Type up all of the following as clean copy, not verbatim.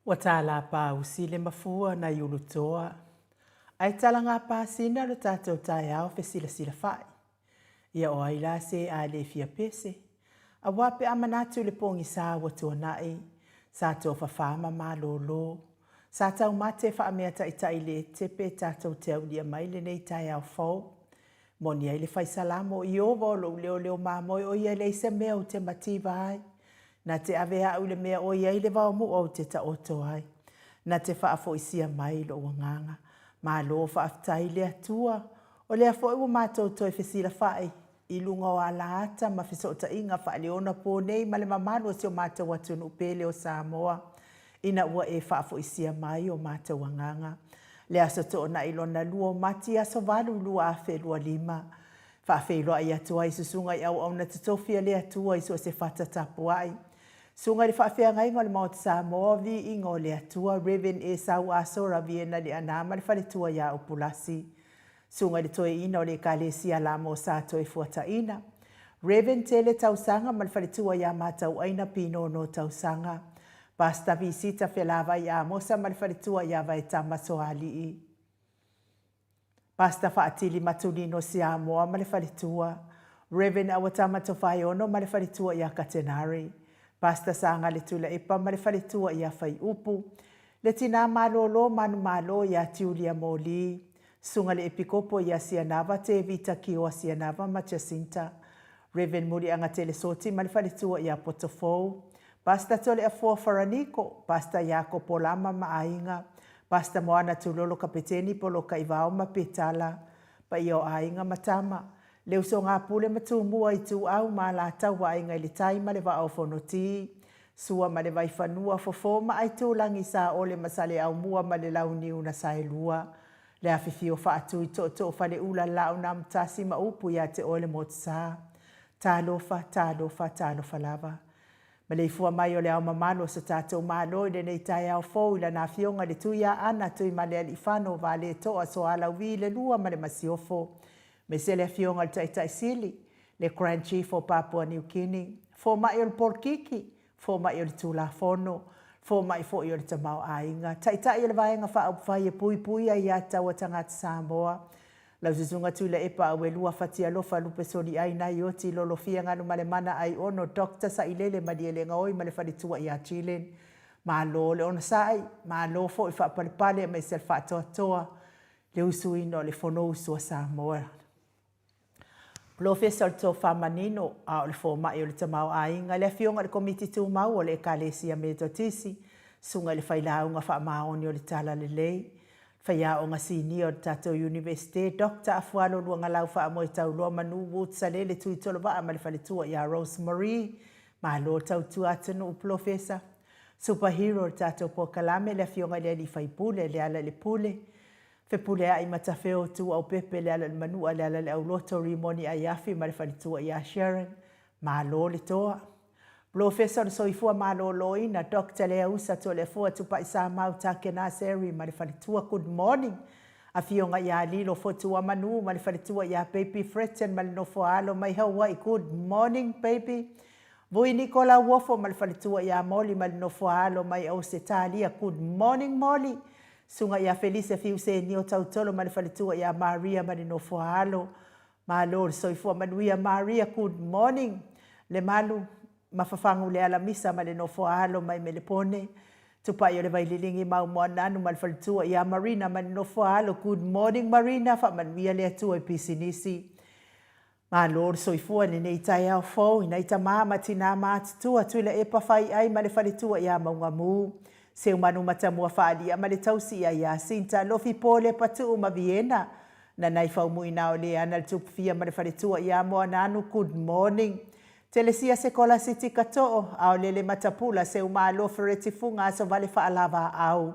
Watala pa usile mafua na yulutoa. Ai talanga pa sina lo tatou tai au fe sila fai. Ia o aila se a le fia pese. A wape amanatu le pongi sa watua nai. Sa to fafama ma lolo. Sa tau mate fa amea ta itai le tepe tatou te au lia maile nei tai au fau. Moni ai le fai salamo i ovo lo leo mamoi o ia le se mea o te mativa ai. Na te avea ule mea o iai le wao mu o te ta oto ai. Na te whaafo isia mai lo wanganga. Ma lo whaafitai le atua. O le afo iwa mātou toi whesira whai. I lunga o ala ata ma whisota inga wha leona po nei ma le mamano si o mātou watunu upele o Samoa. Ina ua e whaafo isia mai o mātou wanganga. Le aso to na ilona lua mati aso valu lua afe lua lima. Whaafe iloa i atua i susunga i au na tutofia le atua i so se whata tapuai. Sunga le whaafea ngai ngā le Maota Samoa vi i ngā le atua Reven e sau asora viena le anama le whaletua ia upulasi. Sunga le toe ina o le kalesia la mo sa toe fuata ina. Reven tele tausanga ma le whaletua ia mātau aina pino no tausanga. Pasta visita whelava ia mosa ma le whaletua ia vai tamaso alii. Pasta whaatili matulino si Samoa ma le whaletua. Reven awatama tofai ono ma le whaletua ia katenari. Pasta sanga le tula e pa le whaletua ia whai upu. Le tina malolo manu malo ia tiulia moli. Sunga le epikopo ia sianava te vita ki o sianava ma Jacinta. Reven muri anga tele soti ma le whaletua ia potofou. Pasta tole a fua faraniko. Pasta ia ko polama ma ainga. Pasta moana tulolo kapeteni polo ka ivao ma petala. Pa ia o ainga matama. Leu so ngā pule matu mua i tu au ma la tau wa inga ili taima le wa au fonoti. Sua ma le vai whanua fofo ma ai tu langi sa ole masale au mua ma le lau niu na sae lua. Le awhiwhio wha atu i to whale ula lau na mtasi ma upu ia te ole mot sa. Tālofa lava. Ma le ifua mai o le au mamalo sa tātou malo i le nei tai au fau ila na fionga le tuia ana tui ma le alifano va le toa so ala uvi le lua ma le masiofo. Me se le fionga le taitai sili, le Grand Chief o Papua New Guinea, fo mai o le Porkiki, fo mai o le Tulafono, fo mai fo i o le Tamau Ainga, taitai o le vaenga wha au whai e pui a ia taua tangata Samoa. Lau zuzunga tula e pa awe lua whatia lofa lupe soli aina i oti lolo fia nganu male mana ai ono Dr. Sailele madiele ngaoi male whalitua i a Chilen. Ma lo le ona sai, ma lo fo i whapalipale me se whatoa toa, le usu ino le fono usua Samoa. Professor to famanino a le fo mai o le tamau ainga le fionga le komiti tu mau o le kalesia metotisi sunga le faila unga fa maoni o le tala le lei faia o nga senior tato university Dr. Afualo luanga lau fa mo tau lo manu wut sale le tu tolo ba ma le faletua ya Rosemary ma lo tau tu atano professor superhero tato po kalame le fionga le li fai pule le ala le pule fe pule ai matafeo tu au pepe le ala manu ale ala le au loto rimoni ai afi ma le falitua ia Sharon ma lo le toa. Professor soifua ma lo loina Dr. Lea usa to le fua tu pa isa mau take na seri ma le falitua good morning. A fionga ia lilo fotua manu ma le falitua ia baby Fretten ma le Afualo mai Hawaii good morning baby. Voi Nicola Wofo ma le falitua ia Molly ma le Afualo mai au setalia good morning Molly. Sunga ia Felice fiuse ni o tautolo ma le faletua ia Maria ma le Afualo. Ma lo soifua manuia Maria good morning. Le malu mafafangu le ala misa ma le Afualo mai me le pone. Tupa i o le vaililingi mau moananu ma le faletua ia Marina ma le Afualo good morning Marina fa manuia le atua i pisinisi. Ma lo soifua ni nei tai au fau i nei tamama tina mātutua tuila e pawhai ai ma le faletua ia maungamu. Se umanu matamua whaalia ma le tausi ia ia sinta lofi pole patu ma Viena. Na nai whaumui nao le ana le tupfia ma le whaletua ia moa nanu good morning. Telesia se kola siti katoa au lele matapula se umalo fereti funga aso vale whaalava au.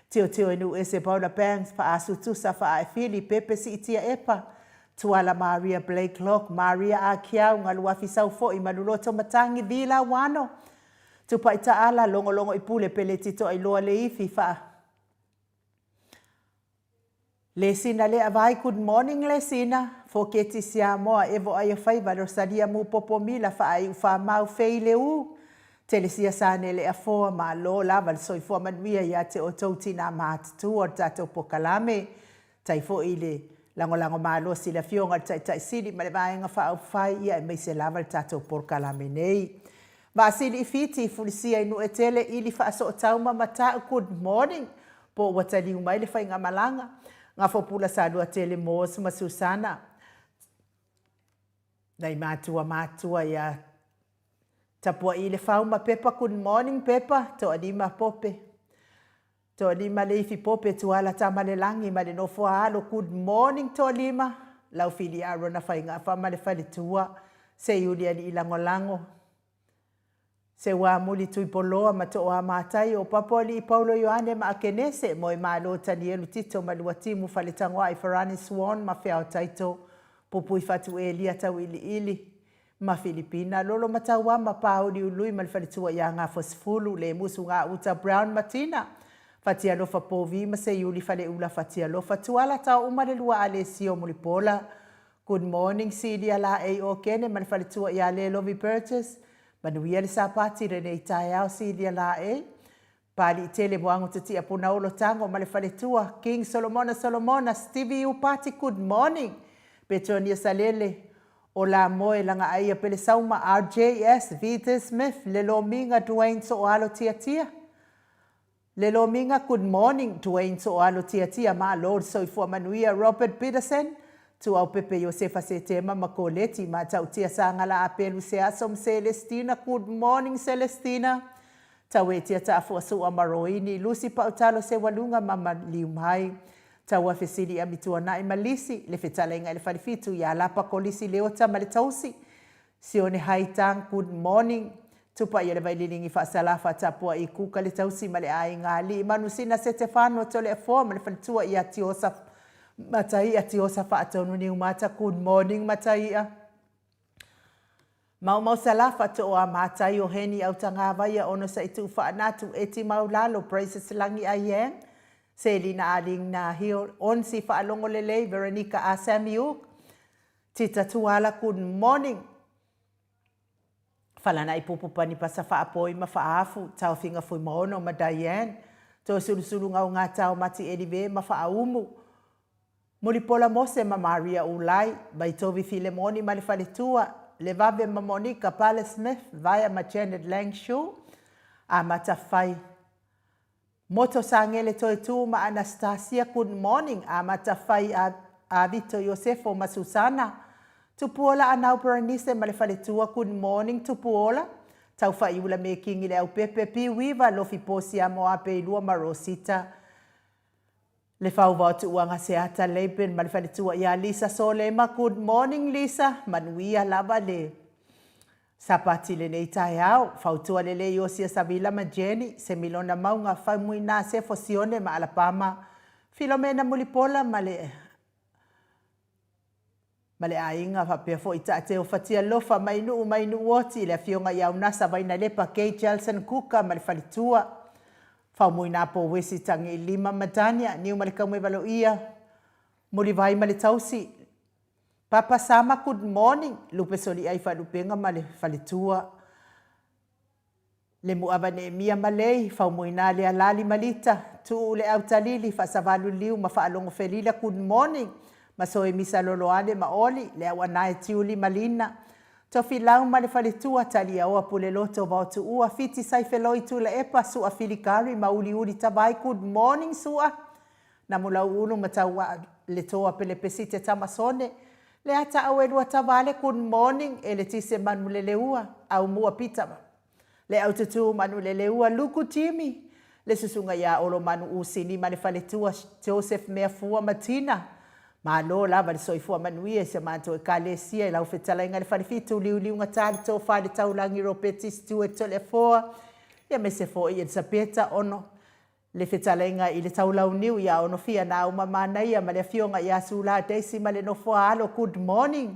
Teo inu ese Paula Banks pa asu tusa wha fili pepe si itia epa. Tuala Maria Blake Lock, Maria Akiau ngaluafi sau fo i maluloto matangi vila wano. Tupa ita ala longo i pule pele tito ai loa le ifi wha. Le sina le avai good morning le sina. Fo keti sia moa evo ai whai valo sadia mu popo mila wha ai uwha mau fei le u. Telesia sane le afoa ma lo lava le soifua manuia ia te o tautina mātutu o tatou pokalame. Taifo i le lango malo si la fionga tai sili ma le vaenga whaafai ia e meise lava le tatou pokalame nei. Ma sili i fiti fulisia inu e tele ili whaaso o tauma mata good morning. Po watali umai le whainga malanga. Ngā whapula sa lua tele mōs ma Susana. Nei mātua ia tapua i le whauma pepa, good morning pepa, to anima pope. To anima leifi pope tuala tama le langi ma le nofua alo, good morning to anima. Lau fili aro na whainga whama le whale tua, se iulia li ilango. Se wā muli tui poloa ma to o mātai o papoli i Paulo Ioane ma akenese mo i mālo tani elu tito ma lua timu whale tangoa i Farani Swan ma whiao taito. Pupui fatu e lia tau ili ma Filipina. Lolo mataua ma pauli ului ma whalitua ia ngā fosfulu le musu ngā uta Brown Martina. Fatia lofa povi ma se iuli whale ula fatia lofa. Tuala tau umare lua ale sio mulipola. Good morning Sidia la e o kene ma whalitua ia le Lovi Burgess. Manuia le sapati re nei tae au Sidia la e. Pali i tele moango te tia puna olo tango ma le whalitua. King Solomona, Stevie Upati, good morning. Petronia Salele, o la moe langa aia pele sauma RJS, Vita Smith, Lelo Minga, Dwayne Soalo Tia. Lelo Minga, good morning, Dwayne Soalo Tia, ma Lord Soifua Manuia, Robert Peterson, tu au Pepe Josefa Setema, Makoleti, ma tau tia sangala apelu se asom Celestina, good morning Celestina, tawe tia taafu asu amaroini, Lucy Pautalo se walunga mama liumhai, taua fesili amitua nai malisi, le fetalenga le whalifitu, ia lapa kolisi leota ma le tausi. Sione haitang, good morning. Tupa ia le vaililingi whaasalafa tapua i kuka le tausi ma le ai ngali. Manusina Setefano tole e fua ma le whalitua i atiosa matai, atiosa whaatonu ni umata, good morning matai. Mau salafa to o matai o heni au tangawaya ono sa itu whaanatu eti maulalo, praises langi aieng. Selina aling na hio onsi whaalongo lelei, Veronica Asamiuk. Tita tuala, good morning. Falana i pupupani pasa whaapoi ma whaafu, tau whinga fui maono ma Diane. Tō sulu ngau ngā tau mati edive ma whaaumu. Mulipola mose ma Maria Ulai, bai tovi Filemoni ma le whaletua. Le vabe ma Monica Pale Smith, vaya ma Janet Langshaw. A matawhai. Moto sangele toi tu ma Anastasia, good morning. A matawhai a Vito Josefo ma Susana. Tupuola anau peranise ma le whaletua, good morning tupuola. Tau whaiula me kingi le au pepe pi wiva lofi posi a moa pe ilua ma Rosita. Le whauwau tu uanga se ata leipen ma le whaletua ia Lisa Solema, good morning Lisa. Manuia lava le sapati le nei tae au. Whautua le le Iosia Savila ma Jenny. Se milona maunga whaumuina se fosione ma Alabama. Filomena Mulipola ma le ainga whapea fo i taateo whatia lofa mainu oti le fionga iau nasa vaina lepa Kay Jelson Kuka ma le whalitua. Whaumuina po wesi tangi i lima madania, niu ma le kaumwe valo ia. Muli vai ma le tausi. Papa Sama, good morning. Lupe soli ai whalupenga ma le whalitua. Le muava ne mia malei, whaumuina le alali malita. Tu le au talili, whasavalu liu ma whaalongo felila, good morning. Ma soe misa loloane ma oli, le au anae tiuli malina. Tofi lau ma le whaletua tali aoa pule loto vautu ua. Fiti sai feloi tu le epa sua filikari ma uli tabai, good morning sua. Na mulau ulu ma taua le toa pele pesite tamasone. Le ata au elua tavale, good morning. E le tise manu le leua, au mua pita. Le au tutu manu le leua, luku timi. Le susunga ya olo manu usini ma le whaletua Joseph Meafua Matina. Ma lo lava le soifua manuia se manto e kalesia e lau fetala inga le whalifitu liu ngā tāli tō whale taulangi ropeti stu e tole foa. Ia me se fo i e sapeta ono. Le fetala inga i le taulau niu ia ono fia na au mamana ia ma le fionga ia sula deisi ma le nofua alo, good morning.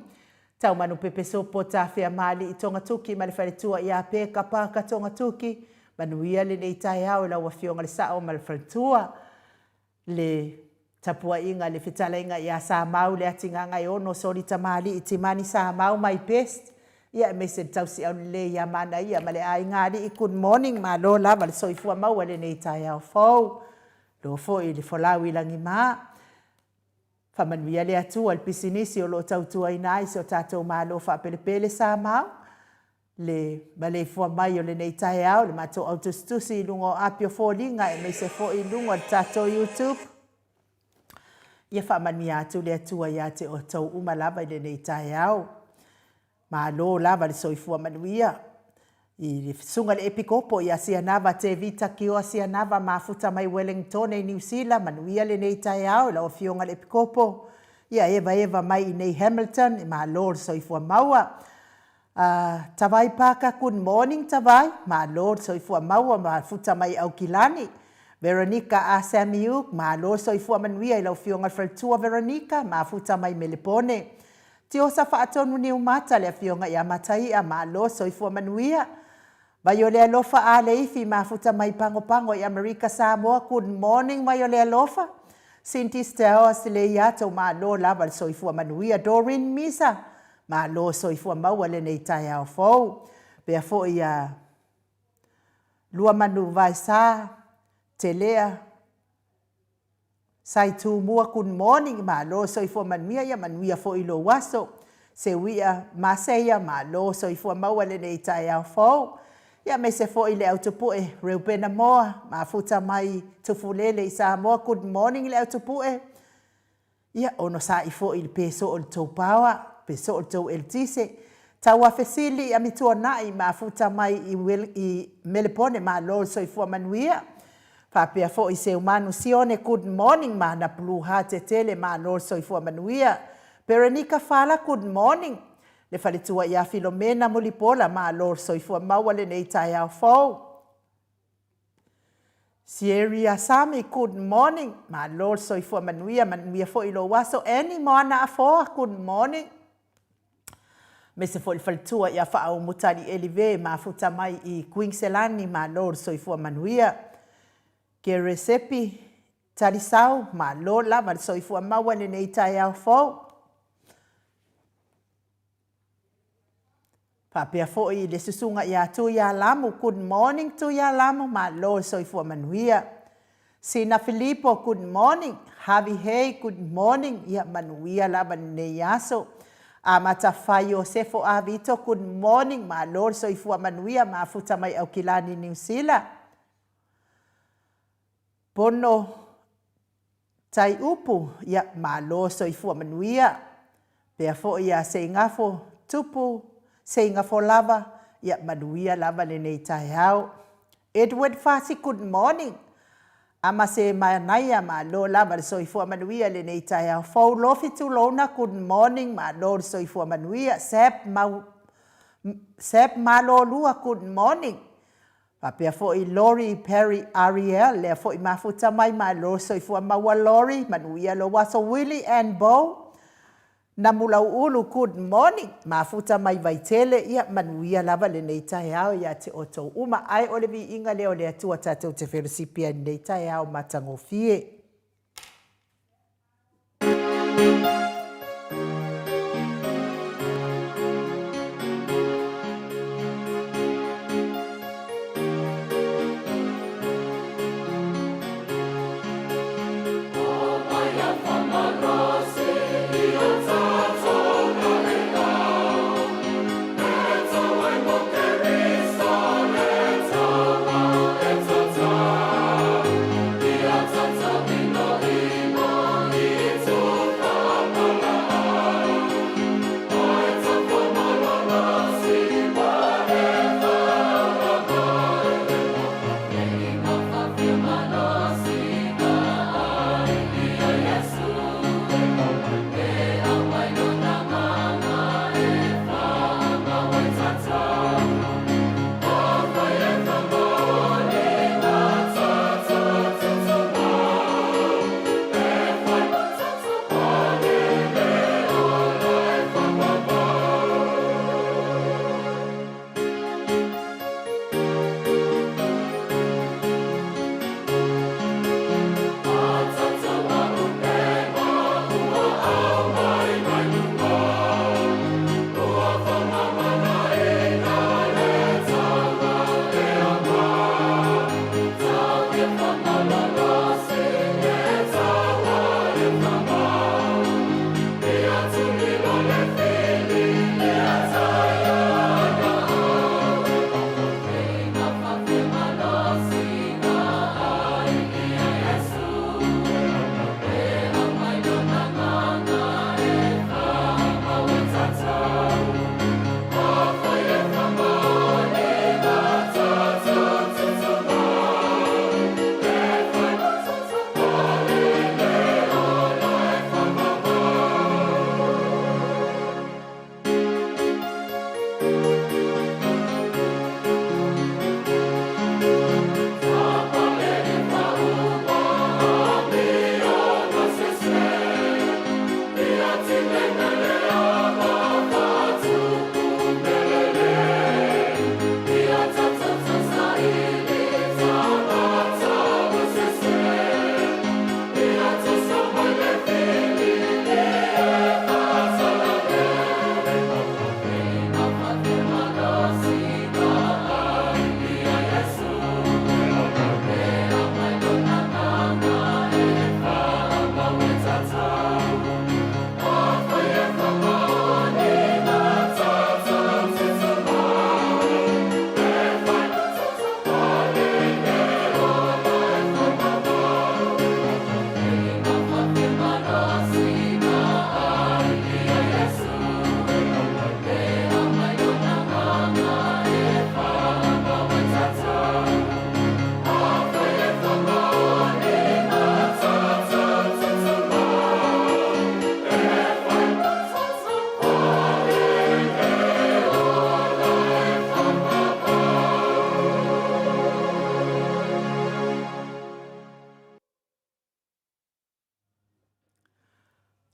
Tau manu pepe sopo ta fea mali i tonga tuki ma le whaletua ia pe kapaka tonga tuki. Manuia le nei tae au lau a fionga le sao ma le whaletua. Le tapua inga le fetala inga ia sa mau le atinga ngai ono sori tamali i timani sa mau mai pest. Ia me se tau si au le ia mana ia ma le ai ngari I good morning ma lo lava le soifua maua le nei tai au fau. Lo fo I le folau I langi maa. Whamanuia le atua le pisinisi o lo tautua ina I se o tātou malo whapelepele sa mau. Le malei fua mai o le nei tai au le mato autostusi I lungo apio fōlinga e me se fo I lungo le tātou YouTube. Ia whamania atu le atua ia te o tau umalava I le nei tai au. Ma lo lava le soifua manuia. I le sunga le epikopo ia sianava te vita ki o sianava mafuta mai Wellington e New Zealand manuia le nei tai au la o fionga le epikopo. Ia eva mai I nei Hamilton I ma lo le soifua maua. Tawai paka good morning tawai. Ma lo le soifua maua mafuta mai au kilani. Veronica a Samiuk ma lo le soifua manuia I la o fionga Freltua Veronica mafuta mai Melepone. Ti o sa whaatonu ni umata le fionga I amatai a ma lo soifua manuia. Vai o le alofa a leifi mafuta mai pango I Amerika Samoa. Good morning vai o le alofa. Sinti Steo se le iato ma lo lava le soifua manuia. Doreen Misa ma lo soifua maua le nei tai au fau. Pea fo ia lua manu vai sa te lea. Sai tu mua good morning ma lo soifua manuia ia manuia fo I lo waso. Se wia maseia ma lo soifua maua le nei tai au fau. Ia me se fo I le autopue Reupena moa ma futa mai tufulele I Samoa good morning le autopue. Ia ono sa I fo I le peso o le taupawa, peso o le tau eltise. Taua fesili a mitua nai ma futa mai I Melepone ma lo soifua manuia. Papea fo I se umanu sione good morning ma na pluha te tele ma lo soifua manuia. Veronica Fala good morning. Le whaletua ia Filomena Molipola ma lo soifua maua le nei tai au fau. Sierra Sami good morning ma lo soifua manuia fo I lo waso. Eni moana afoa good morning. Me se fo I whaletua ia wha au mutari elive ma futa mai I Queenselani ma lo soifua manuia. Ke resepi tarisau ma lo lava soifua maua le nei tai au fau. Papea fo I le susunga ia tu ia lamu. Good morning tu ia lamu ma lo soifua manuia. Sina Filippo good morning. Harvey Hay good morning. Ia manuia lava nei aso. Amata Fai Josefo Avito good morning ma lo soifua manuia ma futa mai au kilani New Zealand. Pono tai upu ia ma lo soifua manuia. Pea fo ia se ngafo tupu. Se ngafo lava ia manuia lava le nei tai au. Edward Fasi good morning. Ama se manaya ma lo lava le soifua manuia le nei tai au. Fau lofi tu lona good morning ma lo le soifua manuia. Sep ma lo lua good morning. Papea fo I Lori Perry Ariel le fo I mafuta mai ma lo soifua maua Lori manuia lo waso Willie and Bo. Namulau ulu good morning. Mafuta mai vaitele ia manuia lava le nei tai au ia te oto. Uma ai ole Viiga leo le atua tātou te wheresipia nei tai au matango fie.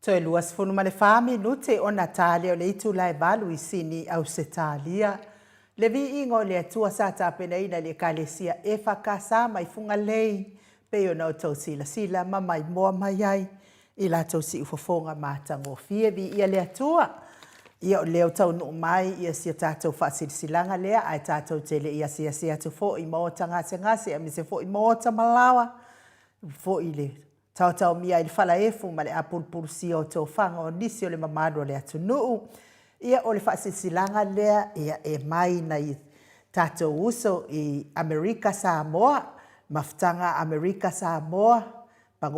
Toe luas funu ma le minute o Natalia o le itu lai balu I sini au setalia. Le Viiga o le atua sa tapenaina le kalesia e whakasa mai funga lei. Pe o nau tau sila ma mai moa mai ai. I la tau si ufofonga mātango fie vi ia le atua. Ia o leo tau no mai ia sia tātou whasilsilanga lea ai tātou tele ia sia tu fo I Maota ngase a mi se fo I Maota malawa. Fo I le tau mia I le whala efu ma le apulpulu si o tau whanga o nisi o le mamado le atu nuu. Ia o le whasilsilanga lea ia e mai na I tātou uso I Amerika Samoa. Maftanga Amerika Samoa.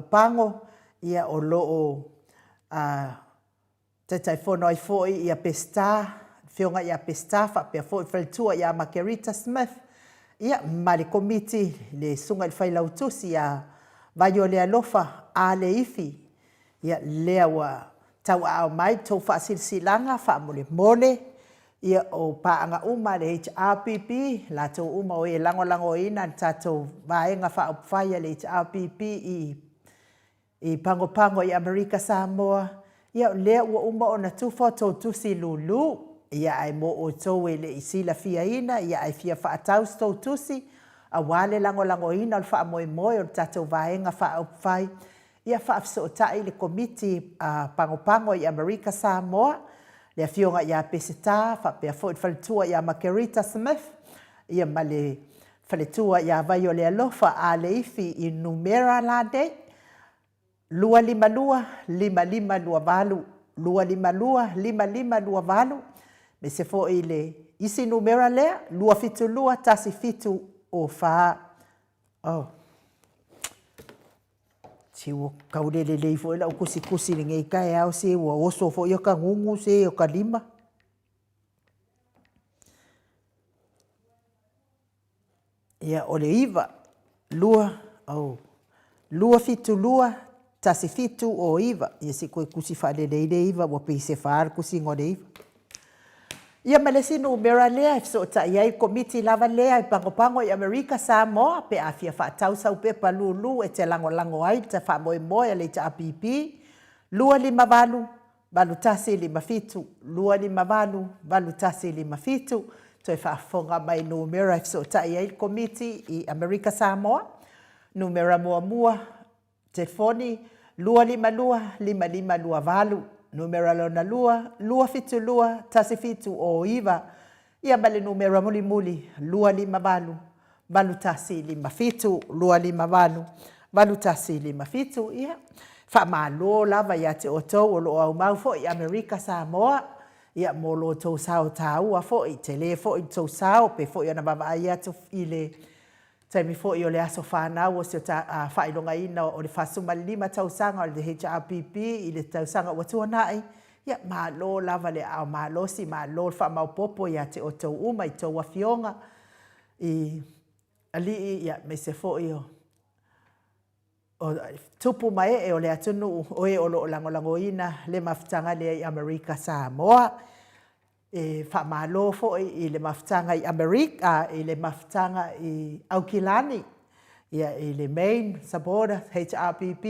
Pango. Ia o loo tai fono ai foi ia pesta. Fionga ia pesta whapea foi whalitua ia Margarita Smith. Ia mali komiti le sunga I whailautusi ia vai o lea lofa a le ifi. Ia lea wa tau au mai tau whasilsilanga whamole. Ia o paanga uma le HRPP. La tau uma o e lango ina tatou vaenga whaupwhaia le HRPP I pango I Amerika Samoa. Ia lea ua uma o na tufa tau tusi lulu. Ia ai mo o tau e le isila fia ina. Ia ai fia whaataus tau tusi. A wale lango ina o wha moe o tatou vaenga whaupwhai. Ia whaafso o tai le komiti pango I Amerika Samoa. Lea fionga ia peseta, whapea fo whalitua ia Margarita Smith. Ia ma le whalitua ia vai o lea lofa a le ifi I numera la de. 252-5525. 252-5525. Me se fo I le isi numera lea, 252-5 o wha. Oh. Siwo kaurele lei fo ila o kusi le ngei kai au se ua oso fo ia ka ngungu se o ka lima. Ia o le iwa, lua tasi fitu o iwa. Ia si koe kusi whaale le iwa, wa pei se whaar kusi ngore iwa. Ia malesi numera lea, ifso ta iai komiti lava lea I pango I Amerika Samoa, pe a fia whaatau sau pe palulu e te lango ai, te wha moe le te apipi. 255, balu tasi 55. 255, balu tasi 55. Toi whaafonga mai numera, ifso ta iai komiti I Amerika Samoa. Numera mua, telefoni, 252-5525. Numera lona lua fitu tasi fitu o iwa. Ia bale numera muli, 255, balu tasi 55, 255, balu tasi 55. Ia, whamalo lava ia te otou o lo au mau fo I Amerika Samoa. Ia molo tau sao taua fo I tele fo I tau sao, pe fo I ana baba ia tu ile. Taimi fo I o le aso whanau o se whailonga ina o le whasuma 5 tausanga o le HRPP I le tausanga o tuanai. Ia malo lava le au malo si malo whamau popo ia te o tau uma I tau wafionga. I ali ia me se fo I o tupu mai o le atunu o e o lo lango ina le mafutanga le I Amerika Samoa. E whamalo fo I le mafutanga I Amerika, I le mafutanga I Aukilani, ia I le main supporter, HRPP,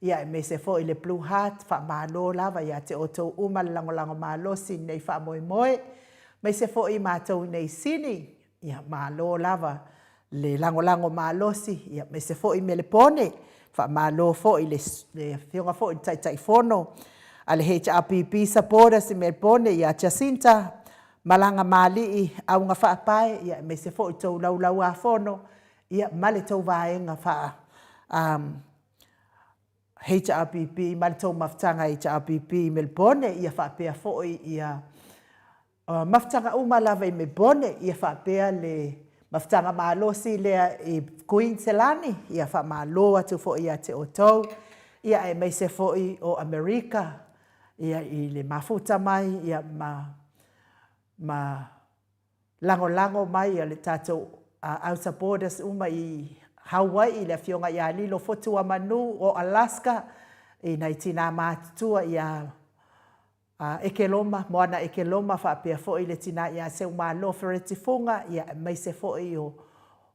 ia me se fo I le Blue Heart, whamalo lava ia te o tau uma lango malo si nei whamoe, me se fo I mātou nei sini, ia malo lava le lango malo si, ia me se fo I melepone, whamalo fo I le fionga fo I tai fono, ale HRPP supporter si Melbourne ia Jacinta malanga mali I au nga whaapai ia me se fo I tau lau a fono ia male tau vaenga wha HRPP male tau maftanga HRPP Melbourne ia whaapea fo ia maftanga lava I Melbourne ia whaapea le maftanga malosi lea I Queensland ia wha malo atu fo ia te o tau ia e me se fo I o Amerika ia I le mafuta mai, ia lango mai, ia le tātou au supporters uma I Hawaii, le fionga ia lilo fotua manu o Alaska, I nei tina mātua ia Ekeloma, moana Ekeloma, whaapea fo I le tina ia seu malo feretifunga, ia mai se fo I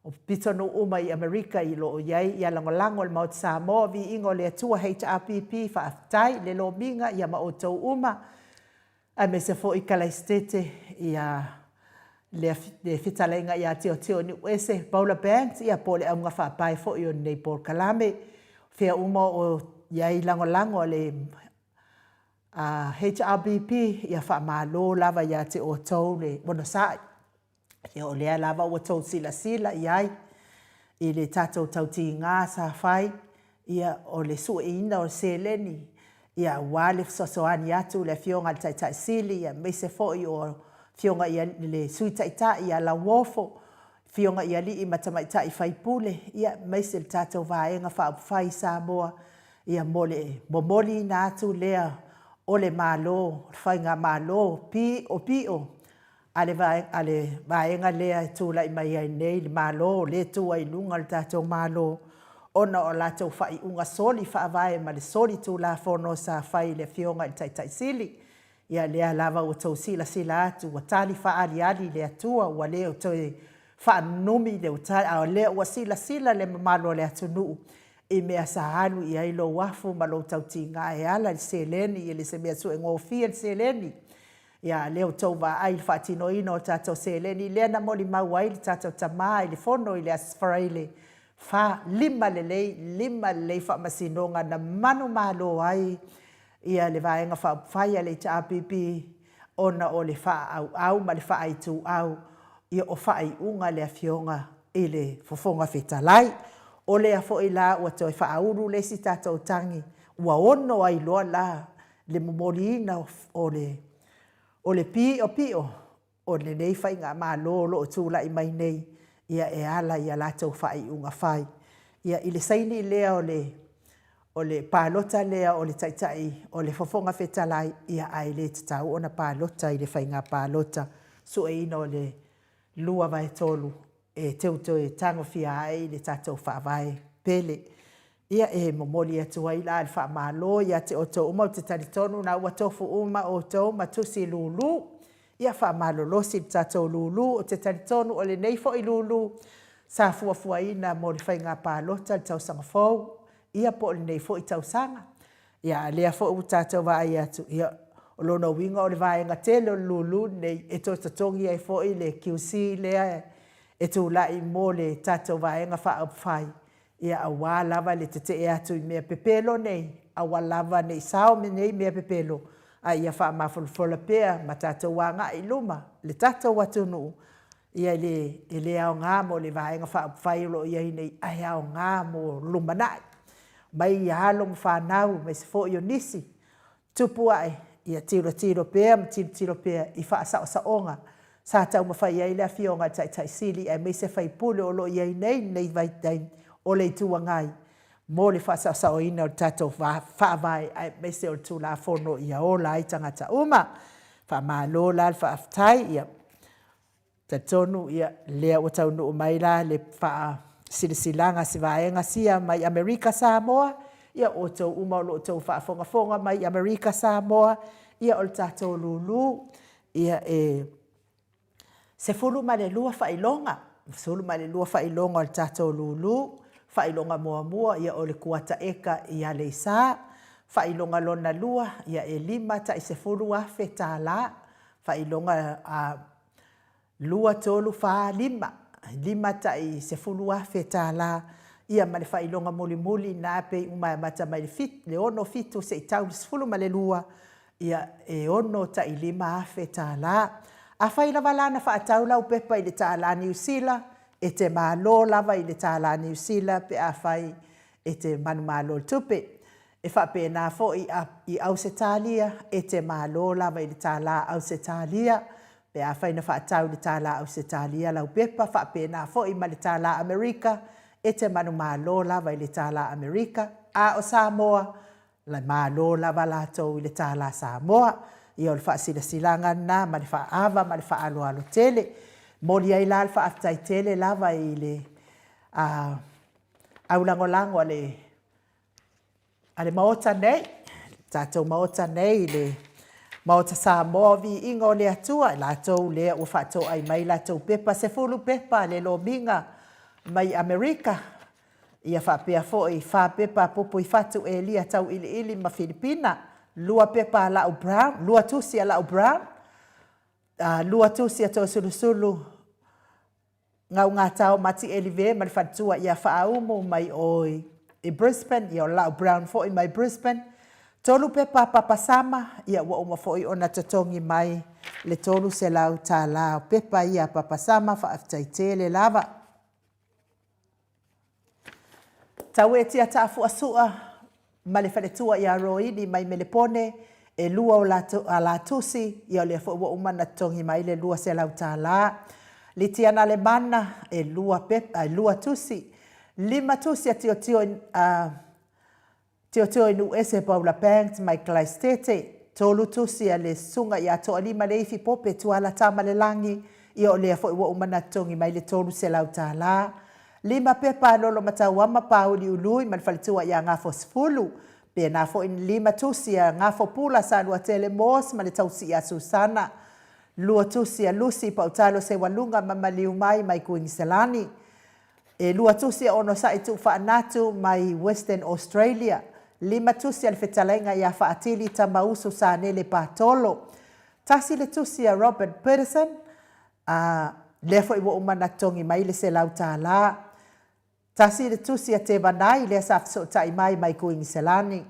o pito no uma i Amerika i lo iai i lango le Maota Samoa Viiga o le atua HRPP whaafitai le lo minga i Maota uma a me se fo i kalaistete i le fitalenga i teo teo ni uese Paula Banks i pole au nga whaapai fo i o nei Paul Kalame fea uma o iai lango le HRBP i whaamalo lava i te o tau le Wonosai. Ia o lea lava ua tau sila iai i le tātou tauti ngā sa whai ia o le sua ina o seleni ia wale sosoani atu le fionga le taitai sili ia meise foi o fionga ia le sui taitai ia la wofo fionga ia li i matamaitai whaipule ia meise le tātou vaenga whai Samoa ia momoli na atu lea o le malo whai ngā malo pio ale vaenga lea tūla i mai ai nei le malo le tua i lunga le tātou malo ona o lātou whai unga soli whaavae ma le soli tūla whono sa whai le fionga i taitai sili ia lea lava o tau sila atu wa tali whaali le atua wa leo toi whaanumi le utai a leo wa sila le mamalo le atunu i mea sa halu i ailo wafu ma lo tau tinga e ala le seleni i le se mea su e ngofia le seleni ia leo tau wa ai le whaatino ino o tātou seleni lea na moli mau ai le tātou tamā i le fono i le asfaraile fa lima lei fa masinonga na manu malo ai ia le vaenga fa faia le HRPP ona o le fa au ma le fa ai tu au ia o fa ai unga le afionga i le fofonga fetalai o le afo i la ua toi fa auru le si tātou tangi ua ono ai loa la le momoliina o le pio o le nei fai ngā malo lo o tūla i mai nei ia e ala ia lātou whai unga whai. Ia i le saini lea o le pālota lea o le taitai o le fofonga whetalai ia ai le tatau o na pālota i le whai ngā pālota so e ino le lua vai tolu e teuto e tango fia ai le tātou whaavai pele. Ia e momoli atu ai la le wha malo ia te oto uma o te taritonu na ua tofu uma o tau matusi lulu. Ia wha malolosi le tātou lulu o te taritonu o le neifo i lulu sa fuafuaina mo le whai ngā pālota le tausanga fau. Ia po le neifo i tausanga. Ia lea fo u tātou vai atu. Ia o lona winga o le vaenga tele o lulu nei e tō tatongi ai fo i le QC lea e tū lai mo le tātou vaenga wha au whai. Ia awa lava le te e atu i mea pepelo nei. Awa lava nei sao me nei mea pepelo. A ia wha mawhulfola pea ma tātou wanga i luma. Le tātou watunu. Ia e le ao ngā mo le vaenga wha au whai lo ia nei. Ai ao ngā mo luma nai. Mai ia halong whanau mai se fo i o nisi. Tupu ai. Ia tiro pea ma tiro pea i wha sao saonga. Sa tau ma whai ai lea fionga tai sili. Ai mai se whai pule o lo ia nei vai tain. O le tua ngai, mo le whasasao ina o tātou whaavai, ai mese o tū la whono ia o la i tangata uma, whamalo la le whaafitai, ia tatonu ia lea o tau nuu mai la le wha silisilanga si vaenga sia mai Amerika Samoa, ia o tau uma o lo tau whaafonga mai Amerika Samoa, ia o le tātou lulu, ia se fulu ma le lua whailonga, sulu ma le lua whailonga o le tātou lulu, whailonga mua ia o le kuata eka ia le isa. Whailonga lona lua ia e lima ta i se furu a whetala. Whailonga lua tolu wha lima. Lima ta i se furu a whetala. Ia ma le whailonga muli na pe umai mata mai le ono fitu se i tau se furu ma le lua. Ia e ono ta i lima a whetala. A whaila walana wha atau lau pepa i le tāla New Zealand. E te malo lava i le tāla New Zealand pe a whai e te manu malo tupe. E whape nā fo i Ausetalia e te malo lava i le tāla Ausetalia pe a whai na whaatau le tāla Ausetalia lau pepa. Whape nā fo i ma le tāla Amerika e te manu malo lava i le tāla Amerika. A o Samoa la malo lava lātou i le tāla Samoa. I o le whaasilasilanga nā ma le whaaava ma le whaaloalo tele. Mori ai la alfa aftai tele lava i le au langolango ale maota nei. Tātou maota nei le maota Samoa Viiga o le atua. La tau lea ua whātou ai mai la tau pepa. Se fulu pepa le lo minga mai Amerika ia whapea fo'i whapepa popo I whatu e lia tau ili ma Filipina lua pepa lau brown lua tusi a lau brown lua tusi a tō sulu ngau ngā tau mati elive ma whatua ia whaaumu mai oi I Brisbane ia o lau brown fo'i mai Brisbane tolu pepa papasama ia wa uma fo'i ona tatongi mai le tolu se lau tā lau pepa ia papasama whaaftaitele lava tau e tia tafu asua ma le whaletua ia roini mai melepone e lua o la tusi ia le fo'i wa uma na tatongi mai le lua se lau tā lau li tiana le mana e lua pepa lua tusi lima tusi a tio inu ese Paula Banks mai Klaistete tolu tusi a le sunga ia toa lima le ifi pope tuala tama le langi ia o lea fo'i wa umana tongi mai le tolu se lau tā la lima pepa lolo matauama pauli ului man falitua ia ngafo sfulu pe na fo'i lima tusi a ngafo pula sa lua tele mos ma le tausi ia Susana lua tusi a Lucy pautalo se walunga mamaliu mai Queenselani e lua tusi a ono sa itu whaanatu mai Western Australia lima tusi al fetalenga ia whaatili tamausu sa nele patolo tasi le tusi a Robert Peterson lefo iwa umana tongi mai le se lau tā la tasi le tusi a te vanai le safso tai mai Queenselani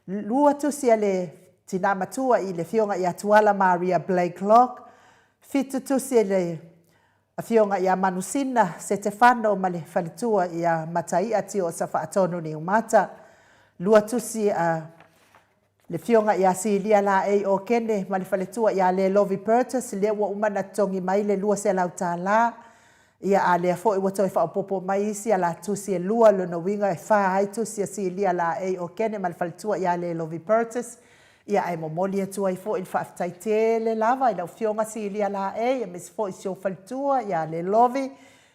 lua tusi a le tinamatua I le fionga ia tuala Maria Blakelock fitu tusi le a fionga ia manusina se te whano ma le whalitua ia matai ati o sa whaatonu ni umata lua tusi le fionga ia silia la o kene ma le whalitua ia le Lovi Purtis le wa umana tongi mai le lua se lau tā la ia a le fo I wato I whaopopo mai isi a la tusi e lua luna winga e wha hai tusi a silia la o kene ma le whalitua ia le Lovi Purtis ia ai momoli atua I fo I whaaftaitele lava I lau fionga silia la ia mis fo I sio whalitua ia le Lovi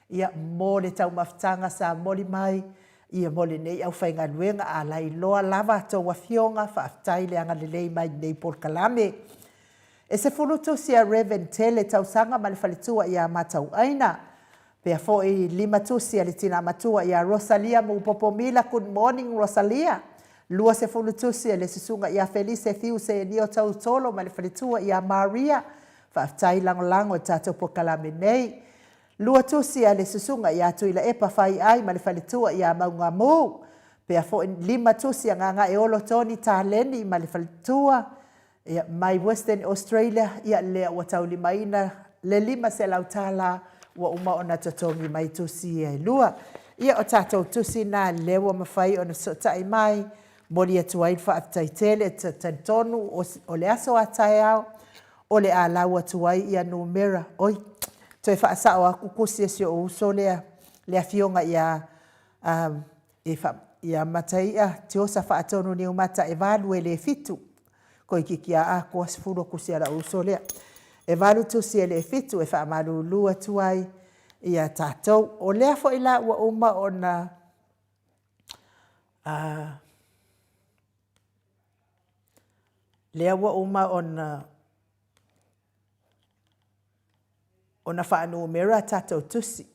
ia mo le tau maftanga sa moli mai ia moli nei au whainga nuenga a lai loa lava tau wa fionga whaaftaile anga le lei mai nei Polkalame e se fulutu si a Reverend Tele tau sanga ma le whalitua ia matau aina pea fo I lima tusi a le tina matua ia Rosalia mu popomila good morning Rosalia lua se fulutusi le susunga ia Felice fiu se nio tau tolo ma le whalitua ia Maria whaaftai lango tato Polkalame nei lua tusi le susunga ia tuila epa whai ai ma le whalitua ia maunga mu pea fo lima tusi a nganga e olo toni tāleni ma le whalitua ia mai Western Australia ia lea ua tau limaina le lima se lau tāla ua uma ona tatongi mai tusi e lua ia o tatou tusi na lewa mawhai ona sotai mai moli atu ai whaaftaitele tantonu o le aso atai au o le a lau atu ai ia numera oi toi whaasao a kukusi si o uso lea fionga ia mataia te osa whaatonu ni umata e valu e le fitu koi kikia a kua sifuro kusi ala uso lea e valu tusi e le fitu e whaamalu lua tuai ia tātou o lea fo ila ua uma ona lea ua uma ona whaanu mera tātou tusi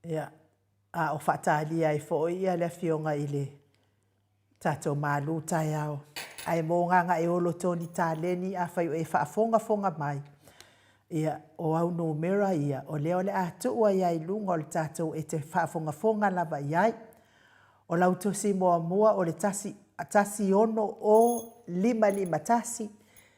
ia o whaatali ai fo ia le fionga I le tātou malu tai au ai mō nganga e olo toni tāleni a whai e whaafonga mai ia o au no mera ia o leo le atua ia I lunga o le tātou e te whaafonga lava iai o lau tusi mua o le tasi ono o lima tasi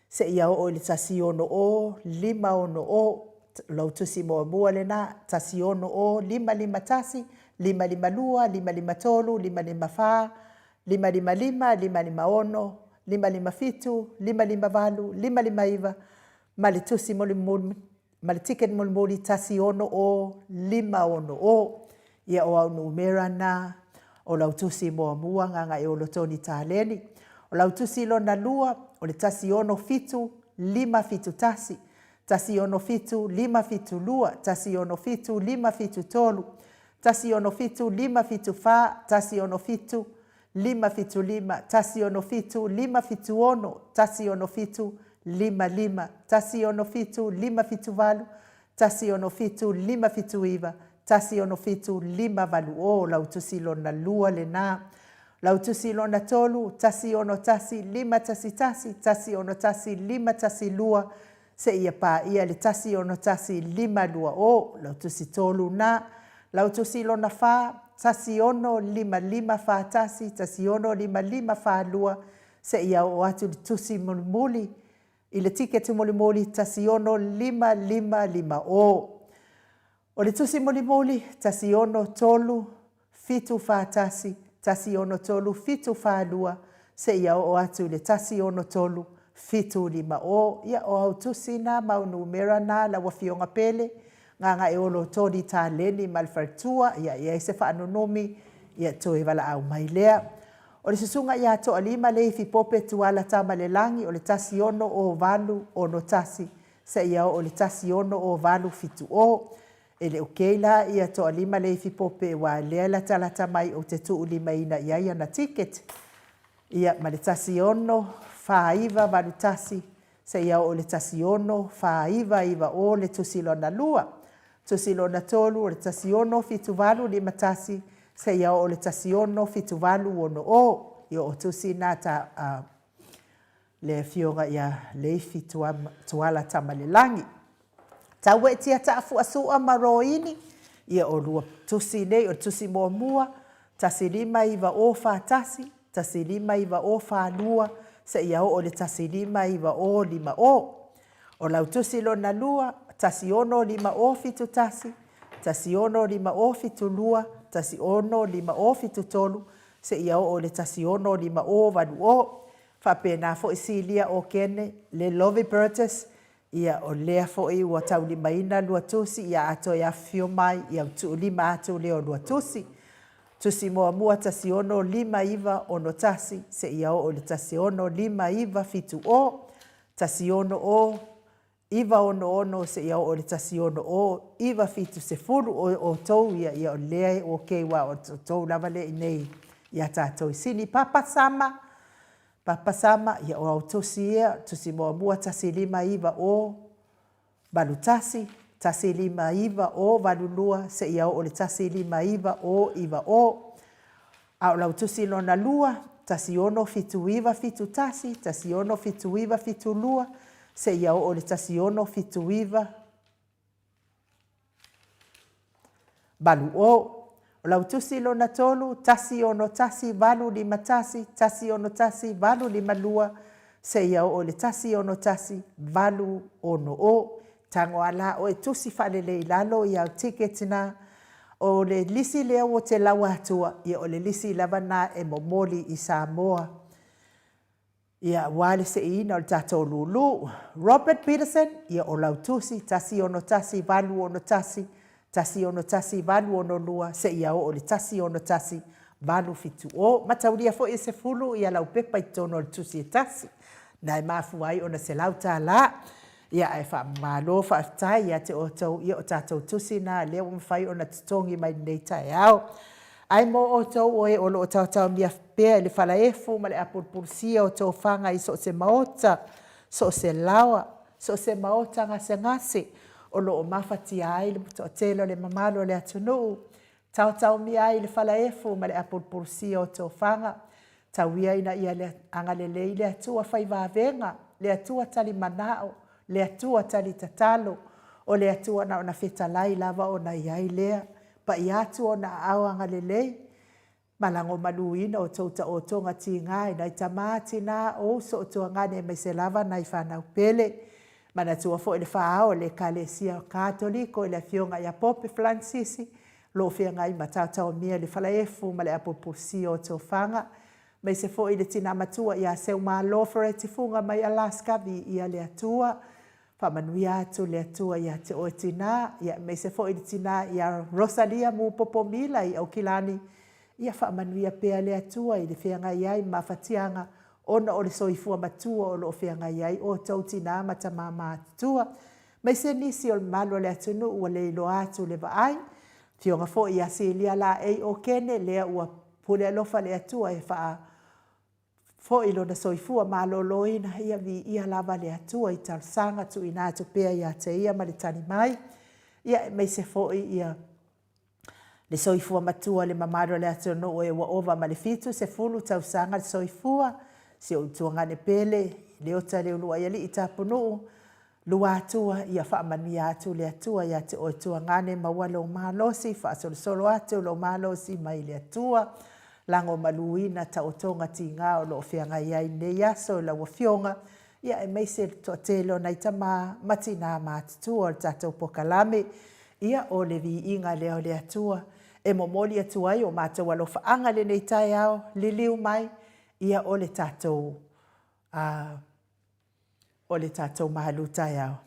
se ia o le tasi ono o lima ono o lau tusi mua le na tasi ono o lima tasi lima lua lima tolu lima wha lima ono lima fitu lima valu lima iva ma le tusi ma le ticket moli tasi ono o lima ono o ia o au numera na o lau tusi mua nganga e olo toni tāleni o lau tusi lona lua o le tasi ono fitu lima fitu tasi ono fitu lima fitu lua tasi ono fitu lima fitu tolu tasi ono fitu lima fitu fa tasi ono fitu lima fitu lima tasi ono fitu lima fitu ono tasi ono fitu lima tasi ono fitu lima fitu valu tasi ono fitu lima fitu iva tasi ono fitu lima valu o lau tusi lona lua le nā. Lau tusi lona tolu, tasi ono tasi lima tasi tasi, tasi ono tasi lima tasi lua, se ia pā ia le tasi ono tasi lima lua o, lau tusi tolu nā. Lau tusi lona whā, tasi ono lima lima whā tasi, tasi ono lima lima whā lua, se ia o atu le tusi muli, i le tiketu muli tasi ono lima lima lima o. O le tusi muli, tasi ono tolu, fitu whā tasi, tasi ono tolu, fitu whā lua, se ia o atu le tasi ono tolu, fitu lima o. Ia o au tusi nā maunu mera nā la wafionga pele, nganga e olo toni tā leni malfartua, ia se whaanonomi, ia toe wala au mai lea. O le susunga ia to alima le fi pope tuala tama le langi, o le tasi ono o valu ono tasi, se ia o le tasi ono o valu fitu o. E le ukeila ia to alima le fi pope wa lea la talata mai o te tuu lima ina iaia na ticket. Ia ma le tasi ono, whaiva valu tasi, se ia o le tasi ono, whaiva iva o le tusilo na lua. Tusilo na tolu o le tasi ono fitu valu lima tasi, se ia o le tasi ono fitu valu ono o. Ia o tusi nā ta le fionga ia leifi tuala tama le langi. Taua e tia ta afu asua maroini, ia o lua tusi nei o tusi mua, tasi lima iwa o wha tasi, tasi lima iwa o wha lua, se ia o le tasi lima iwa o lima o. O lau tusi lo na lua, tasi ono lima o fitu tasi, tasi ono lima o fitu lua, tasi ono lima o fitu tolu, se ia o le tasi ono lima o vanu o. Whapena fo isilia o kene, le Lovi Burgess, ia o lea fo i ua tau lima ina lua tusi, ia ato ia fio mai, ia utu lima ato leo lua tusi. Tusi mua tasi ono lima iwa ono tasi, se ia o le tasi ono lima iwa fitu o, tasi ono o, iwa ono, se ia o le tasi ono o, iwa fitu se furu o tou, ia o lea o keiwa o tou lavale inei, ia tātou sini papa sama, ia o au tusi ia, tusi mua tasi lima iwa o balu tasi lima iwa o balu lua, se ia o le tasi lima iwa o. Au lau tusi lona lua, tasi ono fitu iwa fitu tasi, tasi ono fitu iwa fitu lua, se ia o le tasi ono fitu iwa balu o. Lau tusi lona tolu, tasi ono tasi, valu lima tasi, tasi ono tasi, valu lima lua, se ia o le tasi ono tasi, valu ono o. Tango ala o e tusi whalele i lalo i au tiketina, o le lisi lea o te lawa atua, ia o le lisi lava nā e momoli i Samoa. Ia wale se ina o le tatou lulu. Robert Peterson, ia o lau tusi, tasi ono tasi, valu ono tasi, tasi ono tasi, valu ono lua, se ia o le tasi ono tasi, valu fitu o. Matauria fo e se fulu, ia lau pepa i tono le tusi e tasi. Nai mafu ai ona se lau tā la. Ia e wha malo wha aftai, ia te o tau, ia o tātou tusi nā, leo mwhai ona tutongi mai nei tai au. Ai mo o tau o e olo o tau mia pēr, le whala efu, ma le apurpurusia o tau whanga i so se maota, so se lawa, so se maota ngase. Olo o mawhati ai, le puto o telo le mamalo le atunu. Tau mia ai le whala efu, ma le apurpurusia o tau whanga. Tau ia ina ia le angalelei le atua whai vāvenga, le atua tali manao, le atua tali tatalo, o le atua na ona whetalai lava o na iai lea, pa i atua o na au angalelei. Malango maluina o tauta o tonga ti ngai, na i tamati na o so o tua ngane mai se lava na i whanau pele. Mana tua fo ele whaao le kalesia katoliko, le fionga ia Pope Francis, lo fia ngai matatao mia le whalaefu, ma le apopusi o tau whanga. Mai se fo ile tina matua ia seu maa lofere ti funga mai Alaska vi ia le atua. Whamanui atu le atua ia te o tina. Ia mai se fo ile tina ia Rosalia mu popomila i au kilani. Ia whamanui a pea le atua i le whianga iai mawhatianga. Ona o le soifua matua o lo whianga iai o tau tina matamama atua. Mai se nisi o malo le atunu ua le ilo atu le vaai. Fionga fo ia silia la ei o kene lea ua pule alofa le atua e wha fo ilo na soifua maloloina ia vi ia lava le atua i talsanga tu ina atu pea ia te ia ma le tani mai. Ia mai se fo ia Le soifua matua le mamaro le atu no e wa ova ma le fitu se fulu tausanga le soifua se o tuangane pele le ota le ulua yali itapunu lua atua ia whaamania atu le atua ia te o tuangane maua lo malosi whaasolo atu lo malosi mai le atua lango maluina ta otonga tinga o lo whianga iai ne yaso la wafionga ia e meise to telo na itama matina matutua o tatou pokalame ia o le Viiga leo le atua e momoli atu ai o mātou alofaanga le nei tai ao liliu mai ia o le tatou mahalu tai ao.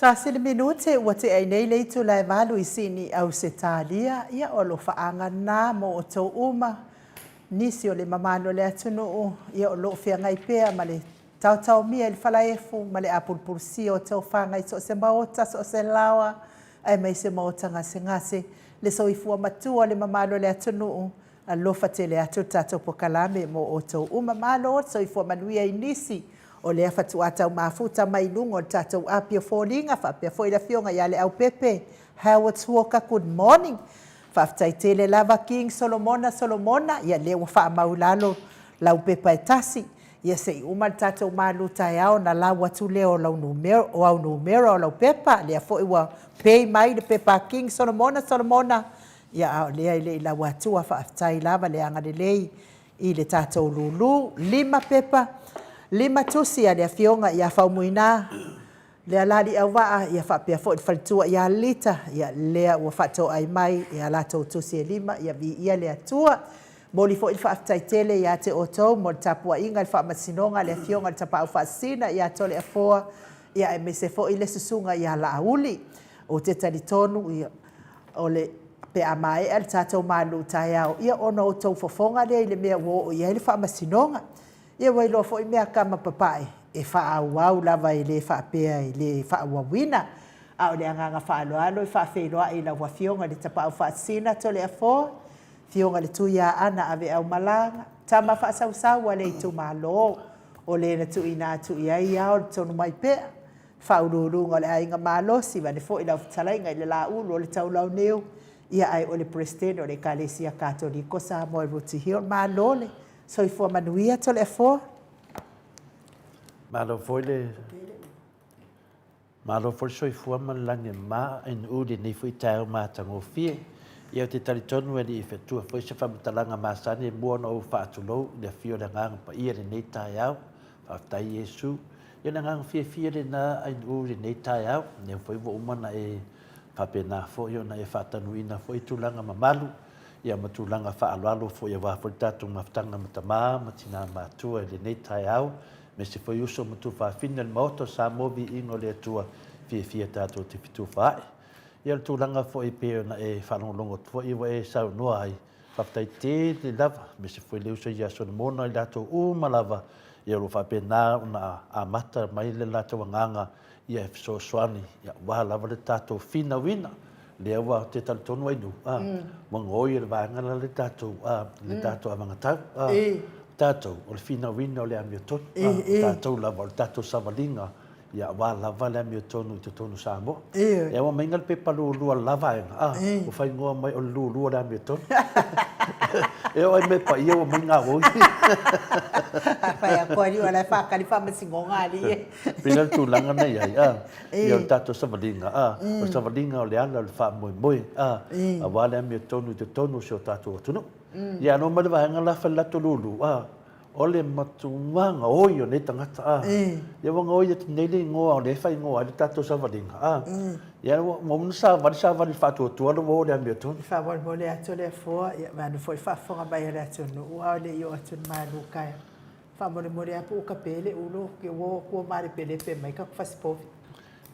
Tasili minute ua te ai nei leitu lai walu I sini au se talia ia o lo whaanga nā mo o tau uma nisi o le mamano le atunu ia o lo whiangai pēa ma le tau mia le whalaefu ma le apulpulsi o tau whangai so se maota so se lawa ai mai se maota ngase le soifua matua le mamano le atunu a lofa te le atu tatou pokalame mo o tau uma malo o soifua manuia I nisi o le afatu atau mafuta mai lungo tatou apia fōlinga whapea fōi la fionga ia le au pepe. Howard Walker, good morning. Whaftai tele lava King Solomona, ia le wa wha maulalo lau pepa e tasi. Ia se I uma tatou malu tai au na lau atu leo lau numero o au numero lau pepa. Lea fōi wa pei mai le pepa King Solomona. Ia au lea le lau atua whaftai lava le anga le lei I le tatou lulu. 5 pepa. 5 tusi a lea fionga ia whaumuina. Lea lari au waa ia whapea fo whalitua ia lita. Ia lea ua whato ai mai ia lato tusi e 5 ia vi ia lea tua. Moli fo whaftai tele ia te otou. Moli tapua inga il whamasinonga lea fionga le tapau whasina ia tole a foa. Ia e mese fo I le susunga ia la auli. O te talitonu ia o le pe amae al tatou malu tai au. Ia ono o tau fofonga lea I le mea wo ia le whamasinonga. Ia wai lo fo I mea kama papai e whaauau lava I le whaapea I le whaauawina. Au le anganga whaaloalo I whaafeiloa I la wafionga le tapau whaasina tole a foa. Fionga le tuia ana ave au malanga. Tama whaasau a le itu malo. O le na tuina atu I ai au le tonu mai pea. Whaururunga le ainga malo si wane fo I lau whatalainga I le la ulu o le taulau neu. Ia ai o le presidente o le Kalesia Katoliko Samoa Rutihio malo le. Soifua manuia tole a foa. Malo foi soifua malange ma en udi ni fui tau matango fie. Ia te talitonu e ni whetua foi se whamatalanga masani e mua no whaatulou le fio le ngang pa ia le nei tai au. Whaftai Yesu. Ia le ngang fie le na en udi nei tai au. Ne foi wo umana e whapena fo io na e whatanuina foi tulanga mamalu. Ia matulanga whaaloalo fo ia wafo tatu maftanga matama matina matua le nei tai au. Me se foi uso matu whawhina le Maota Samoa Viiga le Atua fia tātou te fitu whae. Ia le tūlanga fo I peo na e whanongongo fo I wa e sau noa ai. Whaftai te le lava. Me se foi le uso ia Solomona I lato lava. Ia lo whapena una a mata mai le lato wanganga. Ia e so swani. Ia waha lava le tātou fina wina. Le awa te talitonu ai nu. Wangoi le vangana le tātou. Le tātou amangatau. Tātou, o le fina wina o le amiotonu. Tātou lava o le tātou savalinga. Ia wā lava le amiotonu I te tonu Samoa. E awa mainga le pepa lua lava enga. O whai ngoa mai o le lua le amiotonu. E awa me pa ia o mainga oi. Whai a koe riwa lai whakari whamasingonga ali. Pina le tūlanga nei ai. Ia o le tātou savalinga. O savalinga o le ala o le wha moe. A wā le amiotonu I te tonu se o tātou atunu. Ia no male vaenga la falato lulu o le matumanga oi o ne tangata ia wanga oi te nele ngoa o le fai ngoa le tato savalinga ia mo sa vali fatu tu o le ambito fa vol mole ato le fo ia manu foi fa fonga mai le ato no o le yo ato malu kai fa mole apu ka pele ulo ke wo ko mare pele pe mai ka fa spov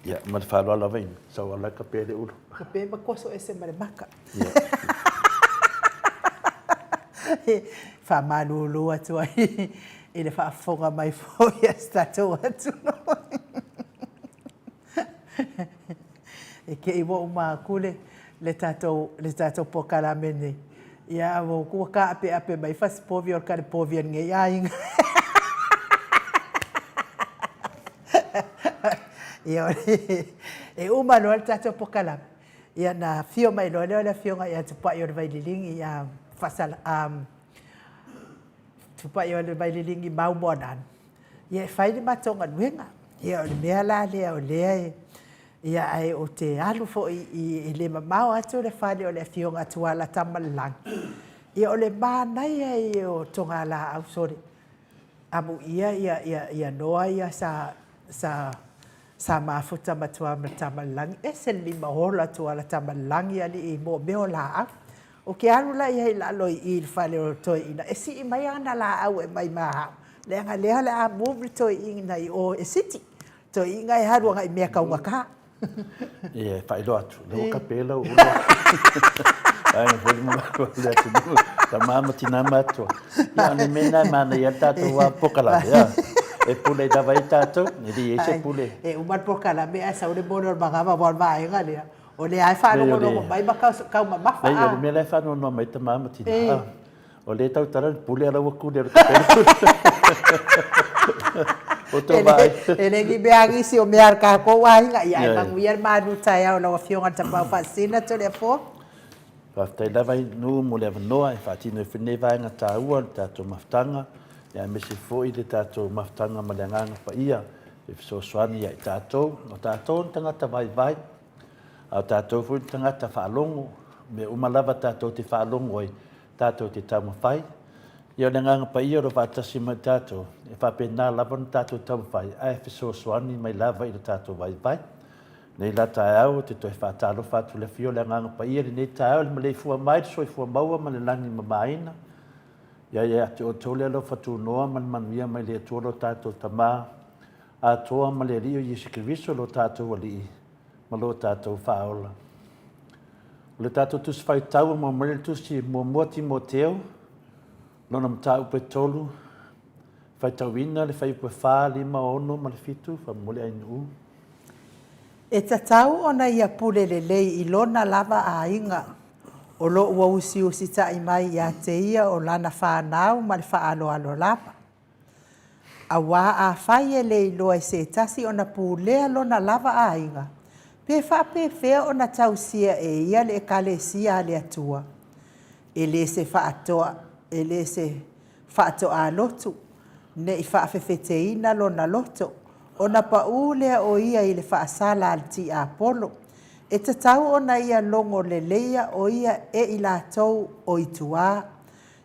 ia mal fa la vem sa wala ka pele ulo ka pe ma koso ese mare maka Fa malulu atu ai I le whaafonga mai foi a statou atu no. E ke iwo umakule le tatou pokala mene. Ia wo kua ka ape mai fasi povi o kare povi nge ia inga. Ia e umano le tatou pokala. Ia na fio mai lo le fio nga ia tupa i o le vaililingi ia fasal tupa i o le vaililingi mau monan. Ia whai ni matonga nuenga. Ia o le mea la lea o lea ia ai o te alu fo I le mamau atu le whale o le fionga tua la tamalang. Ia o le mānai ai o tonga la au sore. Amu ia noa ia sa mafuta matua ma tamalang. E se 5 hola tua la tamalang ia li I mo meo la au. O ke alu la ia la loi I whale o toi ina. E si I mai ana la au e mai maha. Leanga le a move toi ina I o e siti. Toi inga e harua ngai mea kaunga ka. E fai lo atu. Lo kapela o. Ai foi mo le atu. Ta mama tina mato. Ya ne mena mana ya tatu wa pokala ya. E pule da vai tatu, ni di ese pule. E umat pokala me asa ule bono magava bon vai ngale. O le ai fa no no mai ba ka ma fa. Ai o me le fa no no mai ta mama tina. O le tau tara pule ala wa ku le kapela. Ele que beagi se o me arca ko wa nga ia ma wier ma nu tai au no fionga ta pa fasina to le fo. Fa tai da vai nu mo le no e fa tino fine vai nga ta ua ta to maftanga. Ya me se foi de ta to maftanga ma le nganga pa ia. E so swani ya ta to no ta to tanga ta vai. Au ta to fu tanga ta fa longo me o malava ta to te fa longo e ta to te tama fai. Ia le nganga pa ia ro fatasi mai tato e fa pena lava no tato tau fai ai fe so swani mai lava i tato vai nei la taau te toi fa talo fatu le fio le nganga pa ia nei taau le male fua mai so fua maua ma le langi mamaina ia te o tole lo fatu noa man via mai le tuolo tato tama a toa ma le rio i sikriso lo tato wali ma lo tato faola le tato tus fai tau mo mele tus si mo moti moteo Lona mtau pe tolu, fai tauina le fai pe wha lima ono ma le fitu, fa mole ai nuu. E tatau ona ia pule le lei I lona lava a inga, o lo ua usi tai mai ia te ia o lana whanau ma le whaalo alo lava. A wā a whai e lei loa I se tasi ona pulea lona lava a inga, pe wha pe whea ona tausia e ia le ekalesia le atua. E le se whaatoa, e le se whaato a lotu, ne I whaafewheteina lona loto, o na paulea o ia I le whaasala al ti a polo. E te tau ona ia longo le leia o ia e I lātou o I tua,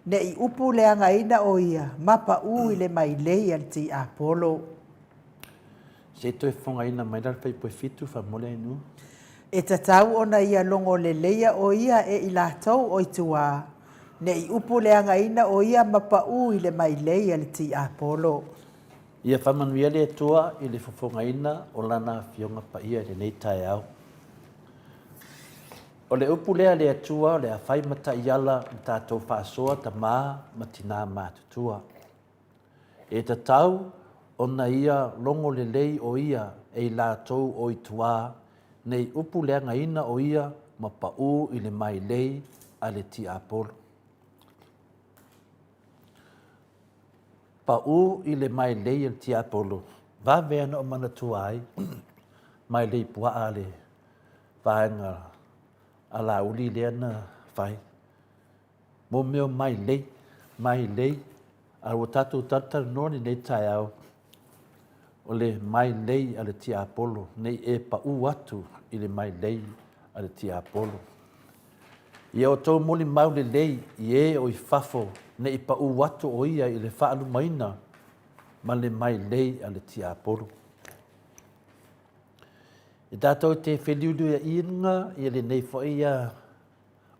ne I upu leanga ina o ia, ma pau I le mai leia al ti a polo. Se toi whonga ina mai rar fai poe fitu wha mole inu. E te tau ona ia longo le leia o ia e I lātou o I tua, ne I upu leanga ina o ia mapau I le mai leia le ti a polo. Ia whamanuia le tua I le whawhonga ina o lana fionga pa ia le nei tae au. O le upu lea le atua o le a whai mata I ala I tātou whaasoa ta mā matina mātutua. E ta tau ona ia longo le lei o ia e I lātou o I tua nei upu leanga ina o ia mapau I le mai lei a le ti a polo. Pau I le mai lei al tia polo. Va vea no mana tuai. Mai lei pua ale. Vaenga ala uli lea na fai. Mo meo mai lei. Mai lei. A o tatu tata noni nei tai au. O le mai lei ale tia polo. Nei e pau atu I le mai lei ale tia polo. Ia o tau moli mau le lei I e o I fafo. Ne I pa watu o ia I le whaalu maina ma le mai lei a le tia aporo. I tātou te wheliudu ia inga I le nei fo ia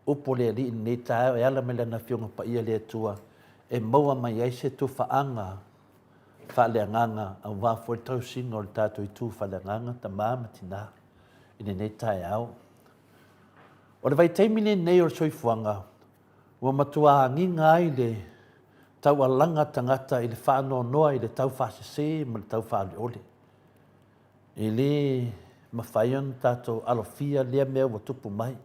upo le li nei tāo e ala me le na fionga pa ia le atua e maua mai aise tu whaanga whaaleanganga a wafo tau singa o le tātou I tu whaaleanganga ta māma tina I le nei tāe au. O le vai teimine nei o soifuanga Ua matua nginga ai le tau alanga tangata I le whaano noa I le tau whaasese ma le tau whaale ole. I le mawhaion tātou alofia lea mea wa tupu mai.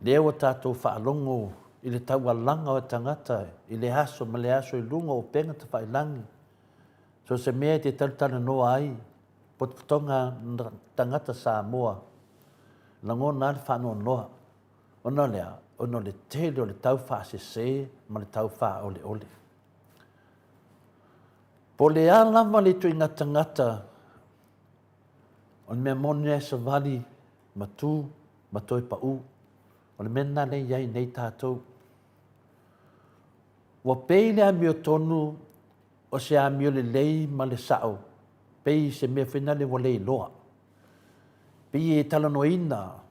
Lea wa tātou whaalongo I le tau alanga o tangata I le aso ma le aso I lunga o penga ta whailangi. So se mea te tautana noa ai potonga tangata Samoa. Lango nā le whaano noa. Ona lea. Ono le tele o le tau whaasese ma le tau wha ole ole. Po le alama le tui ngata o le mea mone sa vali matu, matoi pa u, o le mena le iai nei tātou. Wa pei le amio tonu o se amio le lei ma le sao, pei se mea whina le walei loa. Pei e talanoina,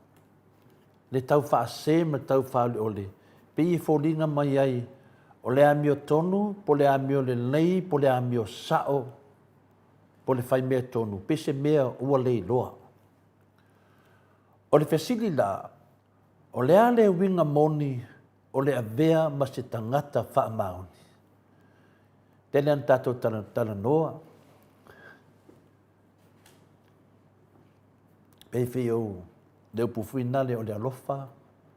le tau whaase ma tau whaole ole. Pei e fōlinga mai ai o le amio tonu, po le amio le lei, po le amio sao, po le whai mea tonu. Pe se mea ua lei loa. O le fesili la, o le ale winga moni, o le avea ma se tangata wha maoni. Tele an tātou tala noa. Pei whi au, leo pufuina le o le alofa,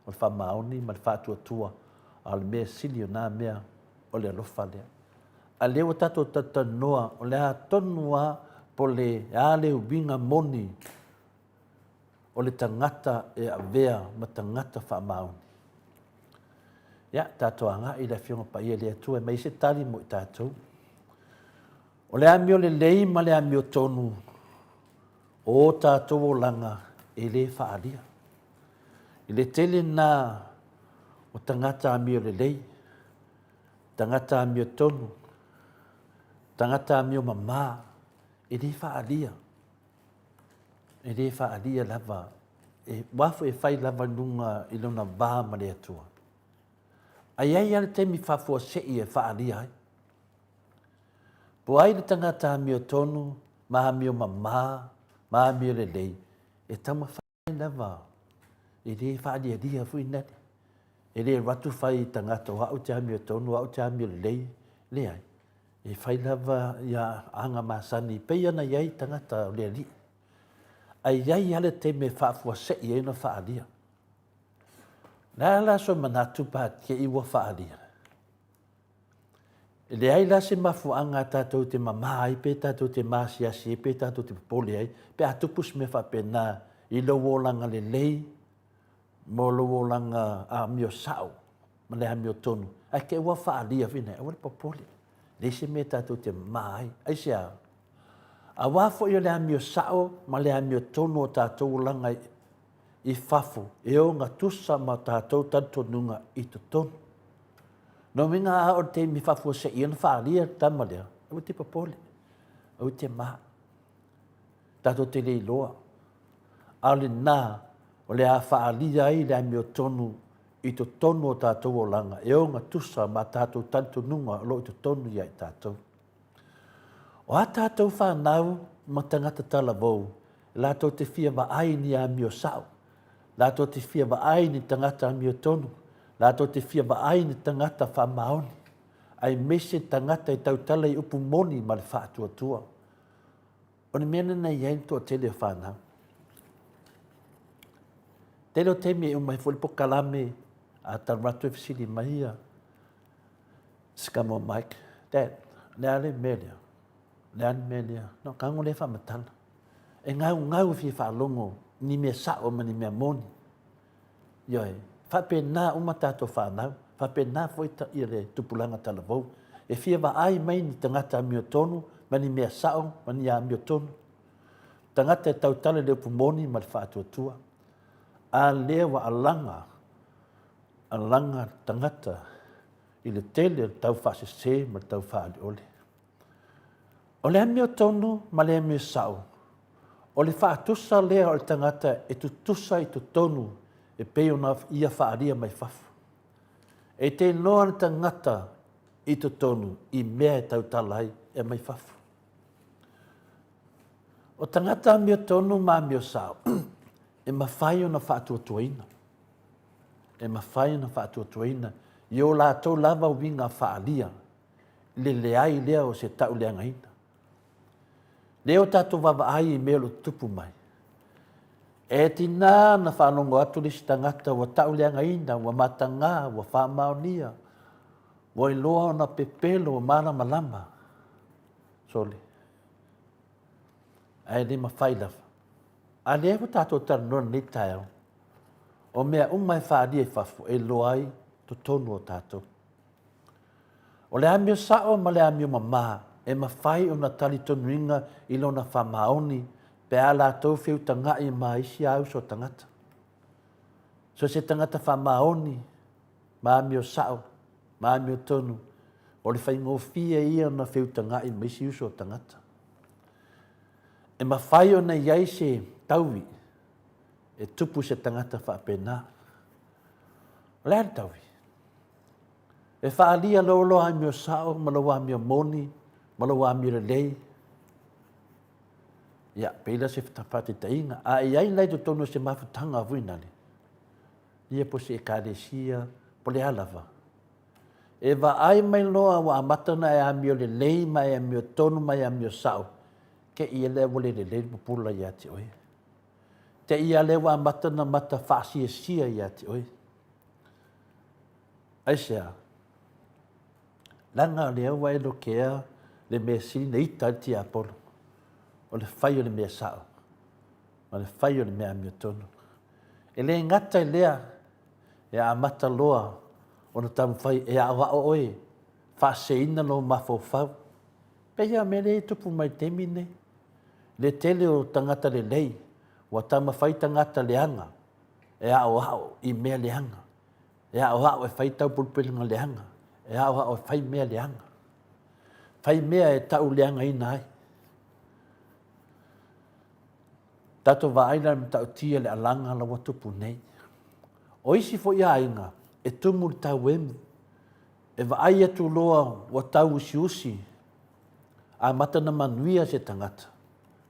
o le wha maoni, ma le wha tua, a le mea sili o nā mea o le alofa lea. A leo tātou tala noa, o le a tonua po le ale winga moni, o le tangata e avea ma tangata wha maoni. Ia, tātou anga i le whionga pa ia lea tua, mai se tali mo i tātou. O le amio le lei ma le amio tonu, o tātou o langa e le whaalia. I le tele nā o tangata amio le lei, tangata amio tonu, tangata amio mamā, e le whaalia. E le whaalia lava, e wafu e whai lava nunga i lona vā ma le atua. Ai ai ale te mi whafua sei e whaalia ai. Po ai le tangata amio tonu, ma amio mamā, ma amio le lei, e tama whai lava, e le whaalia lia fui nani. E le ratu whai tangata o au te amio tonu, au te amio le lei, le ai. E whai lava ia anga masani, pei ana iai tangata o le li. Ai ai ale te me whafua sei e na whaalia. Nā la so manatu pa ke iwa whaalia. E le ai la se mafuanga tātou te mamai, pe tātou te masiasi, pe tātou te popole ai, pe atupus me whapena i lo wolanga le lei, mo lo wolanga a mio sao, ma le a mio tonu. Ai ke iwa whaalia vina, e wale popole. Le se me tātou te mai, ai se a. A wafo i le a mio sao, ma le a mio tonu o tātou langa i whafo, e o ngā tusa ma tātou tantonunga i te tonu. No minga a o te mi whafo se ian whaalia tama lea, au te papole, au te maa. Tātou te lei loa. A le nā, o le a whaalia ai le a mio tonu i te tonu o tātou o langa, e o ngā tusa ma tātou tantonunga lo i te tonu i ai tātou. O a tātou whanau ma tangata tala vau, lātou te whia wa ai ni a mio sao. Lātou te whia wa ai ni tangata a mio tonu. Lātou te whia wa ai ni tangata wha maoni. Ai mese tangata i tautala i upu moni ma le wha tua. O ni mena nei iei toa tele o whanau. Tele o temi e umai fulipo kalame a taratu e fisili maia. Skamo Mike. Dad, leale melia. Leale melia. No, kango le wha matala. E ngau fi whalongo ni mea sao ma ni mea moni. Ioi, whapena uma tātou whanau, whapena foita i re tupulanga talavou. E fia wa ai mai ni tangata a mio tonu, ma ni mea sao, ma ni a mio tonu. Tangata e tautale leo pumoni ma le whaatuatua. A lea wa alanga tangata i le tele tau whaasese ma tau whaali ole. O le mio tonu ma le mio sao. O le whaatusa lea o le tangata e tutusa i tu tonu e peo na ia whaaria mai whafu. E te noa na tangata i tu tonu i mea e tautalai e mai whafu. O tangata mio tonu ma mio sao e mawhai o na whaatuatuaina. E mawhai o na whaatuatuaina i o lātou lava winga whaalia le leai lea o se tau leangaina. Leo tātou wawa ai i melo tupu mai. E tina na whanongo atu lisi tangata wa tau leanga ina, wa matanga, wa whamaonia, wa iloa o na pepelo, wa marama lama. Sole. Ai le mawhai lawa. A lea ko tātou taranona ni taeo. O mea umai whaadia i whafu e loai to tonu o tātou. O le amio sao ma le amio mamā. E mawhai o na tali tonuinga i lona whamaoni pe a lātou whiu tangai ma isi au so tangata. So se tangata whamaoni, ma mio sao, ma mio tonu, o le whaingo fia ia na whiu tangai ma isi au so tangata. E mawhai o na iai se tauwi, e tupu se tangata whapena. Lea tauwi. E whaalia lolo ai mio sao, ma lo wa mio moni, malo wa mi lei Ia, peila se whatapati tainga. A iai lai to tono se mawhutanga vuinale. Ia po se ekaresia, po le alava. E wa ai mai loa wa amatana e amio le lei, mai amio tonu, mai amio sao. Ke ia le wale le lei pupula ia te oi. Te ia le wa amatana mata whasia sia ia te oi. Aisea, langa lea wa elo kea le mea sini ita ti apolo. O le whai o le mea sao. O le whai o le mea amio tonu. E le ngata lea, e a mata loa, o na tamu whai, e a wa oe, whaase ina lo mafofau. Pea me le tupu mai temine, le tele o tangata le lei, wa tama whai tangata leanga, e a o i mea leanga, e a o e whai tau pulpelinga leanga, e a o e whai mea leanga. Whai mea e tau leanga ina ai. Tato wa aina me tau tia le alanga la watupu nei. O isi fo ia inga, e tumu le tau emu. E wa ai atu loa wa tau usi. A matana manuia se tangata.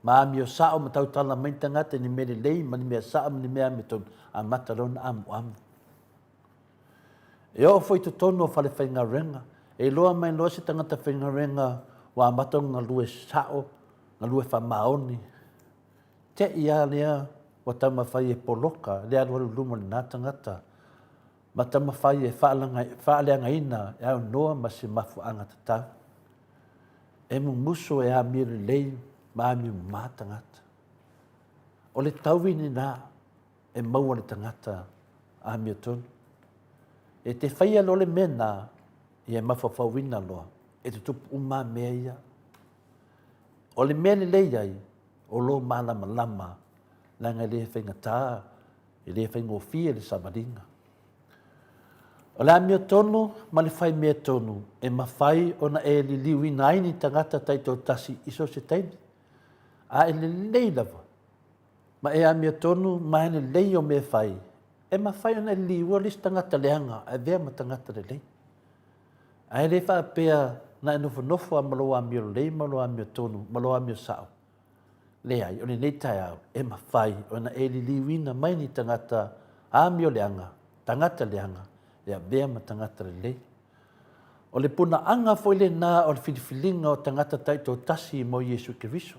Ma amio sao ma tau tala main tangata ni mele lei, ma ni mea sao, ma ni mea me ton. A mata lona amu amu. E o foi tu tono fale whainga renga. E loa mai loa se tangata whainga renga wa mata ngā lue sao, ngā lue whamaoni. Te ia lea wa tama whai e poloka, lea luaru luma ni nā tangata. Ma tama whai e whaaleanga ina, e au noa ma se mafu anga tatau. E mu muso e a mire lei, ma mi mā tangata. O le tauwini nā, e maua le tangata a mi tonu. E te whaia lo le mena, i e mawhawhawina loa, e te tupu umā mea ia. O le mea le lei ai, o lo malama lama, langa le whainga tā, e le whainga o fia le samaringa. O le amia tonu, ma le whai mea tonu, e mawhai o na e li liwi naini tangata taito tasi iso se taini. A e le lei lava. Ma e amia tonu, ma e le lei o me whai. E mawhai o na e liwa lis tangata leanga, e vea ma tangata le lei. A e le wha pea na e nofo a malo amia lei, malo amia tonu, malo amia sao. Le ai, o le nei tai au, e mawhai o na e li liwi na mai ni tangata amia leanga, tangata leanga. Ia vea ma tangata le lei. O le puna anga foi le nā o le filifilinga o tangata taito tasi mo Yesu Kiriso.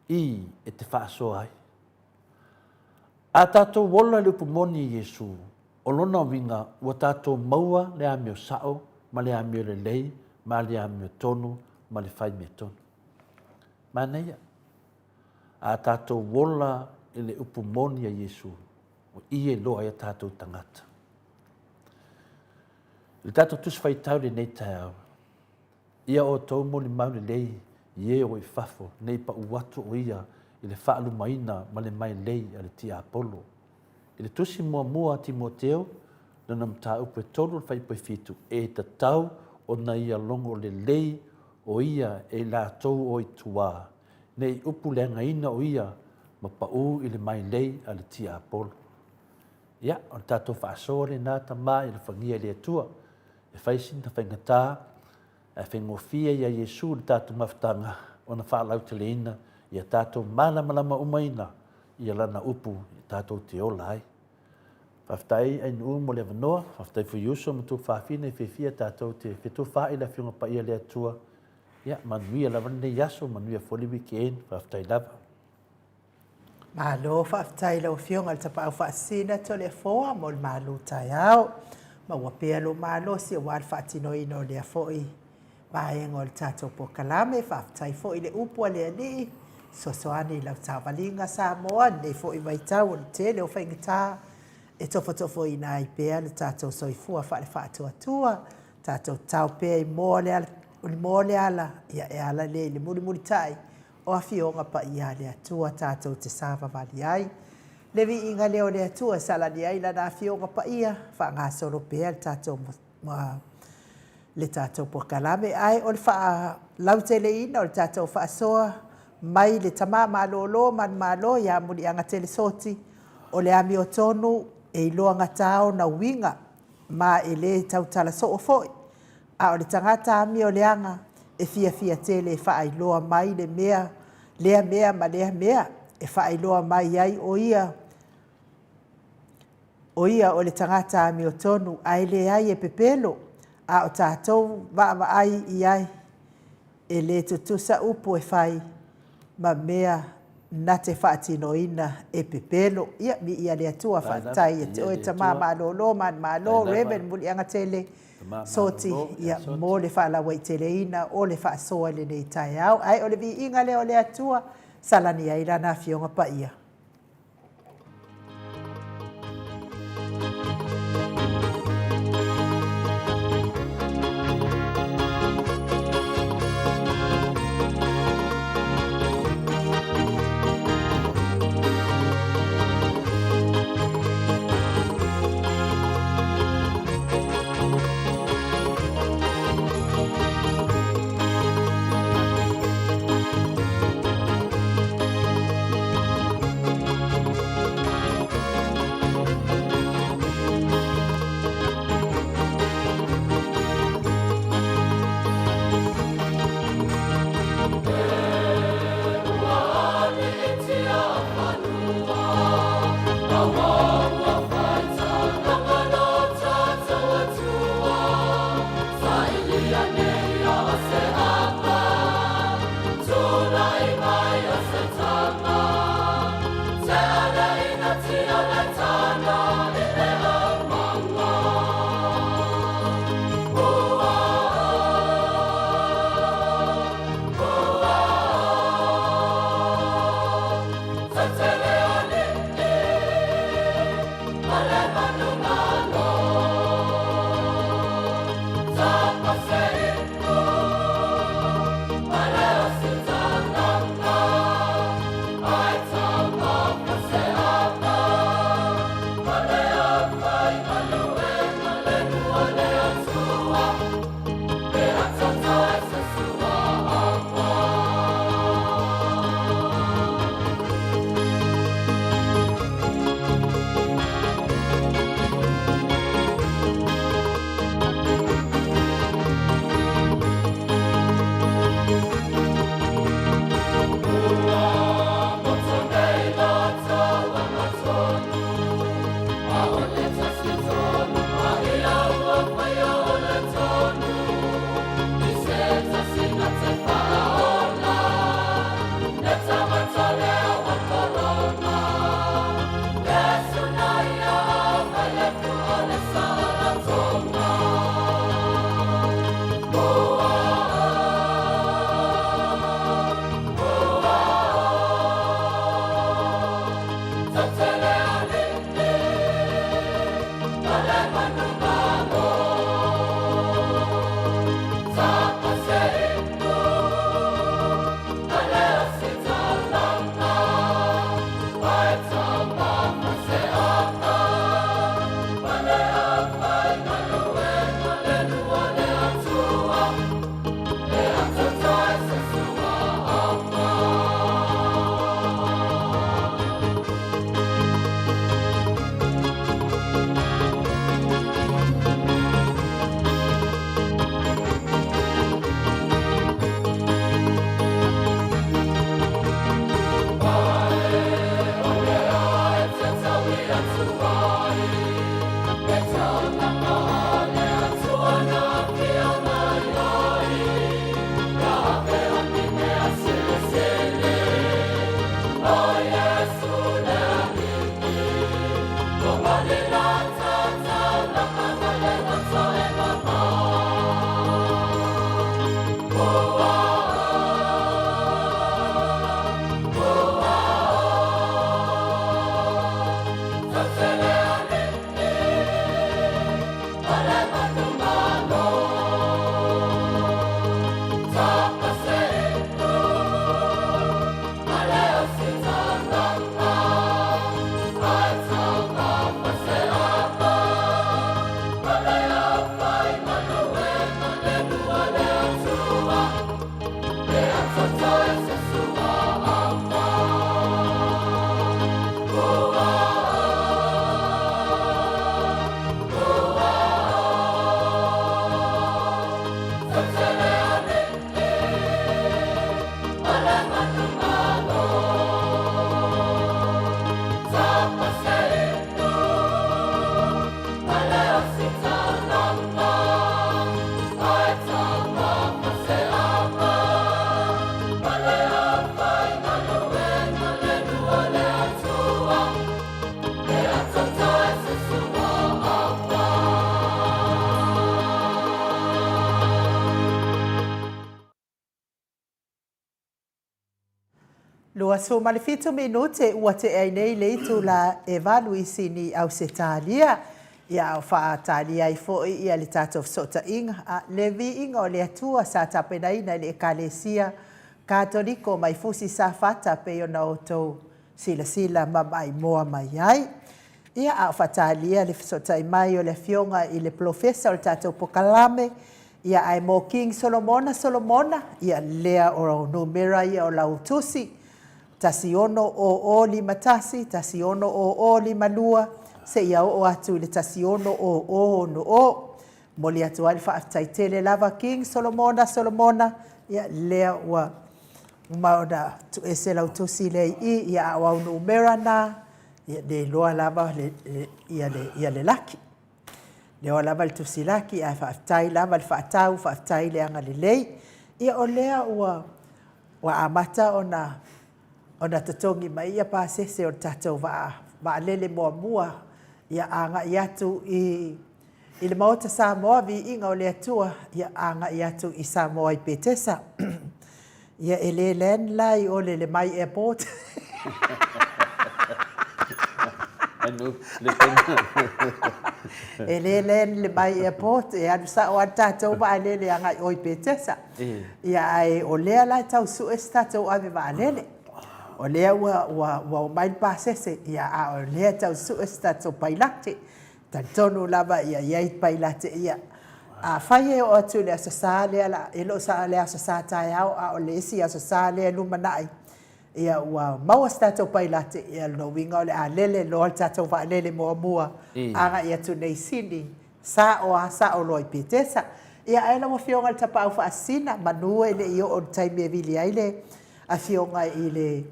I e te whaaso ai. A tātou wola le upumoni Yesu, o lona winga, ua tātou maua le amio sao, ma le amio le lei, ma le amio tonu, ma le whai me tonu. Ma neia, a tātou wola e le upumoni a Yesu, o i e loa e tātou tangata. Le tātou tusi whai tau le nei tai au. Ia o tau moni maune lei, ie o i fafo, nei pa uatu o ia, i le whaalu maina, ma le mai lei a le tia Apollo. I le tusi mua Timoteo, nana mta upe tolu le whai pai fitu, e ta tau o na ia longo le lei o ia e la tau o i tua. Nei upu leanga ina o ia, ma pa u i le mai lei a le tia Apollo. Ia, o tātou whaasore nā ta mai, le whangia le atua, e whaisin ta whaingatā, e whaingofia ia Yesu le tātou mawhtanga o na whaalau te leina, ia tātou malama umaina, ia lana upu, ia tātou te ola ai. Whaftai ai nuu mo le wanoa, whaftai fu yuso mo tu whawhine, whiwhia tātou te whetu whae la whiunga pa ia le atua, ia manuia la wane yaso, manuia foli weekend, whaftai lava. Malo whaftai lau whiunga le tapa au whaasina to le foa, mo le malo tai au. Ma wapea lo malo si wal whaatino ino le foi. Maengo le tātou po kalame, whaftai foi le upua le ani, sosoani lau tāwalinga Samoa, ne foi mai tau o le tele o whaingita, e tofo ina ai pea le tātou soifua whaale whaatua tua, tātou tau pea i mōle ala, ia e ala le muri tai, o a fionga pa ia le atua tātou te sāwa wali ai. Levi inga leo le atua sala ni ai lana fionga pa ia, wha ngā soro pea le tātou po kalame ai, o le wha lautele ina, o le tātou wha soa, mai le tama malolo, man malo, ia muli anga tele soti, o le ami o tonu, e iloa ngatao na winga, ma e le tau tala so o foi. A o le tangata ami o le anga, e fia tele wha iloa mai le mea, lea mea ma lea mea e whaailoa mai ai o ia o le tangata mi o tonu ai le ai e pepelo a o tātou wa ai i ai e le tutusa upu e whai ma mea na te whaatinoina e pepelo ia mi ia le atua whaatai e te oe ta mama lo malo reven muli anga tele soti ia mo le whaalawa i teleina o le whaasoa le nei tai au ai o le vi inga le o le atua salani ai rana fionga pa ia. Ua so malifitu minute ua te ai nei leitu la evaluisi ni au se talia. Ia au wha talia i foi ia le tatou sota inga. Le Viiga o le atua sa tapenaina le ekalesia Katoliko mai fusi sa fata pe o na otou sila mamai moa mai ai. Ia au whatalia le sota mai o le fionga i le profesa o le tatou pokalame. Ia ai mo King Solomona. Ia lea o numera ia o lautusi. Tasi ono o lima tasi, tasi ono o lima lua. Se ia o atu le tasi ono o no o. Moli atu ai whaaftaitele lava King Solomona. Ia lea ua maona tu ese lautusi le i. Ia au au numera na. Ia le loa lava ia le laki. Le o lava le tusi laki. Ia whaaftai lava le whaaftai le anga le lei. Ia o lea ua amata ona tatongi mai ia pasese o tatou va lele mua ia anga iatu i le maota Samoa Viiga o le atua ia anga iatu i Samoa i Petesa ia len lai o le mai airport len le mai airport e anu sa o tatou va lele anga o i Petesa ia ai o lea lai tau su tatou ave va lele o lea ua mai pasese ia o lea tau su tatou pailate tonu lava ia iai pailate ia a fai o atu le asasa lea la elo sa le asasa tai au o le isi asasa lea lumanai ia ua maua tatou pailate ia no winga o le a lele lo tatou va lele mua anga ia tu nei sini sa o loi Petesa ia ai la mo fionga le tapa au fa asina manua ile io o taimi e vili aile a fionga i le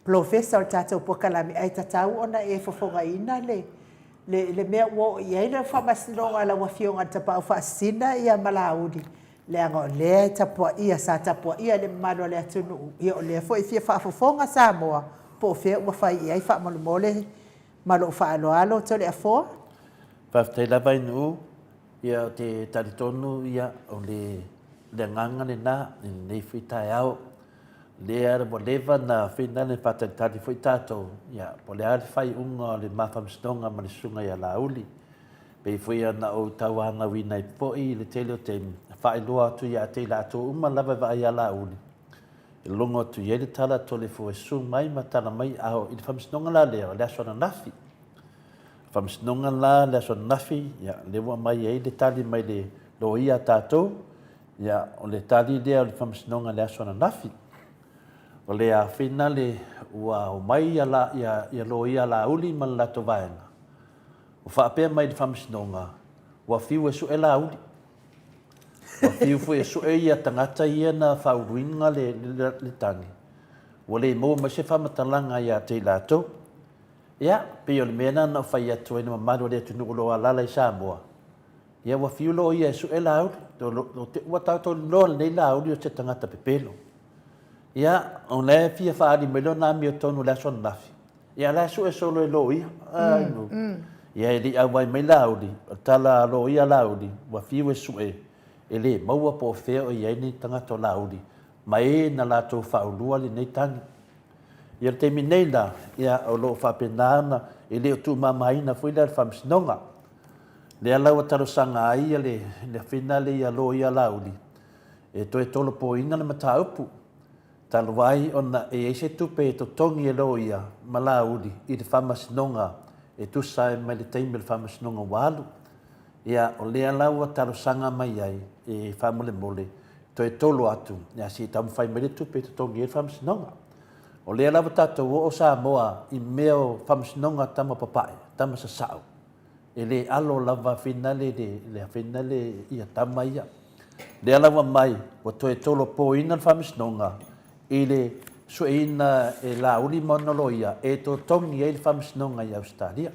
professor tatou pokalami ai tatau ona e fofonga ina le mea wo ia ile whamasinoga la wafionga tapa au whaasina ia malaudi le anga le tapua ia sa tapua ia le malo le atunu ia o le fo i fia whaafofonga Samoa po fea ua whai iai whaamalumole malo whaaloalo to le afoa Whaftai lava inu ia o te taritonu ia o le nganga le na nei whitai au lea le leva na whina le whatatari fwy tātou ia po le ari whai unga o le mawhamstonga ma le sunga ia lauli pei fwy ana o tauanga wina i poi le tele o te whai loa atu ia te la atu uma lava wa ia lauli i longo atu ia le tala to le fwy sung mai ma tala mai au i le whamstonga la lea le asona nafi whamstonga la le asona nafi ia le wa mai ei le tali mai le lo ia tātou ia o le tali lea o le whamstonga le asona nafi o le a whina le ua o mai ia lo ia la uli ma la to vaenga. O whaapea mai le whamsinonga, ua whiu e su e la uli. Ua whiu fu e su e ia tangata ia na whauruinga le tangi. Ua le mo ma se whamatalanga ia te lato. Ia, pe o le mena na whai atu e na mamaro le atu nuku loa lala i Samoa. Ia ua whiu lo ia e su e la uli. Ua tau to loa nei la uli o te tangata pepelo. Ia, on le fia whaari melo na mi o tonu le son nafi. Ia, le su e solo e lo ia. Ia, e li au mai mai laudi, o tala lo ia laudi, wa fiu e su e le maua po feo i aini tangato laudi, ma e na lato whaulua li nei tangi. Ia, te mi nei la, ia, o lo whapenana, e le o tu mamaina fui le whamsinonga. Le alau a taro sanga ai, le whina le ia lo ia laudi. E to e tolo po inga le mata upu. Talwai ona e eise tupe e to tongi e lo ia malaudi i te whamasinonga e tu sai mai le teime le whamasinonga walu. Ia o lea lau a taro sanga mai ai e whamole mole to e tolo atu. Ia si tamu whai mai le tupe e to tongi e le whamasinonga. O lea lau tato o Samoa i meo whamasinonga tama papai, tama sasau. E le alo lava finale le finale ia tama ia. Lea lau mai o to e tolo po ina le whamasinonga i le sueina e la uli monoloia e to tongi e le whamsinonga i Australia.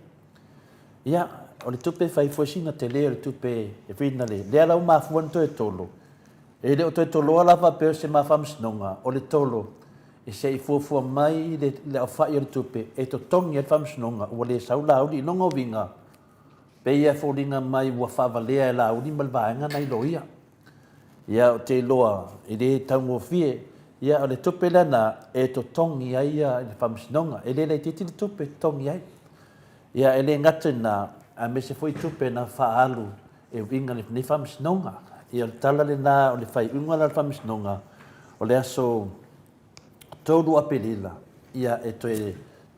Ia, o le tupe whai fuesina te lea le tupe e whina le. Lea lau mafuan to e tolo. E le o to e tolo alawa peo se ma whamsinonga o le tolo. E se i fuafua mai le au whai o le tupe e to tongi e le whamsinonga ua le sau la uli nongo vinga. Pe ia fōringa mai ua whavalea e la uli malvaenga nei loia. Ia o te loa, i le taungo fie, Ia o le tupe lana e to tongi ai ia i le whamasinonga. E le titi le tupe tongi ai. Ia e le ngata na a me se foi tupe na whaalu e winga ni whamasinonga. Ia le tala le na o le whai unga la whamasinonga o le aso tolu apelila. Ia e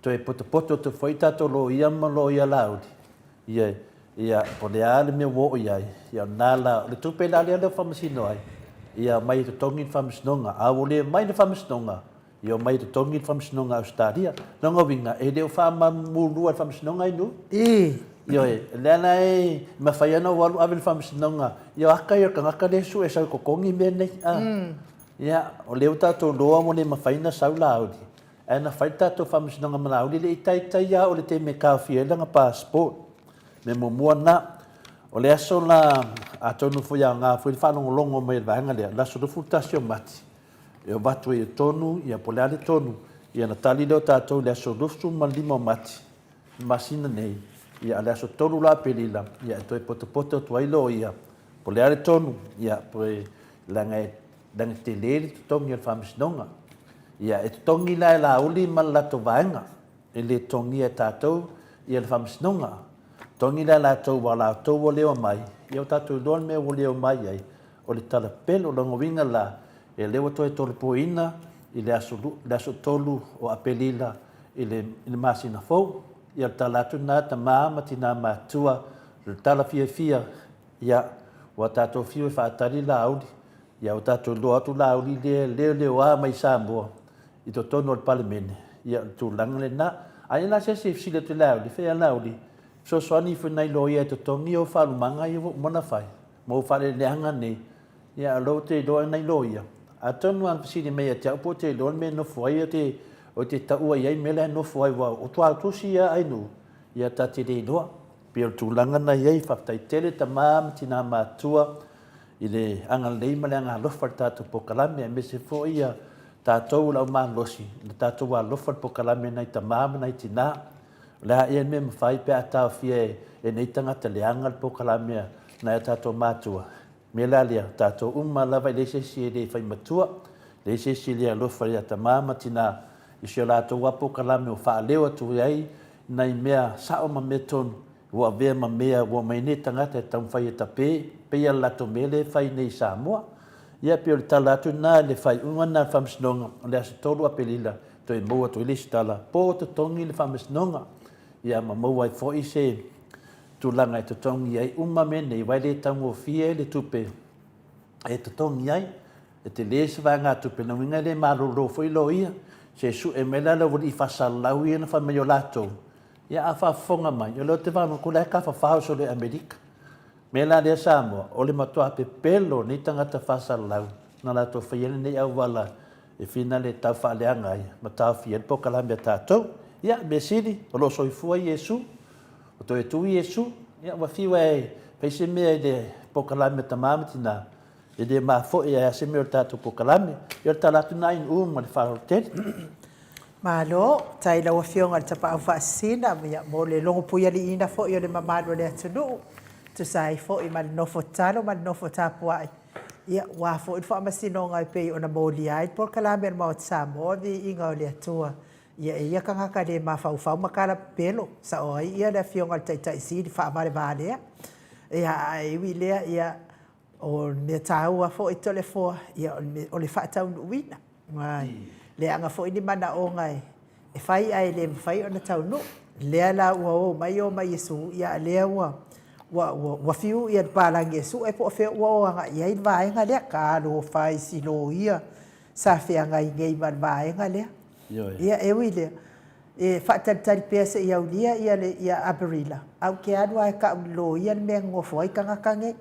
toe poto te foi tato lo ia ma lo ia laudi. Ia po le ale me wo ia. Ia nala le tupe la le whamasino ai. Ia mai te tongi whamisnonga, a wole mai te whamisnonga, ia mai te tongi whamisnonga Australia, nonga winga, e leo whama murua whamisnonga inu? Ia leana e mawhaiana walu awe whamisnonga, ia aka ia kangaka lesu e sau kokongi mea nei, ia o leo tato loa mo le mawhaina sau laudi, e na whai tato whamisnonga malaudi le itai ia o le te me kaufielanga passport, me mua na, o le aso la a tonu foi a ngā foi whanongolongo mai vaenga lea, la so rufu tasio mati. E o watu e tonu, ia po leale tonu, ia na tali leo tātou le aso rufu malima o mati, masina nei, ia le aso tonu la pelila, ia e toi poto tuailo ia, po leale tonu, ia po e lange te leere tutongi al whamisinonga, ia e tutongi la e la uli ma lato vaenga, e le tongi e tātou, ia le whamisinonga, tongi la lātou wa lātou o leo mai, ia o tātou doan mea o leo mai ai, o le tala pelo longo winga la, e leo to e tolu poina, i le aso tolu o apelila, i le masina fau, ia tala atu nā ta maama tina mātua, le tala fia, ia o tātou fio e whaatari la audi, ia o tātou lo atu la audi leo a mai Samoa, i to tono al palemene, ia tu langale na, ai na se sile tu la audi, fea la audi, so soani funai lo ia to tongi o whalumanga i mona whai. Mo whare leanga nei. Ia lo te loa nei lo ia. A tonu an pasiri mea te aupo te loa me no fuai o te taua iai mele no fuai wa o tua tusi ia ainu. Ia ta te rei loa. Pia tūlanga na iai whaftai tele ta maam tina mātua i le anga leima le anga lofar tātou pokalame e me se fo ia tātou lau maa losi. Le tātou wa lofar pokalame nei ta maam nei tina. La ia me mawhai pe atau fie e nei tangata leanga po kalamea na e tātou mātua. Me la lea tātou lava i leise si e le whai matua, leise si lea lofa rea ta māma tina i sio lātou wapo kalame o wha leo atu ai nei mea sao ma me tonu, ua vea ma mea ua mai ne tangata e tau whai e tape, peia lato me le whai nei Samoa. Ia pio le tala atu nā le whai na whamsinonga, le asa tolu apelila, to e moa to i lesi tala, po to tongi le whamsinonga. Ia ma mau ai fo i se tūlanga e tutongi ai me nei wai le tango fie le tupe e tutongi ai e te lese vai ngā tupe na winga le maroro fo i lo ia se su e mela la wuri i whasalau ia na whameo lato ia a whafonga mai o leo te wano kula e ka whawhau so le Amerika mela le Samoa o le matua pe pelo ni tangata whasalau na lato whaiene nei au wala e fina le tau whaaleanga ai ma tau fie po kalamea tātou. Ia, me siri, o lo soifua Iesu, o to e tu Iesu, ia, wa fiwa e, peise mea i le pokalame tamama tina, i le mafo e a se mea o tātou pokalame, i o talatu na in ma le wharo teri. Malo, tai lau fionga le tapa au whaasina, mo le longo puia li ina fo i o le mamado le atunu, tu sai fo i mal nofo talo, mal nofo tapuai. Ia, wa fo i wha masinonga i pei o na moli ai, pokalame al maot Samoa, vi inga o le atua. Ia kangaka le mawhau makala pelo sa oi ia le fionga tai si di whaamare vālea. Ia iwi lea ia o me tāua fo i tole fo ia o le whaatau nuina. Le anga fo i ni mana o ngai. E whai ai le mwhai o na tau nu. Lea la ua o mai o mai Yesu ia lea ua. Wa fiu ia pālang Yesu e po feo ua o anga ia i vaenga lea. Ka lo whai si lo ia. Sa fea ngai ngei man vaenga lea. Ia e wile e whaatari pēr se iau lia ia aberila. Au ke anua e ka lo ia mea ngofo ai kangakange.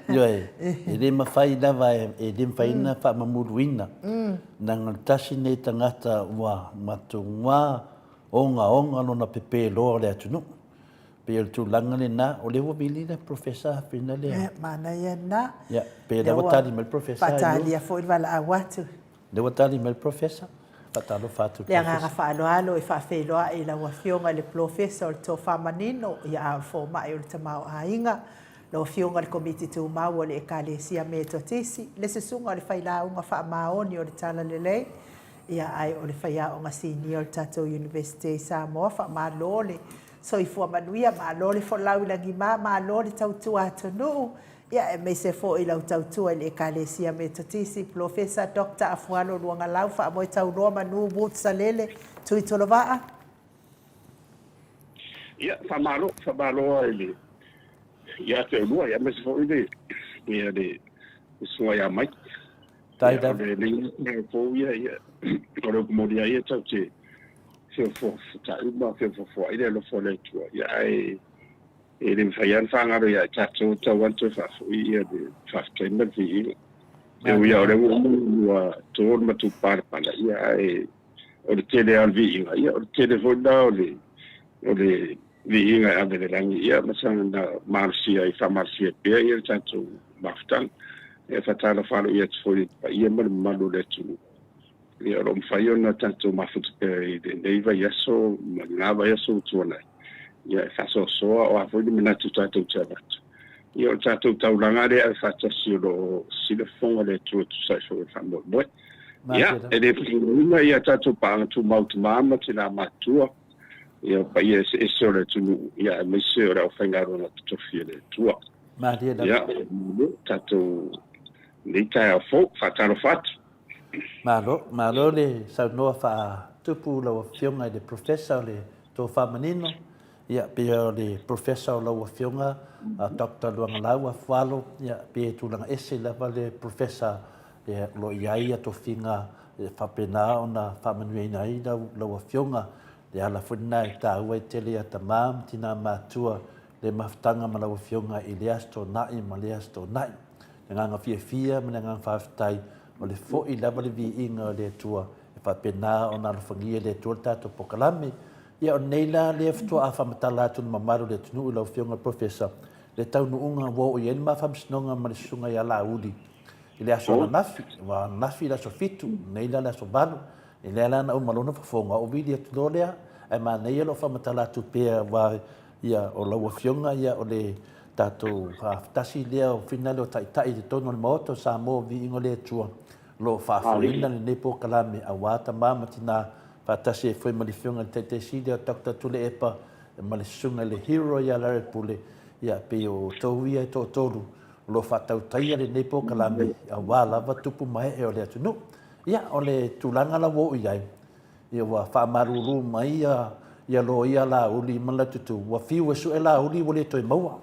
Ioe, e le mawhai lava e le mwhaina wha mamuruina. Na ngatasi nei tangata wa matunga onga lona pepe loa le atunu. Pe tu langale na o le wabili le professor pina le. Mana ia na. Ya, pe le watali mel professor. Patali a foi vala awatu. Le watali mel professor. Patalo fatu. Le nga faaloalo e faafeloa e la wafionga le professor to famanino ia a fo mai o te mau ainga. lo fiunga le komiti tu mau le ekalesia me totisi le sesunga le whailaunga whaamaoni o le tala lelei ia ai o le whaia o ngā senior tato University Samoa whaamalo so i fua manuia malo le whalau langi malo le tautua atonu ia e me se fo i lau tautua i le ekalesia me totisi Professor Dr. Afualo luanga lau whaamoe taunoa manu wut salele tui tolovaa. Ia, whamaro ele. Ia te ulua, ia mese fo ile. Ia le sua ia mai. Tai da. Ia le fo ia. Oro kumoria ia tau te fo ta uma fo ile lo fo le tua. Ia e le mwhaian whangaro ia tato tau wanto whafo ia de whaftaima Viiga. E uia ore ua tōr matu pārpana ia e o le tele al Viiga. Ia o le tele fo o le Viiga ave le rangi ia masanga na marsia i whamarsia pia ia tato maftang. E whatara wharo ia tfori pa ia malu le tu. Ia ro mwhaio na tato mafutu pia i de neiva yaso, ngava yaso tuanai. Ia whaso soa o a fwoi minatu tato tabatu. Ia o tato tauranga rea e whatasi o sile fonga le tu sai fo e whambo moe. Ia, e le pina ia tato paanga tu mautu mama tina matua. Ia pa ia e se ore tunu, ia me se ore au whaingaro na tutofia le tua. Ia, tato leitai au fo, whataro whatu. Malo le saunoa wha tupu lau whionga le professor le tō whamanino. Ia pia le professor lau whionga, Dr. Luanga lau Afualo. Ia pia tūlanga ese lava le professor lo iaia tō whinga whapena o na whamanuina i lau whionga. Le ala whuna i tā ua i tele a ta maam tina mātua le maftanga ma lau whionga i le asto nai ma le asto nai. Le nganga fia ma le nganga whaftai o le fo i lava le Viiga o le tua e whapena o na alwhangia le tua tato pokalame. Ia o neila le ftua a whamatala atu na mamaru le tunu i lau whionga professor. Le tau nuunga wo i eni ma whamsinonga ma le sunga i ala uli. I le aso na nafi, wa nafi la so fitu, neila la so balu. I le ala na o malona whafonga o vidi atu lolea. E ma nei alo whamatala atu pēr wa ia o lau whionga ia o le tato whaftasi lea o finale o tai te tono le Maota o Samoa Viiga o le tua. Lo whaafuina ni nepo kalame a wata mama tina whatasi e fwoi malifionga le te sidi o Dr. Tule Epa e malisunga le hero ia lare pule ia pe o tauia e tō tōru lo whatau taia le nepo kalame a wālava tupu mai e o le atu no. Ia o le tūlanga la wo iai ia wa whaamaruru mai ia lo ia la uli mala tutu wa fiu e su e la uli wale toi maua.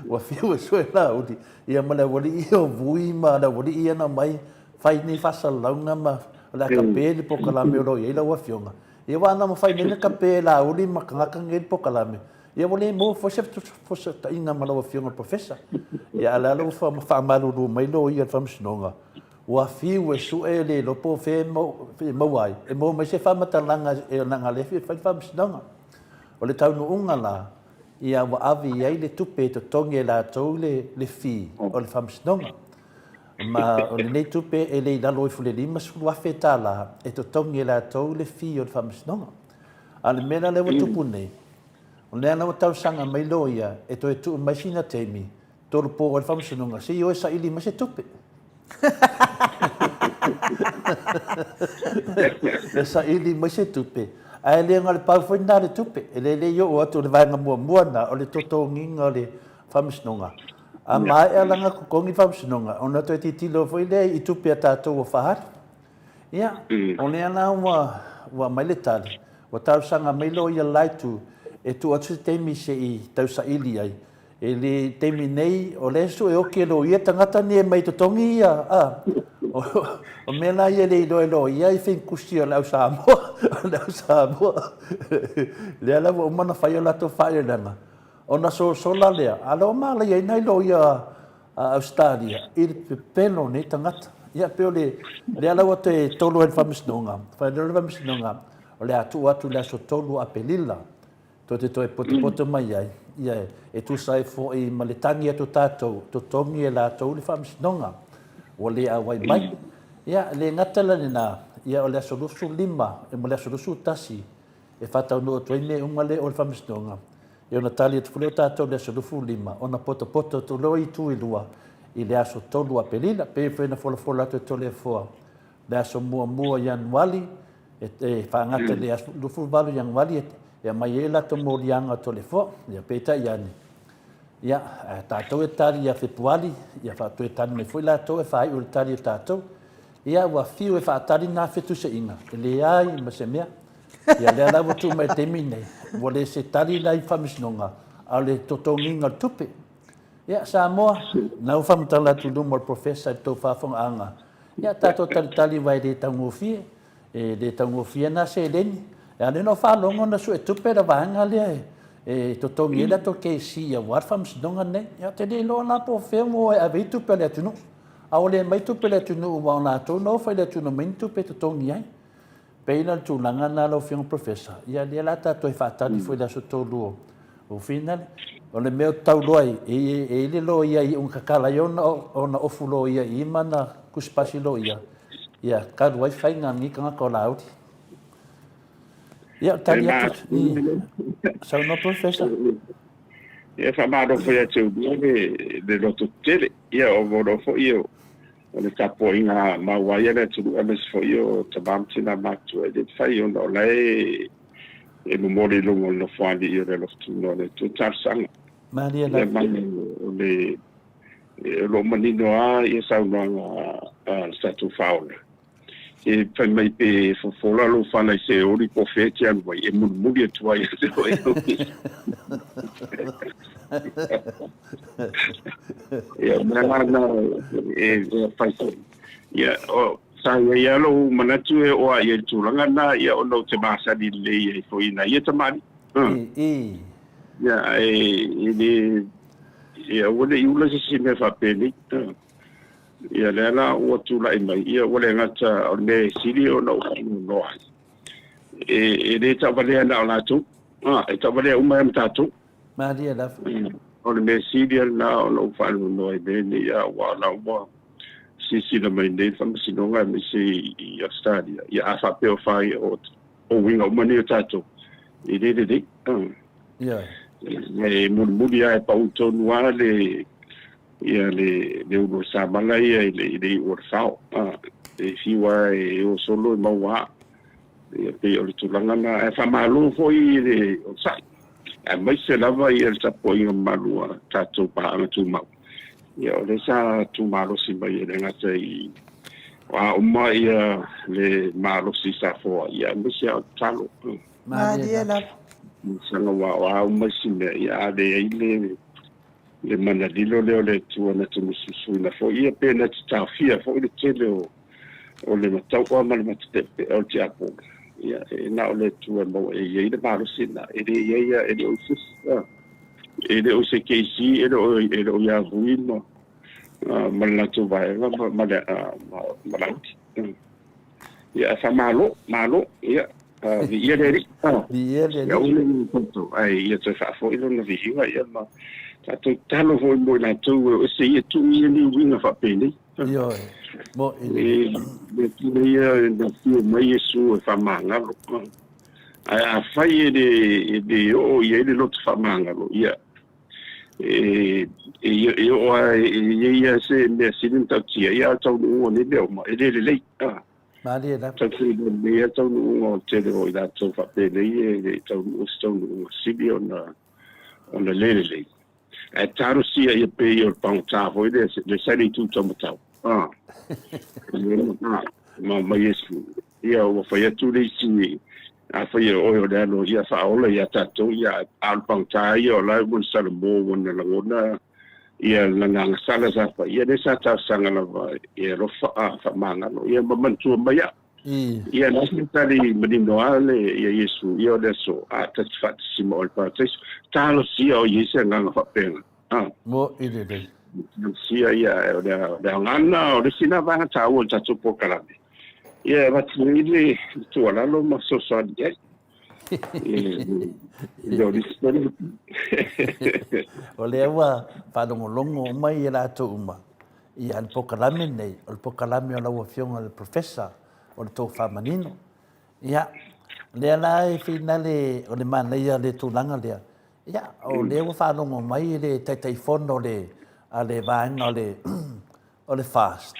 Wa fiu e su e la uli ia mala wale ia o vui ma la wale ia na mai fai ni fasa launga ma la kapele po kalame o lo ia la wa fionga ia wa na ma fai ni kapele la uli ma kangaka ngel po kalame ia wale mo fosa ta inga ma la wa fionga professor ia ala lo fa whaamaruru mai lo ia whamsinonga wa fiu e su e le lo po fe mo ai e mo mai se whamatalanga e nanga le fi whamsinonga o le taunu unga la ia wa avi ai le tupe to tonge la tau le fi o le whamsinonga ma o le nei tupe e le lalo i fule lima sulu afe tala e to tonge la tau le fi o le whamsinonga a le mena le watupu nei o le ana watau sanga mai lo ia e to e tu mai sina teimi tolu po o le whamsinonga se i o e sa ili ma se tupe e sa ili mai se tupe ai le ngale pau foi na le tupe le yo o atu le vanga mua na o le toto nginga le whamsinonga a mai e langa kukongi whamsinonga ona to e titilo foi le i tupe a tātou o whahari ia o le ana wa mai le tali wa tau sanga mai lo ia laitu e tu atu teimi se i tau sa ili ai e le teimi nei o le su e oke lo ia tangata ni e mai totongi ia o mena ia le lo ia i fin kusi o lau Samoa le ala o mana whai o lato whai langa o na sola lea ala o mala ia nai lo ia Australia i le pelo ni tangata ia peo le ala o te tolu e whamisnonga whai le whamisnonga o le atu le aso tolu a pelila to te toe poto mai ai ia e tu sai fo i maletangi atu tātou to tongi e la tau le whamisnonga o le a wai mai ia le ngatala ni nā ia o le asolusu lima e mo le asolusu tasi e whatau no tuai me unga le o le whamisnonga E ona tali te fuleo tātou le salufu lima. Ona poto tu leo i tu i lua. I le aso tolu a pelina. Pe whena fola atu e tole fua. Le aso mua Januari. E whaangata le aso lufu walu Januari. E mai e lato morianga tole fua. Ia peta iani. Ia tātou e tari ia Februari. Ia whātou e tani me fui latou e whai ule tari e tātou. Ia ua fiu e whaatari nā whetu se inga. E le ai ma se mea. Ia lea lawa tu mai te mine. Wa le se tari lai whamisinonga. A le totonginga tupe. Ia Samoa. Nau whamatala tu lumo professor e tau whawhonga anga. Ia tātou tali wai le taungofie. E le taungofie na se leni. Ia le no whalongo na su e tupe ra wahanga lea e. E totongi la to ke si ia war whamisinonga nei. Ia te le lo na po whengo e a vei tupe le atunu. A o le mai tupe le atunu ua o nā tau no whai le atunu mai tupe totongi ai. Peina tu langa na lo fiong professor. Ia le la ta toi fatali foi da so tolu. O final o le meu tau loi e le lo ia i un kakala yo na ofulo ia i mana kuspasi lo ia. Ia ka wai fai ngangi ka ko lauti. Ia tali atu. So no professor. Ia fa ma do foi atu de lo tutele. Ia o vodo fo io. Ole kapo inga mawaya le tu ames fo io tabamtina matu e fai ono lei e memori lungo no fuandi io le lostu no le tu tarsang Maria la le lo manino a e sa no statu fauna e fai mai pe fo fola lo fana se ori profeti an vai e murmuri tu ai se ia mana e fai ia o sa ia lo manatu e o ia tulanga na ia o no te masa di le e foi na ia tamani ia e ia o le iula se me fa peli ia le la o tula e mai ia o le ngata o le sili o no e le tavale na la tu e tavale o mai mtatu Maria la o le mesili na o no fa no e bene ia wa la wa si na mai nei fa sinonga me se ia stadia ia afa pe o fai o winga o mani tatu e de ia e murmuri ai pa uto nuale ia le uno samala ia le ursao e fiwa e o solo ma wa ia pe o tulanga na e fa malu foi le o sai a mai se lava ia sa poi malu tatu pa tu ma ia o le sa tu malo si mai le ngata i wa o mai le malo si sa fo ia me se talo Maria la sanga wa o mai si me ia le manadilo le tu na tu susu na fo ia pe na ta fia fo le tele o le matau o mal matete o tiapo ia na o le tu mo e ia le malo si na e ia e o sis ele o se que si ele o ia ruino mala tu vai mala ia fa malo ia ia deri ia o le ponto ai ia te fa fo ile na viiga ia ma tu talo foi mo na tu o se ia tu ia ni winga fa pele io mo ia de mai su fa manga a fai de o ia de lot fa manga ia ia se me sidin tatia ia tau no ni leo ma le Maria la tau ni ia tau no te o da tau fa pele ia tau no sibio na on le e taru sia ia pe ia pauta foi de sali tu tau ma yesu ia o fa ia tu le si a foi o da no ia fa ola ia tato ia al pauta ia la bun sal mo wona la wona ia la nga sala sa fa ia de sa ta sanga la ia ro fa manga no ia man tu ma ia na tali medino ale ia yesu ia de so a ta fa si mo al pauta talo si o yesu nga fa pena mo ile sia ia da ngana o le sina va ta o ta tu po kala ia va tili tu ala lo ma so so dia io rispondo o le wa pa longo mai la tu uma ia al pokalame nei al pokalame o la fiong al professor o to fa manino ia le la finale o le man ia le tu langa le Ia, o le ua whanongo mai le teitai fono le vaenga le fast.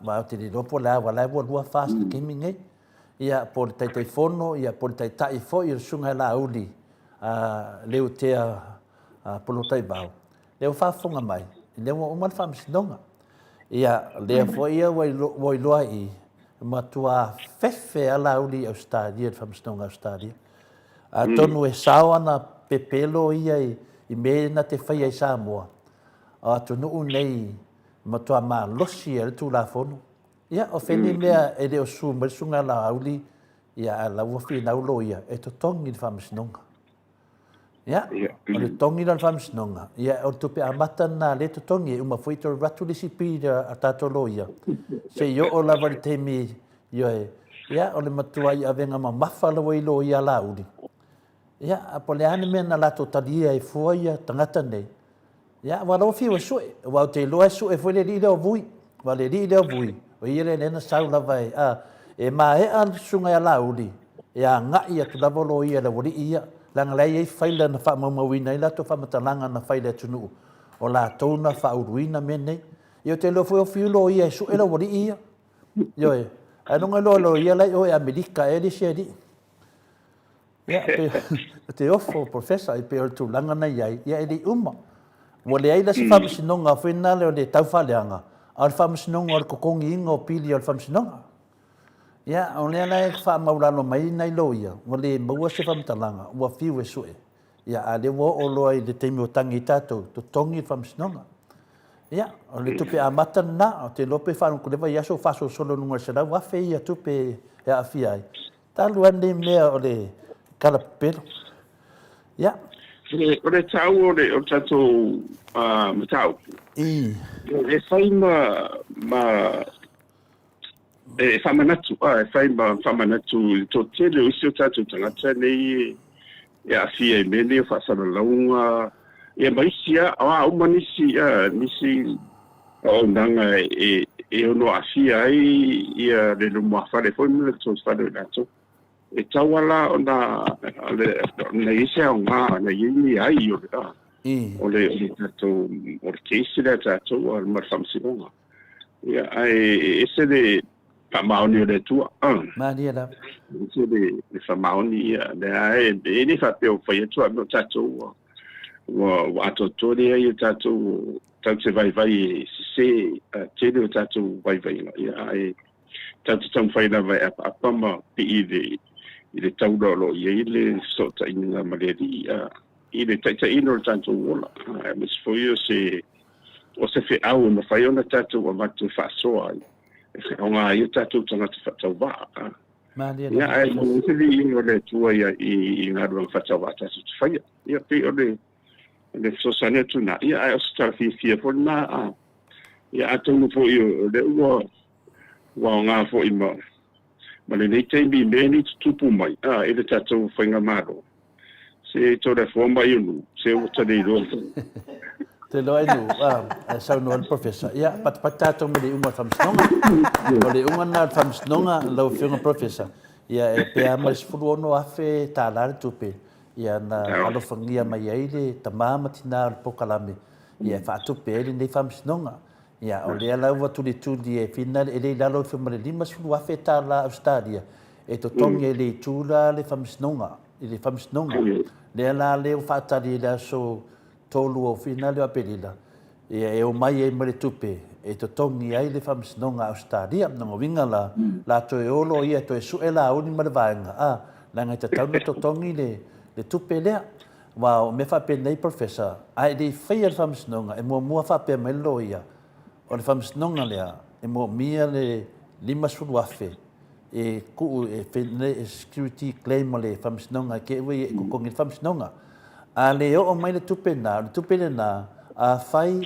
Wa te li ropo la wa lai lua fast kimi ngai. Ia po le teitai fono, ia po le teitai fo i sunga la uli. Leo tea polo tai bau. Leo whafonga mai. Leo uman whamsinonga. Ia lea fo ia wai loa i matua fefe ala uli Australia, whamsinonga Australia. Tonu e sao ana pepelo ia i me na te whai ai Samoa. Tonu nei matua maa losi e tu la fono. Ia o wheni mea e reo su marisunga la auli ia la wafi na ulo ia e to tongi whamsinonga. Ia, o le tongi na whamsinonga. Ia o tupe amata na le to tongi e uma fuito ratu lisi pira a tatolo ia. Se yo o la vari temi ia o le matua i avenga ma mawhala wailo ia la uli. Ia, po le ane mea na lato talia e fua ia tangata nei. Ia, wala fiu e sue. Wa te loa e sue fue le li leo vui. Wa le li leo vui. O ia le nena sau lava e. E ma e an sunga ia la uli. E a ngai atu lavolo ia le wari ia. Langa lei e whaila na wha maumawina i lato wha matalanga na whaila tunu. O la tona wha uruina me nei. Ia te lo fue o fiu lo ia e sue la wari ia. Ia e. Anonga lo ia lai o e Amerika e li se di. Ia, te ofo professor i pe o tu langa na iai, ia e li uma. Wa le ai la si whamasinonga whena leo le tau whaleanga. A le whamasinonga o le kokongi inga o pili o le whamasinonga. Ia, o lea lai whamaurano mai nei lo ia. Wa le maua se whamatalanga, wa fiu e sue. Ia, a le wa o loa i le teimi o tangi i tātou, to tongi i whamasinonga. Ia, o le tupe a mata na, o te lope whanau kulewa i aso whaso solo nunga se rau, wafe ia tupe e a fiai. Talu ane mea o le kalapelo. Ia. O le tau o tatou matau. E whai e whamanatu, e whai whamanatu i tō tele o isi o tatou tangata nei e a fia i mene o whaasana launga. E maisia, uma nisi o nanga e ono a fia ai ia le lumua whare foi mele tō whare o nato. E tawala o na ise o ngā, na yini ai o le tatou, o le keisi le tatou, o le marwhamsinonga. Ia, ai, ese le whamaoni o le tua. Mani e la. Ese le whamaoni, le ai, e ni whapeo whai atua no tatou, wa atotori ai o tatou, tau te vai se tele o tatou vai. Ia, ai, tatou tam whai na vai apama pi i le taurolo i le sota i nga maleri i le taita ino le tanto wola. Mis foi o se fe au na whai ona tatou wa matu whaasoa e whaonga i o tatou tangata whatau wā. Ia ai mo se li ino le tua i ngā ruang whatau wā tatou te whaia. Ia pe o le sosane tuna. Ia ai o se tau fia fo na ia atonu fo i o le ua wa ngā fo i ma. Ma le nei teimi meni tupu mai, e le tatou whainga maro. Se tō re fōma i unu, se o tanei roa. Te loa inu, sau noa le professor. Ia, pat tātou me le unga whamsinonga. O le unga nā whamsinonga lau whiunga professor. Ia, e pēa mai sifuru ono afe tā lare tupe. Ia, na alofangia mai aile, ta māmatina o le pokalame. Ia, whaatupe ele nei whamsinonga. Ia, o lea lau waturi e whina e lei lalo whima le lima sulu afe tā la Australia. E to tongi e lei tūla le whamsinonga. I le whamsinonga. Lea la leo whaatari le aso tolu o whina leo apelila. Ia, e o mai e mare tupe. E to tongi ai le whamsinonga Australia. Nanga winga la to e olo ia to e su e la uni mare vaenga. La ngai ta tauna to tongi le tupe lea. Wa me whapena i professor. Ai le whaia le whamsinonga. E mua whapea mai lo ia. O le whamsinonga lea, e mo mia le lima suru afe, e kuu e security claim o le whamsinonga, ke ue e kukongi le whamsinonga. A le o mai le tupena na, a whai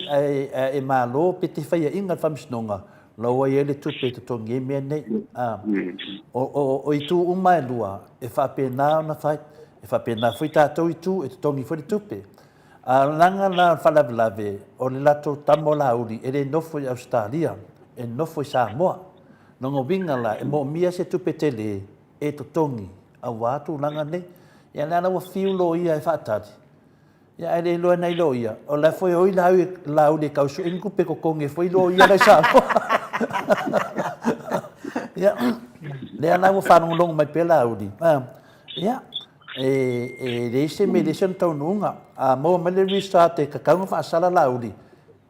e malo pe te whaia inga le whamsinonga, laua i le tupe to tongi e mea nei. O i tū uma e lua, e whapena ona whai, e whapena whui tātou i tū, e to tongi whai tupe. A langa la whalawelawe o le lato tamo la uri e le nofo i Australia, e nofo i Samoa. Nongo winga la e mo mia se tupe tele e to tongi a watu langa nei. Ia le ana wa fiulo ia e whaatari. ia ele lo nei lo ia o la foi oi lau de kausu in ku pe ko konge foi lo ia la sa ia le ana mo fa no long mai pela udi ia le se me le sen tau nunga a mo me le restart ka ka fa sala la udi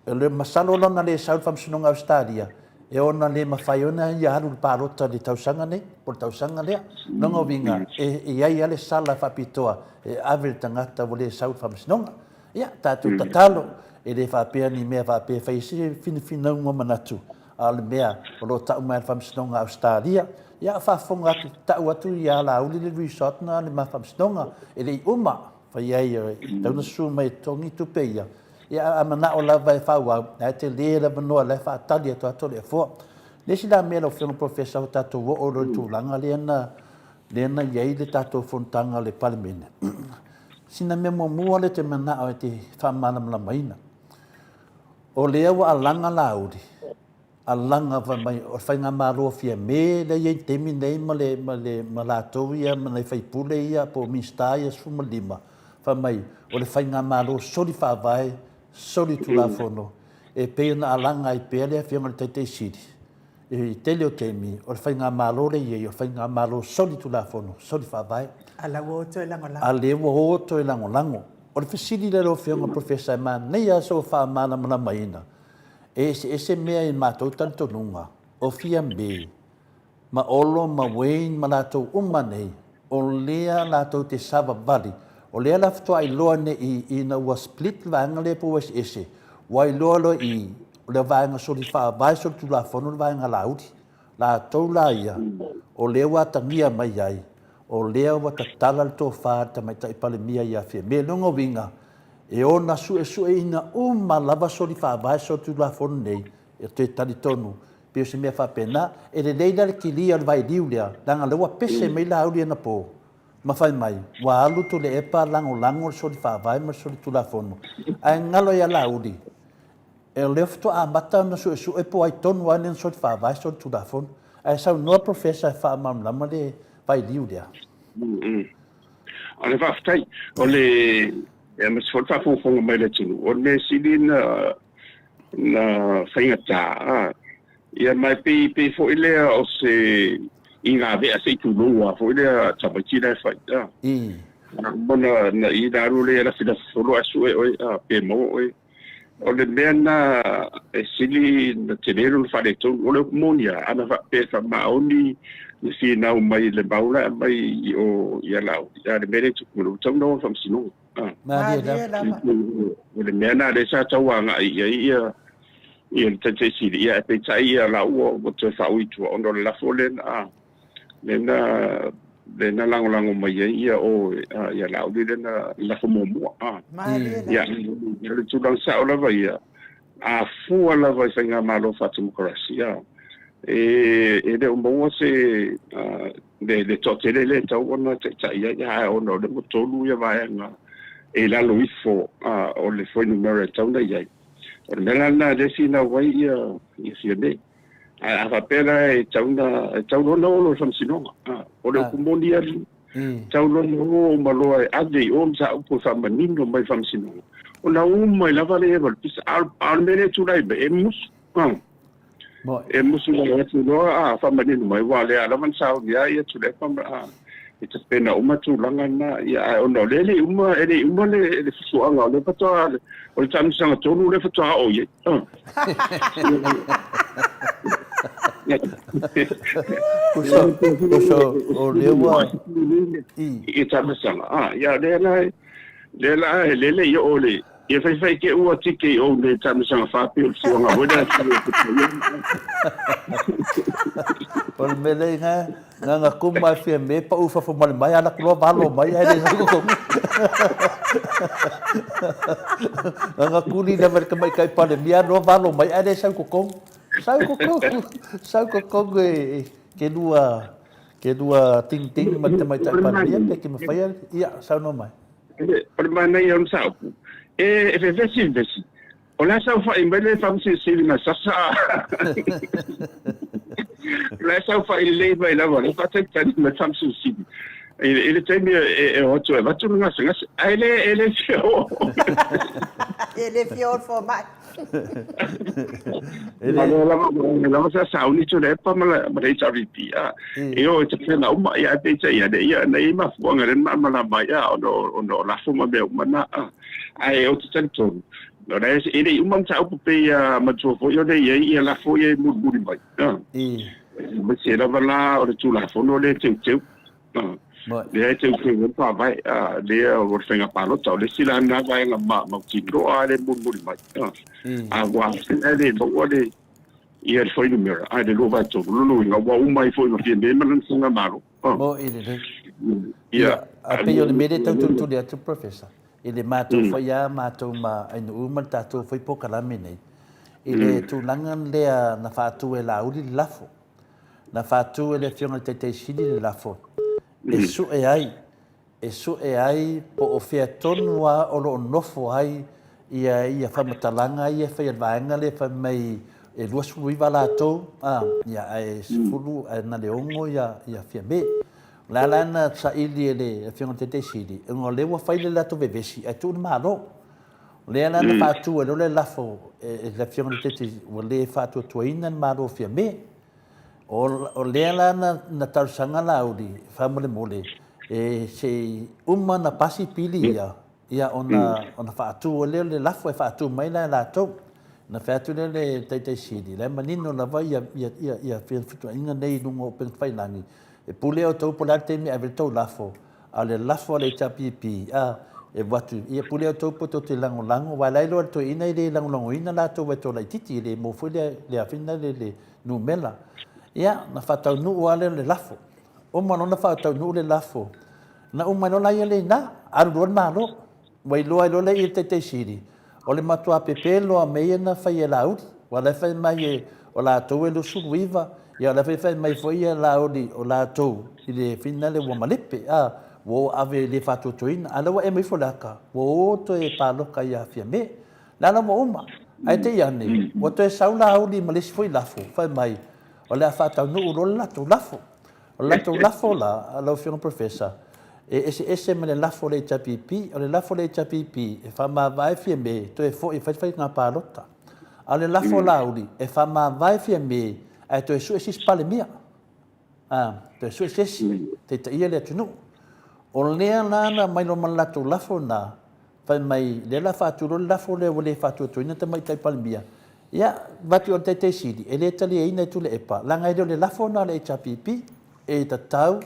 le masalo lona le sa fam sununga Australia e ona le mafai ona ia haru parota le tausanga ne por tausanga le nonga vinga ia ia le sala fa pitoa e avel tangata vole sau fam sununga ia tatu tatalo e le fa pe ni me fa pe fai si fin ngo manatu al mea lo ta uma fam sununga Australia ia fa fonga ta watu ia la uli le resort na le ma fam sununga e le uma fa ia tau su mai tongi tu pe ia amana o lava e faua na te lera manoa le fa tali to to le fo le sila me lo film professor tato o lo tu langa lena ye le tato fontanga le palmene sina me mo le te mana o te fa mana la maina o le wa alanga laudi alanga va mai o fa nga maro fia me le ye te mi nei male malato ia me fai pule ia po mista ia su malima fa mai o le fa nga maro soli fa vai soli tu la fono e pe na alanga i pele fia mal te sidi e tele o temi o fa nga malo le ye o fa nga malo soli tu la fono soli fa vai ala woto e lango ale woto e lango o le fisili le lo fia professor man nei a so fa mana mana maina ese mea i matou tanto nunga o fia mbe ma olo ma wein ma latou uma nei o lea latou te sava vali o lea la ftoa i loa ne i na ua split vaenga le po ese wa i loa lo i le vaenga soli faa vai soli tu la fono le vaenga laudi la tau la ia o lea wa tangia mai ai o lea wa tatala le tō whaa ta mai tai pale mia ia fia me longo winga e ona su e ina lava soli faa vai soli tu la fono nei e te tali tonu pio se mea faa pena e le leida le kilia le vai liu lea langa lewa pese mai la auli na po ma fai mai wa alu to le epa lango soli fa vai ma soli tu la fono ai ngalo ya laudi e lefto a mata na su e po ai ton wa nen soli fa vai soli tu la fono ai sa no professor fa mam la ma le vai liu dia ale va stai ole e ma soli fa fo mai le tu o ne silin na fainga ta ia mai pe fo ile o se inga ve ase tu lua fo ile tabaki le fa bona na i daru le la fida solo asu e pe mo o le mena e sili na tenero fa de to o le monia ana fa pe fa maoni ni si na mai le baula mai o ia la ia le mene tu lo tau no fa sino ma dia o le mena de sa tawanga ia te sili ia pe tai ia la o te fa uitu o no la folen lena lango mai ia o ia la udi la fomo ia le tu lang sa ola vai a fu ala vai senga malo fatu demokrasia e de mo se de totele le tau ona te ia ona le tolu ia vai nga e la luifo o le foi numero tau na ia o le na de sina vai ia si de a fa pera e tau no fam sinonga o le kumonia tau no malo e ade o sa po sa maningo mai fam sinonga o la mai la vale val pis al mene tu lai be emus la tu no fa maningo mai wale ala man sa ya tu le fam e te pena uma tu langa na ya o no le le so anga le pato o le tam sanga tonu le pato o ye Kuso o lewa i tamasanga ya le yo ole e fai ke o tike o le tamasanga fa pe o suanga wena por mele nga kuma fia me pa ufa fo mal mai ala kulo valo mai ai ko nga kuli na mer mai kai pa le mia no valo mai ai sa ko Sao ko ke dua ting mai tai pa dia pe ke me fai ia sao no mai per mana yang sao e vesi o la sao fa imbele fam se na sasa la sao fa ile vai la vale pa te tani me fam se Ele tem outro evento não assim, ele fio. Ele fio for mai. Ela vai sa uni tu le pa mala ita ripi. Eu te pena uma ia te ia nei ma fu ngaren ma la mai no la fu ma be mana. Ai eu te tento. No res ele uma sa o pe ma tu fo yo de ia la fu ia mu mai. Ma se la vala o tu la fu no le teu. Le te que pa vai le o fenga palo to le sila na vai ma tiro ale mu mai. Agua ele bo le ia foi no meu ai de lova to no nga wa mai foi no fie me man singa malo. Mo ele ia a pe yo le mede tu le tu professor. Ele matou foi a matou ma ai no uma tatu foi pouca lá menei. Ele tu langan le na fatu e la uli lafo. Na fatu ele fiona tete sidi lafo. E su e ai po o fia tonua o lo nofo ai ia whamatalanga ia whaiavaenga le whamai e lua sului wala tau ia e sifuru na leongo ia fia me la lana sa ili ele fiona tete sidi e ngo lewa whaile lato vevesi ai tu malo le lana fatu e le lafo e la fiona tete o le fatu tuaina malo fia me o le lana na tausanga laudi famole mole e se uma na pasi pili ia ona fatu le lafo e fatu mai la to na fatu le tete sidi le manino na vai ia fitu inga nei lungo pen failani e pule o to pola te mi ave to lafo ale lafo le chapipi e watu ia pule o to poto te lango wa lai lo to ina le lango ina la to we to la titi le mo fu le afina le numela ia na fatau nu ale le lafo o mano na fatau nu le lafo na o mano la ile na aru malo wai lo le i te siri o le matua pepelo a meia na fai laudi wala fai mai o la to e lo suiva ia la fai mai foi la odi o la to ile finale wo malepe wo ave le fatu toina ala wa e mai folaka wo to e palo ka ia fia me la la mo uma ai te yani wo to e saula audi malesi foi lafo fai mai o le fata no lo la to lafo la lo fiona professor ese me le lafo le chapipi o le lafo le chapipi e fa ma vai fie me to e fo e fai nga palota o le lafo laudi e fa ma vai fie me ai to e su esi spale mia to e su esi te ia le tunu o le na mai lo man la to lafo na fa mai le la fatu lo lafo le le fatu to ina te mai tai palmia ia vati o te sidi e le tali e ina tu le epa langa e le lafo na le chapipi e tatau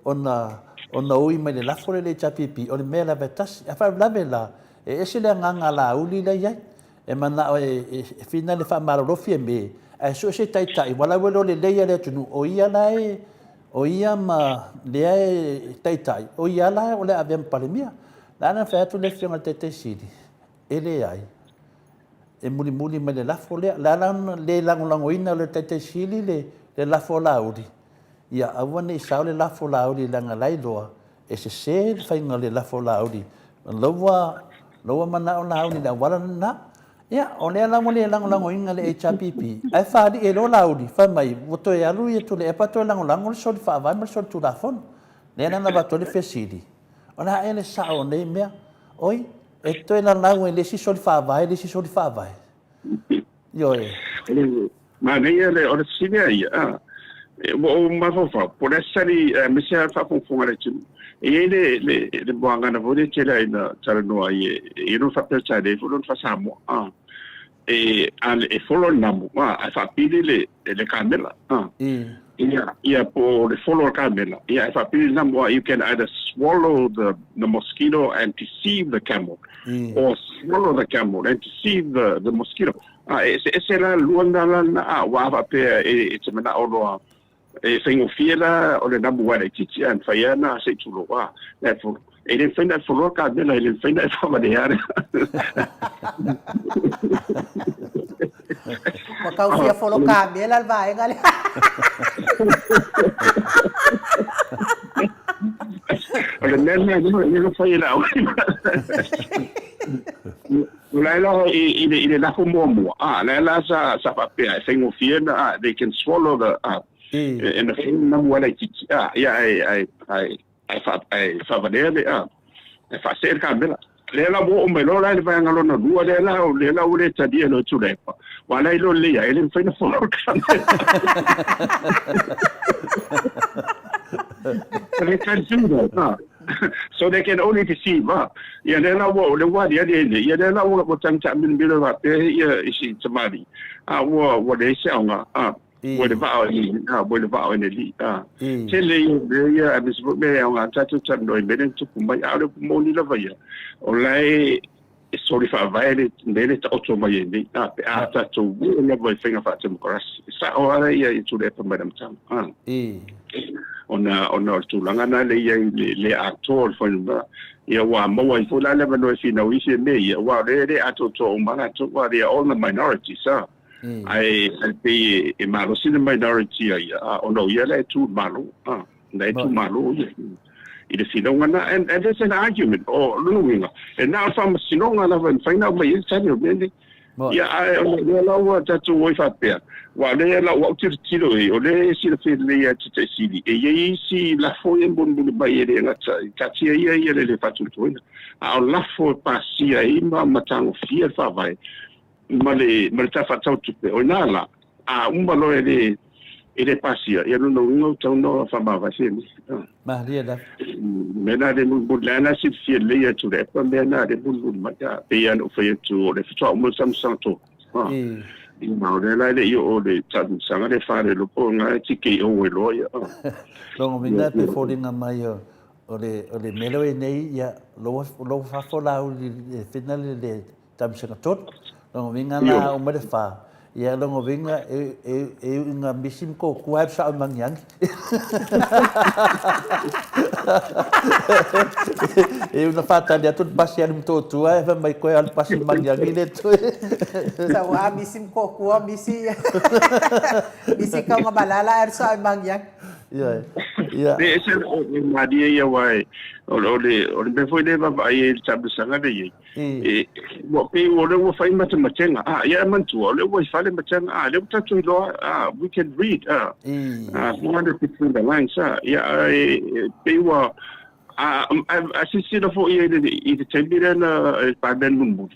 ona ui mai le lafo le chapipi o le mela vetasi a fa la vela e ese le nganga la uli le ia e mana e fina le fa marolo fie me e so se tai wala welo le leia le tunu o ia ma le tai o ia la o le avem palemia la na fa tu le fiona te sidi ele ai e muli me le lafo le langoina le tete sili le lafo laudi ia awana i sao le lafo laudi langa lailoa e se whainga le lafo laudi loa mana o laudi la wala na ia o le langoina le HPP ai whaadi e lo laudi whai mai woto e alu i tu le epato e lango le soli whaavai ma le soli tu lafon le nana wato le fesidi o na e le sao nei mea oi e toi na lango e le si soli whaavai Yo ma nei le o sini ia o ma fa por essere mi si fa funziona le buanga na vode tela ina tarano ai e non fa per tale non fa Samoa e follow namu fa pili le camera ia po le follow camera ia fa pili namu you can either swallow the mosquito and deceive the camel or swallow the camel and deceive the mosquito ese la luanda la wa fa pe e te mena o lo e fingo fiela o le namu wa le titi an faiana se tulo wa le fo e le fenda follow camera le fenda fa maneare Makau fia follow camera vai ngale Ole nena no fai la. La ile la mo. La sa papia singo fiena they can swallow the and the thing number one I fa vale fa ser kamera le la bo me lo la le va ngalo no dua le la ule tadia lo tulepa wala ilo le ya ele fa na for they can't do that. So they can only deceive. Yeah, they know what they know what time in the middle of is somebody. What they say, what about in the league. Tell you, I was on tattoo time, no, and took my out of money over here. Only sorry for a violent, then it's also my after to never think about them. So, to the Madam Town. Ona tulanga le actor for ya wa mo I fula le no si no isi me wa le ato to mana to wa they all the minorities I be a malo sin minority ya ono ya le tu malo they tu malo it is sinonga and there's an argument or luinga and now from sinonga and find out my insanity yeah, I know that to wait up there. While they allow out to the kilo, or they see the fiddly at the city. A see La Foyen Bundle by Katia, the Fatu Twin. I'll laugh for Passia, Matang, Fear Favai, Male, Maltafa to or Nala. Umbalo, it Passia. You don't know from our sins. Maria, Mena de Budlana sit fear layer to the Mena de Budmata, Payan for you to the Tom some santo. Now they like you all the time, some of the father look on a ticket over lawyer. Long we not before in a mayor or the Mellow Nay, low for loud, finally the Tamson tot, long wing and now modifier. Yeah, long of Vinga, a missing cook, who have some among young. Even the fact that I took Bassian to I have my coil passing among young in it. So I'm missing cook, I'm missing Malala, and so among young. Yeah. They said, my dear, why, or before they have a chapter Saturday. What people will find Matamatenga. Yeah, Mantua, always find Matanga. They touch law. We can read. 100 between the lines. Yeah, they were. I see the 4 years, it's 10 million by Ben Mumbu.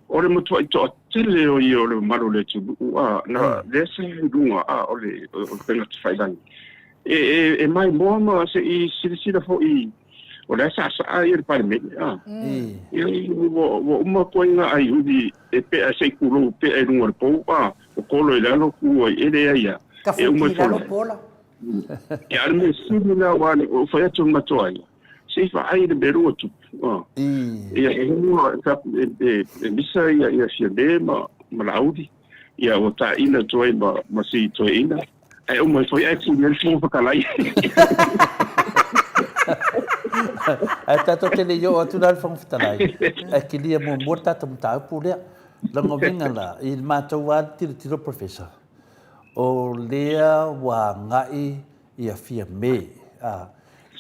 Or the Mutua to tell you, or Marole to no, they say, do only find. In my mom, I say, see the 4 years. O le sa ai le pale me mo ko nga ai udi e pe a se kulo pe e no po o kolo le no ku e le ia e mo pola ya me sibila wa o fa tu matoai se fa ai de beru tu ia e no ka bisa ia se de ma laudi ia o ta ina toi ma si toi ina e o mo foi e ku le fu fa kalai Ata to tele yo atu dal fong fitalai. Akilia mo morta tam tau pule. Lango vinga la il matawa tiro professor. O lea wa ngai ia fia me.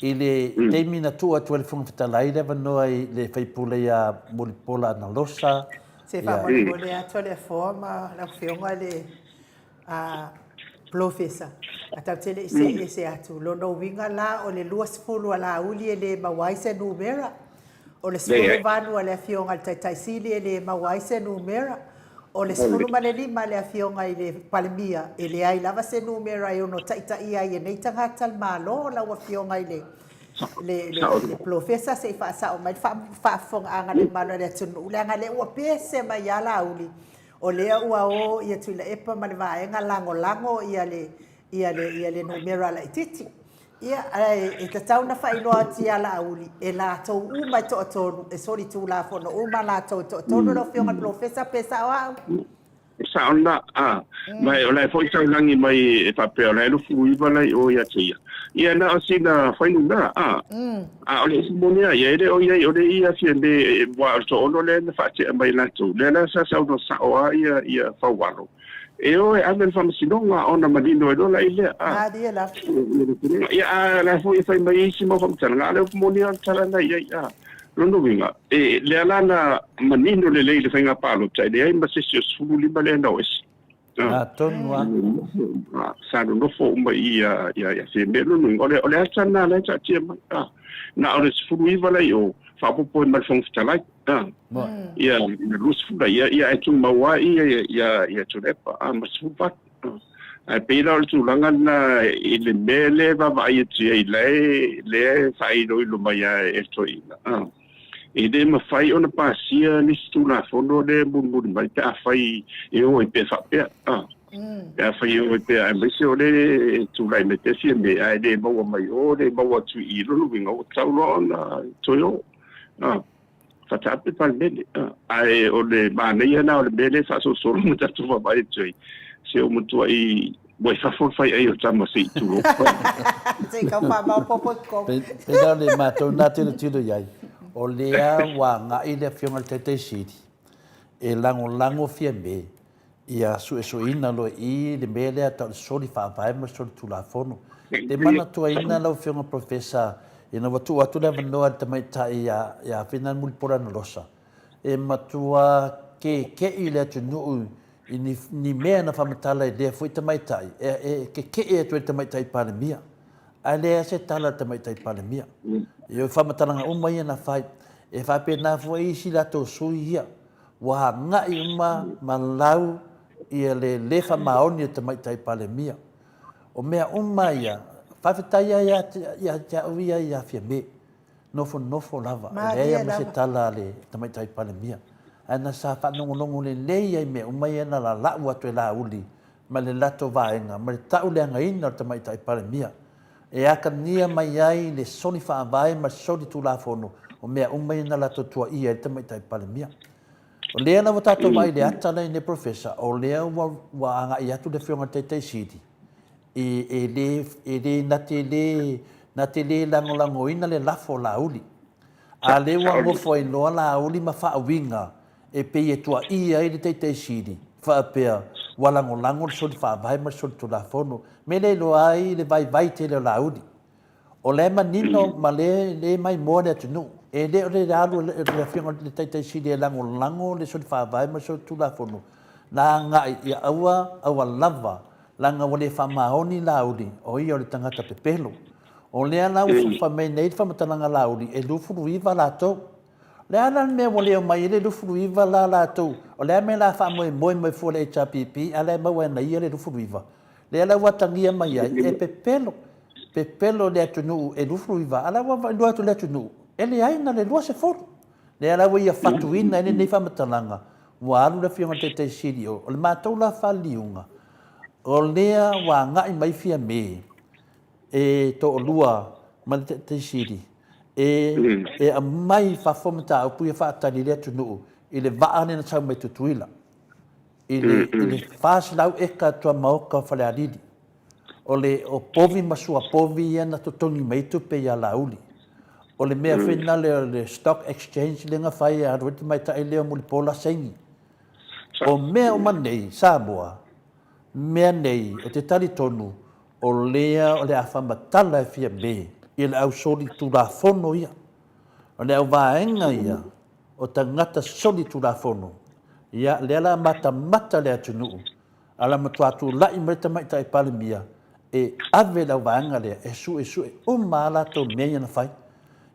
Ile termina tu atu al fong fitalai le vanoi le fai pule ia molipola na losa. Se fa molipola atu le forma la fionga le Professor, atau tele ese atu lono winga la o le luas fulu ala uli le mawaise numera o le sulu vanu ale fionga le taisili le mawaise numera o le sulu maleli male fionga ile palmia ele ai lava se numera yo no taita ia ye nei tanga tal malo la wa fionga ile le professor se fa sa o mai fa fonga anga le malo le tunu le anga le o pese mai ala uli o lea ua o ia tuila epa ma le vaenga lango ia le numera la ititi ia e tatau na whainoa ti ala auli e la tau uma to atonu e sori tu la fono uma la tau to atonu lo fionga professor pesa o au sauna mai o lai foi tau langi mai e pape o lai lo fui balai o ia tia ia na asina whainuna o le simonia ia ere o ia fiende wa to ono le na fati mai la tu le na sa no sa o ia fawalo e o e amen fam sinonga ona madino e la ile dia la ia la foi fai mai simo fam tanga le monia tala na ia lono winga le alana manino le fenga palo tai le ai ma se sulu li bale no es Tonua. Sa no fo uma ia se melo no ole atana le cha tia na ole sfui vala yo fa po mal fong fitala ia lus fuda ia tu mawa ia turepa mas fupa ai pera o tulanga na ile mele va vai tia le sai do lo mai esto ina de ma fai ona pasia ni stula fondo de bun mai ta fai eu e pe fa pe ya fai eu pe ai me se ole tu lai me te si me ai de mo mai o de mo tu I lo winga o tau lo na toyo fa ta pe pa bene ai ole ba ne na ole bene fa so mo ta tu va mai tui se o mo tu ai Boy fa fo fai ai o tama sei tu lo sei ka fa ma popo ko pe da le mato na te tiro yai o lea wa nga I le fionga te siri e lango fia me ia su ina lo I le mele ata soli fa vai ma soli tu la fono te mana tua ina lo fionga profesa ina watu le vanoa te mai tai ia fina mul pora no losa e matua ke I le tu no ni mea na whamatala I lea fui te mai tai ke e tu te mai tai pare mia a lea se tala te mai tai pare mia Yo whamataranga umai na whai, e whape nā fwai isi lato sui ia, wa ngai uma malau ia le lefa maoni te mai tai pale mia. O mea umai ia, whawhetai ia te auia ia fia me, nofo lava, e ea ma se tala le te mai tai pale mia. Ana sa whanongonongo le lei ai mea umai ana la lau atu e la uli, ma le lato vaenga, ma le tau le anga ina te mai tai pale mia. E aka nia mai ai le soni whaavai ma soni tu la fono o mea umai na la totua ia e tamai tai pale mia. O lea na watato mai le atana I ne profesa o lea wa anga I atu le whionga te siri. E le na te le lango ina le lafo la uli. A le wa ngofo I loa la uli ma wha winga e pe e tua ia I le te siri. Wha pea wa lango le soni whaavai ma soni tu la fono. Me le loa ai le vai te le laudi. O le manino ma le mai moa le atunu. E le alu le whionga le taitai si le lango le soni whaavai ma soni tu la fono. Nā ngai ia aua lava langa wale whamaoni laudi o ia o le tangata pepelo. O lea lau whamei nei whamatalanga laudi e lufuru iwa lātou. Lea na mea wale o mai le lufuru iwa la lātou. O lea me la whamoe moe fua le HRPP a lea maua na ia le lufuru iwa. Le ala watangia mai ai e pepelo le atunu e lufuru iwa ala wa lo atu le atunu e le ai na le lua se foro le ala wa ia fatuina e nei whamatalanga wa alu le whionga te siri o le mātou la whaliunga o lea wa ngai mai fia me e to o lua ma le te siri e a mai whafomata au puia whaatani le atunu I le vaane na tau mai tutuila le fasi lau eka tua maoka whale ariri. O povi masua povi ia na totongi mai tupe ia lauli. O le mea whina le stock exchange le nga whai a ruiti mai tae leo muli pola sengi. O mea o manei, Samoa, mea nei o te tari tonu o lea o le awhamatala e fia me I le au soli tu la fono ia. O le au vaenga ia o tangata soli tu la fono. Ia le ala mata le atunu ala matuatu lai merta mai tai pale mia e ave la vanga le e su o mala to meia na fai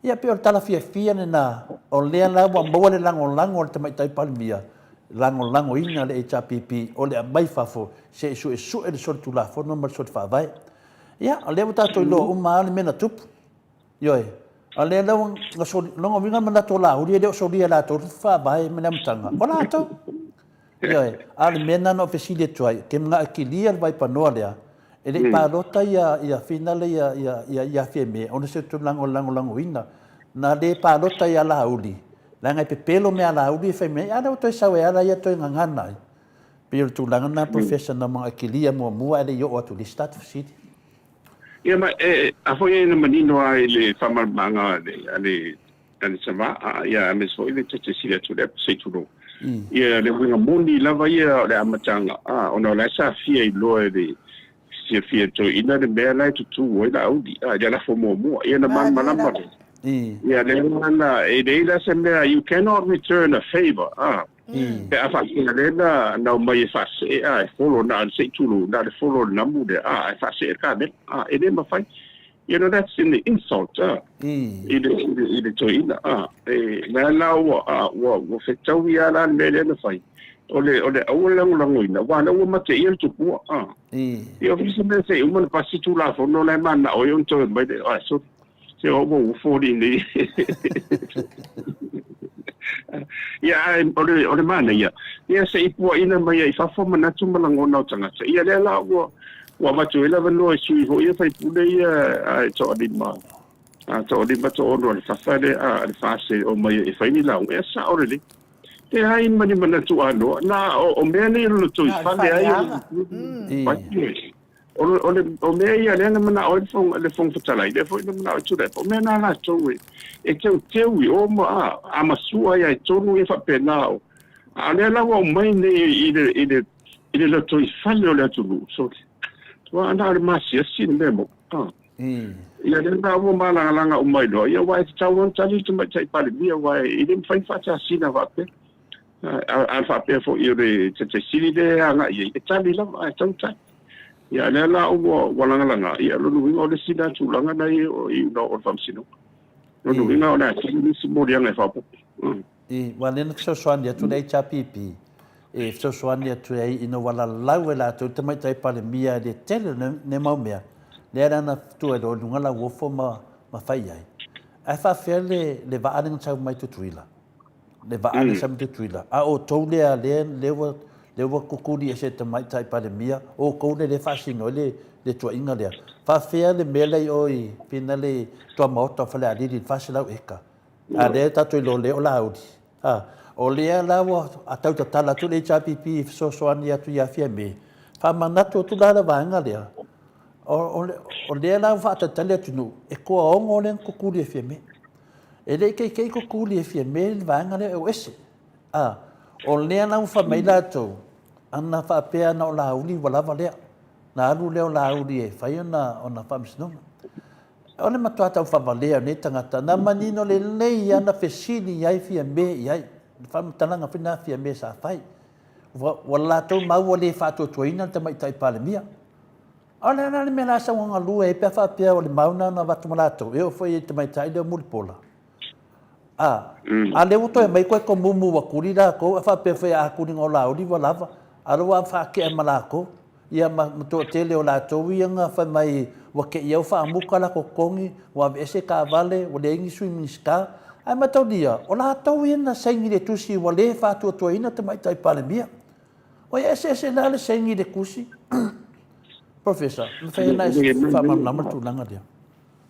ia pe o tala fia na o le la wa mo le lango te mai tai pale mia lango ina le HPP o le mai fafo se su e le sortu la fo no mar sort fa vai ia o le matato lo o mala mena tup yo ale la nga so longa vinga mana to la uri de so ria la to fa vai mena mtanga ona to yo ale mena no fesile toy ke nga akilia vai panoa ele pa lota ia finale ia feme ona se to lango ina na de pa lota ia la uri la nga pepelo me ala uri feme ana to sa we ala ia to ngana pil tu langa na professional ma akilia mo ale yo o to listat fesile Ia ma a foi na manino ai le whamarmanga ale sama ia me so ile te sila tu le se tu no. Ia le winga moni lava ia le amatanga ona la sa fia I loe de se fia to ina de me la tu o la audi ia la fomo mo ia na man malamba. Ia le mana e de la semea you cannot return a favor Pe afa lena na mai fa se ai follow na se tulu na follow na mu de fa se ka de ene ma fai. You know, that's in the insult. Ile toina. Na wa fetau ia la mele na fai. Ole lang wa na wa mate ia tu po. Io visi me se un passi tu la fono la manna o io to mai de so se o wo for ni. Ya ole mana ya. Ya se ipo ina mai fa fo mana tu malangona tanga. Ia le la wa matuela vano sui ho ia fai pule ia to di ma to ono le fafale le fase o mai e fai ni la e sa orele te ai mani mana tu ano na o me ni lo tu fale ai o me ia le na mana o le fong fatala le foi na mana tu le o me na la to e te o ma a masua ia to no e fa penao a le la o mai ni ile lo tu fale o le tu so wa ana masia sin memo ia dena mo malanga umai do ia wa tawon tali tu mai pale bia wa ile fai facha sina va pe al fa pe fo io de te sili de anga ia tali la tauta ia la o walanga ia lo no o de sina tu langa dai o no o fam sino no no na si mo dia ngai fa po wa len so swan dia tu dai chapipi e so soania tu ai ino wala lauela tu te mai tai pale mia de tele ne mau mea le era na tu e do ngala wo fo ma fai ai ai fa fele le va aning chau mai tu tuila le va aning sam tu tuila a o to le wo kukuri e se te mai tai pale mia o ko le fa sino le tu inga le fa fele mele oi pinale to Maota fale ali di fa sila eka a le ta tu lo le o laudi o lea lawa a tau tala tu le chapipi so soani atu ia fia me fa manatu tu la vanga lea o lea lawa fa tatale atu nu e ko ongo le kukuri e fia me e le kei kukuri e fia me vanga le o ese o lea lawa fa mai la tu ana fa pea na o la uli wala lea na alu leo la uli e fai ona fa misnoma o le matua tau fa valea ne tangata na manino le nei ana fesili ai fia me ai fam talanga fina fia me sa fai wala to mau le fa to toina te mai tai pale mia ala na me la sa nga lu e pe fa pia o le mauna na va to malato e foi te mai tai de mulpola a le uto e mai ko mumu wa kurida ko fa pe fe a kuni ngola o di wala a ro fa ke malako ia ma to tele o la to nga fa mai wa ke ia fa mukala ko kongi wa ese ka vale o le ngi sui miska ai matau dia o la tau ina sengi de tusi wa le fa to ina te mai tai pale mia o ese la le sengi de kusi professor me fa na fa mam na tu langa dia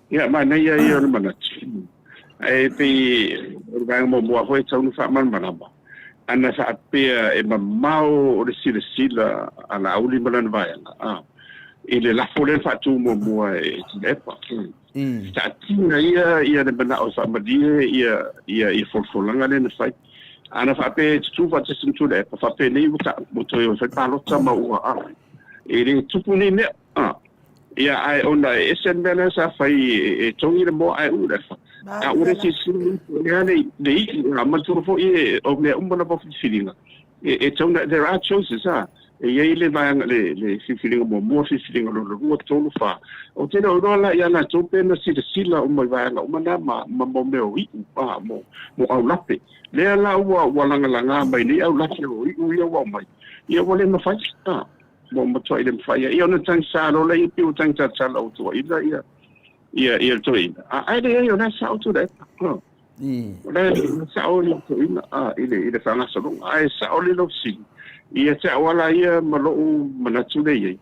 ia ma nei ia le mana ai pe urang mo ho tau no fa man mana ba ana sa pe e mau o le sila ana auli malan vai ile la fole fa tu mo e lepa ta tinga ia de bana o sa madia ia folfolanga le na fai ana fa pe tu fa te sintu le fa pe nei uta mo to yo fa palo tama ua ile tupu ni ne ia ai ona esen bana sa fai e tongi le mo ai u le fa a ure si sulu ne nei la ma tu fo e o me umba na po filinga e tonga there are choices e ia le vai le filinga mo filinga lo tolu fa o te no la ia na tope na sila o mai vai o mana ma mo me o i mo au lape le la wa langa mai ni au lape o i wa mai ia wale na fai mo toi le fai ia no tang sa lo le i pi tang sa lo to ia to ina ai le ia na sa to le sa o le to ina ile fa na so ai sa o le lo si ia te wala ia malo manatu le ia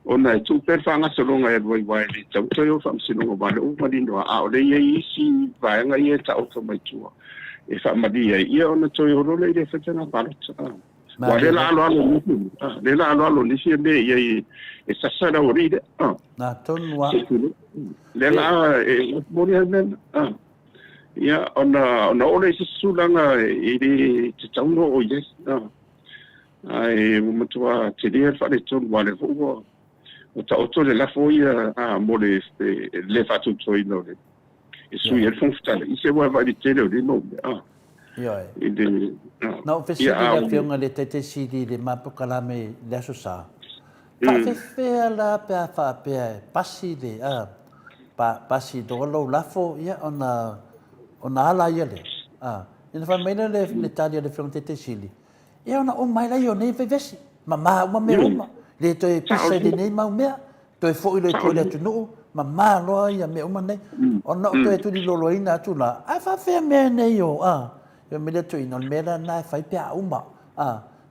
ona tu per fa nga so longa e vai le tau to fa msino ba le ma dindo o le ia si vai nga ia ta o mai tu e fa ma dia ia ona to yo le ile fa tana pa wa le la lo ni si be ia e sa sa da ori de na ton wa le la e mo ni men ia ona ole si sulanga e te tau no o yes ai mo tua te dia fa le ton wa le fo o ta o le la fo ia mo le fa tu to ino le e su ia fon sta i se wa va di tele o di no Ia. Ide. Na o fesi le fiona le tete sidi le mapukala me le sosa. Pa fe la pa fa pe pasi le pasi do lo lafo ia ona ala ia le. Ina fa mena le talia le fiona tete sidi. Ia ona o mai la yo nei fe vesi. Ma me uma. Le to e pisa le nei ma mea. To e fo ile to le tunu. Ma loa ia me uma nei. Ona to e tu di lolo ina tu la. Ai fa fe me nei yo Yo me le tu ino mera na fai pe uma.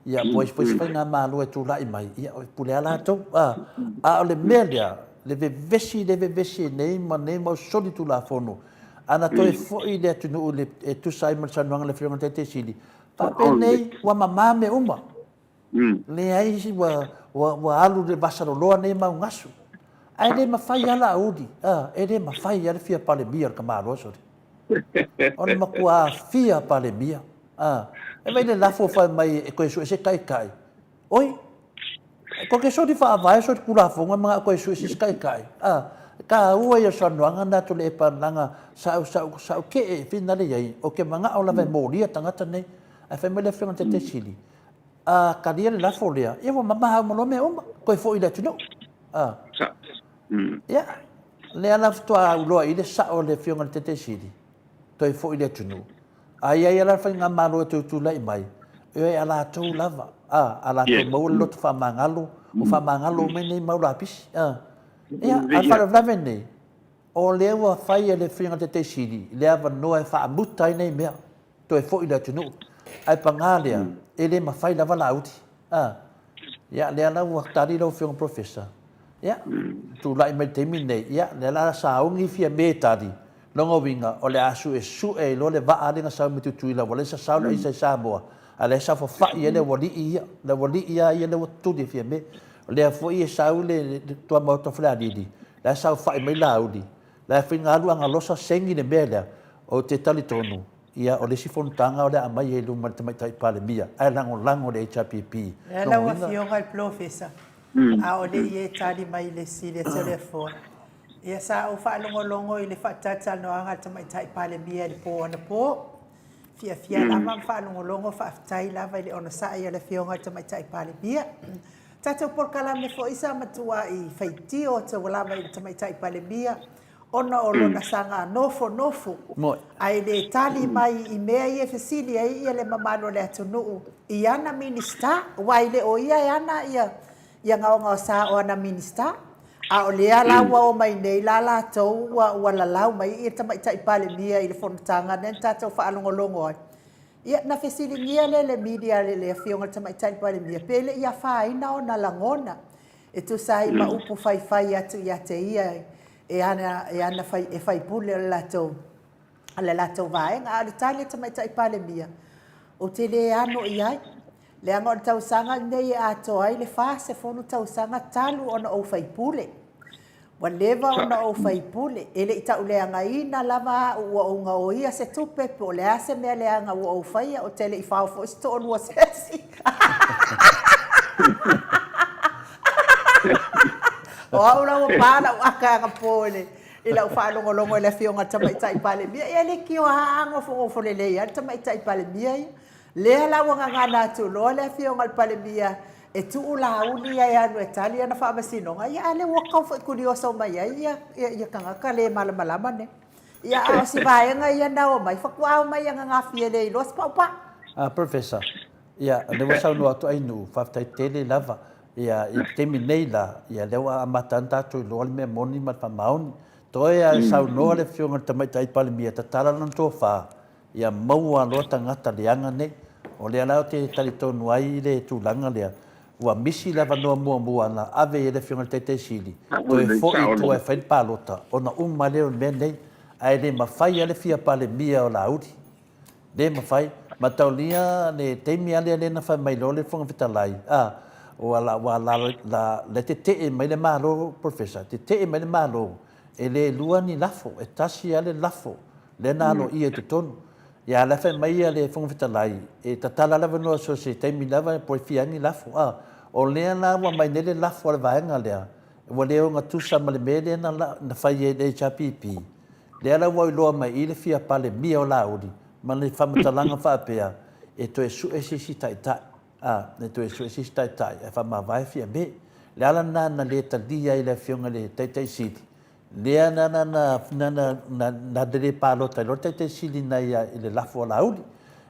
Ia pois fai na malu e tu la i mai. Ia pule ala to. O le melia le vesi nei ma soli tu la fono. Ana to e fo ile tu no le e tu sai ma sananga le fiona tete sili. Pa pe nei wa mama me uma. Le ai si wa alu de basaro loa nei ma ngasu. Ai le ma fai ala audi. E le ma fai ala fia pale bia ka malo so. Ona makua fia pale mia. E vai le lafo fa mai e koe su se kai. Oi. Ko ke so di fa vai so ku lafo nga koe su se kai. Ka ua ia so noanga na to le pananga sa ke e fina le ai. O ke manga o la vai moria tangata nei. A fa me le fia te sili. Ka dia le lafo le. E wa mama mo lo me o koe fo ila tuno. Ya. Le ala to a lo ile sa o le fia te sili. Toi fo ile tunu. Ai ala fa nga malo tu lai mai. E ala tu lava. Ala to mo lo fa mangalo, o fa mangalo me nei mau lapis. Al fa la venne. O le wa fa ile finga te sidi. Le ava no e fa mutai nei me. Toi fo ile tunu. Ai pangalia, ele ma fa lava lauti. Ya le ala wa tari lo fiong professor. Ya. Tu lai me terminei. Ya le ala sa ungi fia me tadi. Longo winga o le asu e lo le va alinga sa mitu tuila wale sa sa le Samoa ale sa fo fa ye le wali ia ye le tu di fie me le fo ia sa le to Maota fladi la sa fa me laudi la finga lu anga losa sengi le bela o te talitonu ia o le sifontanga o le amai e lu mal tai pale mia ai lango le HPP la wa fionga il professor o le ye tali mai le si le telefone. Ia sa o fa longo i le fatata no anga tamai tai pale mia le po ona po. Fia la ma fa longo fa tai la vai le ona sa ia le fionga tamai tai pale mia. Tata por kala me fo isa matua i faiti o te wala mai tamai tai pale mia. Ona o lona sanga nofo. Ai le tali mai i mea ia fesili ai ia le mamalo le atunu. Iana minista wai le o ia ana ia ngao sa o ana minista. O lea la wa o mai nei la tau wa la lau mai i tamai tai pale mia i le fonotanga nen tatou fa longo ai. Ia na fesili ngia le media le fionga tamai tai pale mia pele ia fa ina o na langona. E tu sai ma upu fai atu ia te ia e ana fai pule la tau. Ala la tau vaenga ale tali tamai tai pale mia. O te le ano iai. Le anga tau sanga nei ato ai le fa se fonu tau sanga talu ona o fai pule. Wa leva ona o fai pule. Ele ita ule anga ina lava ua unga o ia se tupe po le ase mea le anga ua o fai o tele i fao fo isto onu a sesi. O aula o pala o aka anga pole. Ila o faa longo le fionga tamai tai pale mia. Ele ki o haango fo le leia tamai tai pale mia ia. Le la wanga ngana tu lo le fionga pale mia e tu ula uni ya no Italia na fa masino ya le waka fo curioso mai ya kanga kale malama ne ya si vai nga ya na o mai fa kwa mai nga fie le los pa professor ya le wasa no atu ai no fa tai tele lava ya i terminei la ya le wa matanta tu lo me moni ma fa maun to ya sa no le fionga tamai tai pale mia tala non to fa ya mau lo tangata leanga ne o le ala te talitonu ai le tulaga lea ua misi lava noa muamua na ave le fionga te sili toe foʻi tua e fai palota ona uma lea mea nei ae lē mafai a le fia pale mia o lauli lē mafai ma taulia le taimi ale lena fai mailo le foga fetalai ua le tetee mai le malo professor tetee mai le malo e lē lua ni lafo e tasi ale lafo lena aloia i totonu ia la fa mai le fonga fetalai e tatala lava no so se taimi lava po fiangi lafo o le na wa mai nele lafo le vaenga le wa le nga tusa male mele na fai e HPP le ala wa lo mai ile fia pale mia o laudi ma le whamatalanga whaapea, e to e su e sisi taitai. E to e su e sisi taitai, e whamawai fia me. Le ala na le talia i le fionga le taitai siti. Lea na dere palo tai lo taitai sili na ia i le lafo a lauri.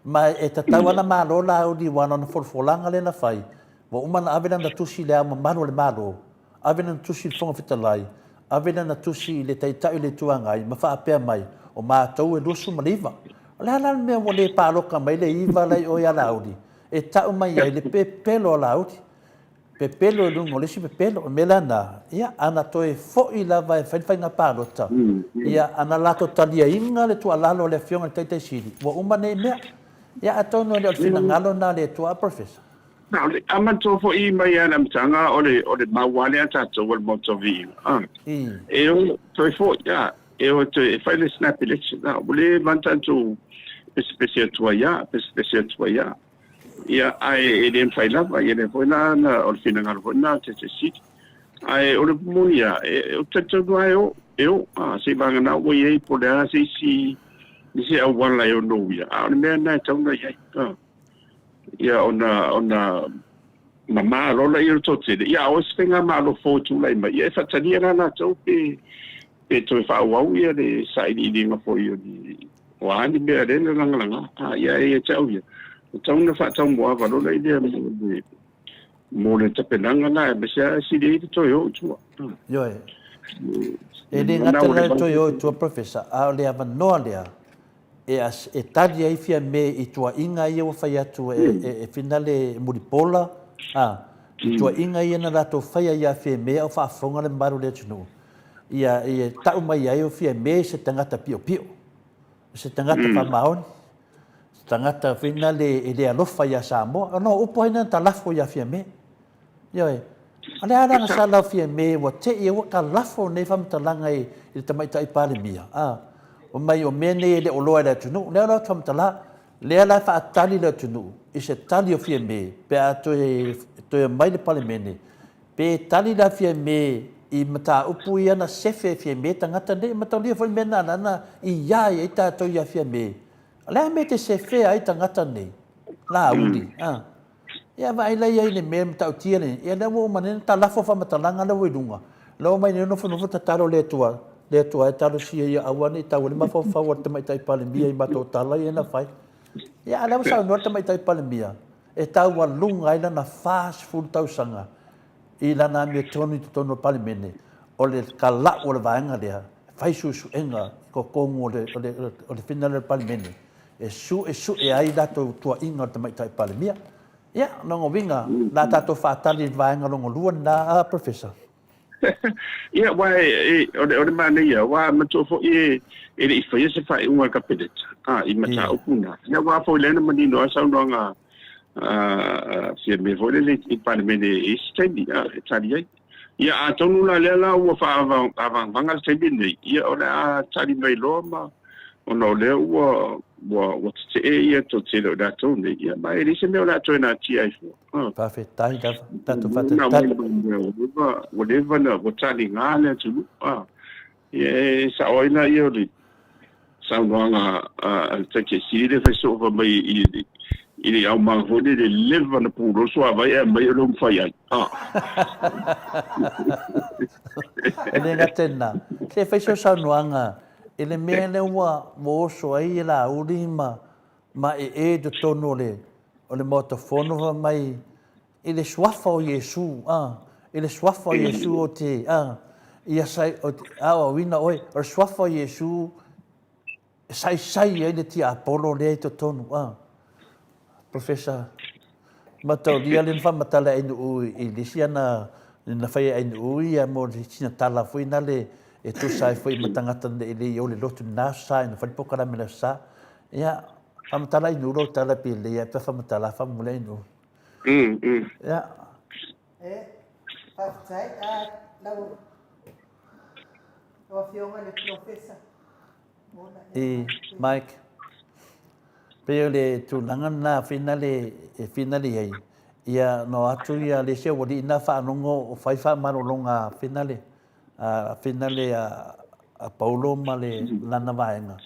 Ma e tatau ana malo lauri wana na folfolanga le na whai. Wa umana avena na tusi le ama mano le malo. Avena na tusi le fonga fitalai. Avena na tusi le taitai le tuangai. Ma whaapea mai. O mātou e lusu maliva. Le ala mea mo le paloka mai le iwa lai o ia lauri. E tau mai ai le pepelo a lauri. Pepelo e lungo, lesi pepelo, mela na, ia, ana toe fo'i lava e whainwhainga pārota. Ia, ana lato talia inga le tua lalo le fionga le taitai siri. Wa umane mea, ia, atono le alfina ngalo na le tua professor. Na, le amato fo'i mai ana mtanga o le mawale atato wal moto Viiga. E o toe fo'i, ia, e o toe whaile snap election. Na, ule mantanto pesia tua ia. Ia ai e fai lava ia le foi na o fina ngal foi na te sit ai o le muia o te ai o se banga na o ia po le si au wan la o no ia a le me na tau na ia ona mama lo la ia to te ia o spenga ma lo fo tu la ia fa tania na tau pe to fa wa ia le sai di nga fo ia di wa ani me le langa ia tau ia tau na fa tau mo ava lo la idea mo le tapenanga na be sia si de to yo tu yo e le ngata la to yo tu professor a le ava no le e tadi ai fia me i tua inga ia wa fai atu e finale muripola tua inga ia na rato fai ia fia me o fa fonga le maru le tunu ia tau mai ai o fia me se tangata pio se tangata fa maoni tangata fina le alofa ia Samoa no upo ina talafo ia fia me yo ale ana nga sala fia me wa te ia wa kalafo ne fam talanga i tamai tai pale mia o mai o mene le oloa le tunu le ala tam tala le ala fa atali le tunu i se tali o fia me pe ato e mai le pale mene pe tali la fia me i mata upu ia na sefe fia me tangata ne mata lia fo mena na i ia i ta to ia fia me le me te se fe ai tangata nei la uli ia vai la ia le me tau tia le ia le mo manen ta la fo fa matalanga le wedunga lo mai no fo ta taro le tua e taro si ia awani ta le ma fo fa wa te mai tai pale mia i mato tala ia na fai ia le sa no te mai tai pale mia e ta wa lunga ila na fast food tau sanga ila na me tonu tono pale mene o le kala o le vaenga le fai su enga ko kongo le finale pale mene e su e ai dato tua inga te mai tai pale mia ia no vinga la tato fatali vaenga longo luan na professor ia wai o le mane ia wa mato fo e le fai se fai unha kapedeta i mata ukuna ia wa fo le na manino asa nga se me vole le pale mene e stendi tali ai ia atonu la lela ua fa avang vangal stendi nei ia ora tali mai loma ona le ua te ia to te lo da to ne ia mai ri se me ona to na ti ai fo perfect tai da tanto fate whatever na tali ngale tu ia sa oina ia li sa nga te ke si le fe so mai i au ma ho le leva na puro so vai mai lo fai ai ele gatena se fe so sa noanga ele mele wa mo so ai la ulima ma de tono le o le motofono mai ele swafa o Yesu ele swafa o Yesu o te ia sai o wina oi o swafa o Yesu sai ele ti apolo le to tono professor matau dia len fa matala inu i lisiana na fai inu ia mo sina tala foi na le e tu sai foi matangata de ele o le lotu na sai no fa poka la mena sa ia amatala inu lo tala pile ia pa fa matala fa mule inu ia fa sai lau o fionga le professor Mike pero le tu nangana finale ai ia no atu ia le se wodi na fa nongo o fai fa maro longa finale a Paulo male lana vaenga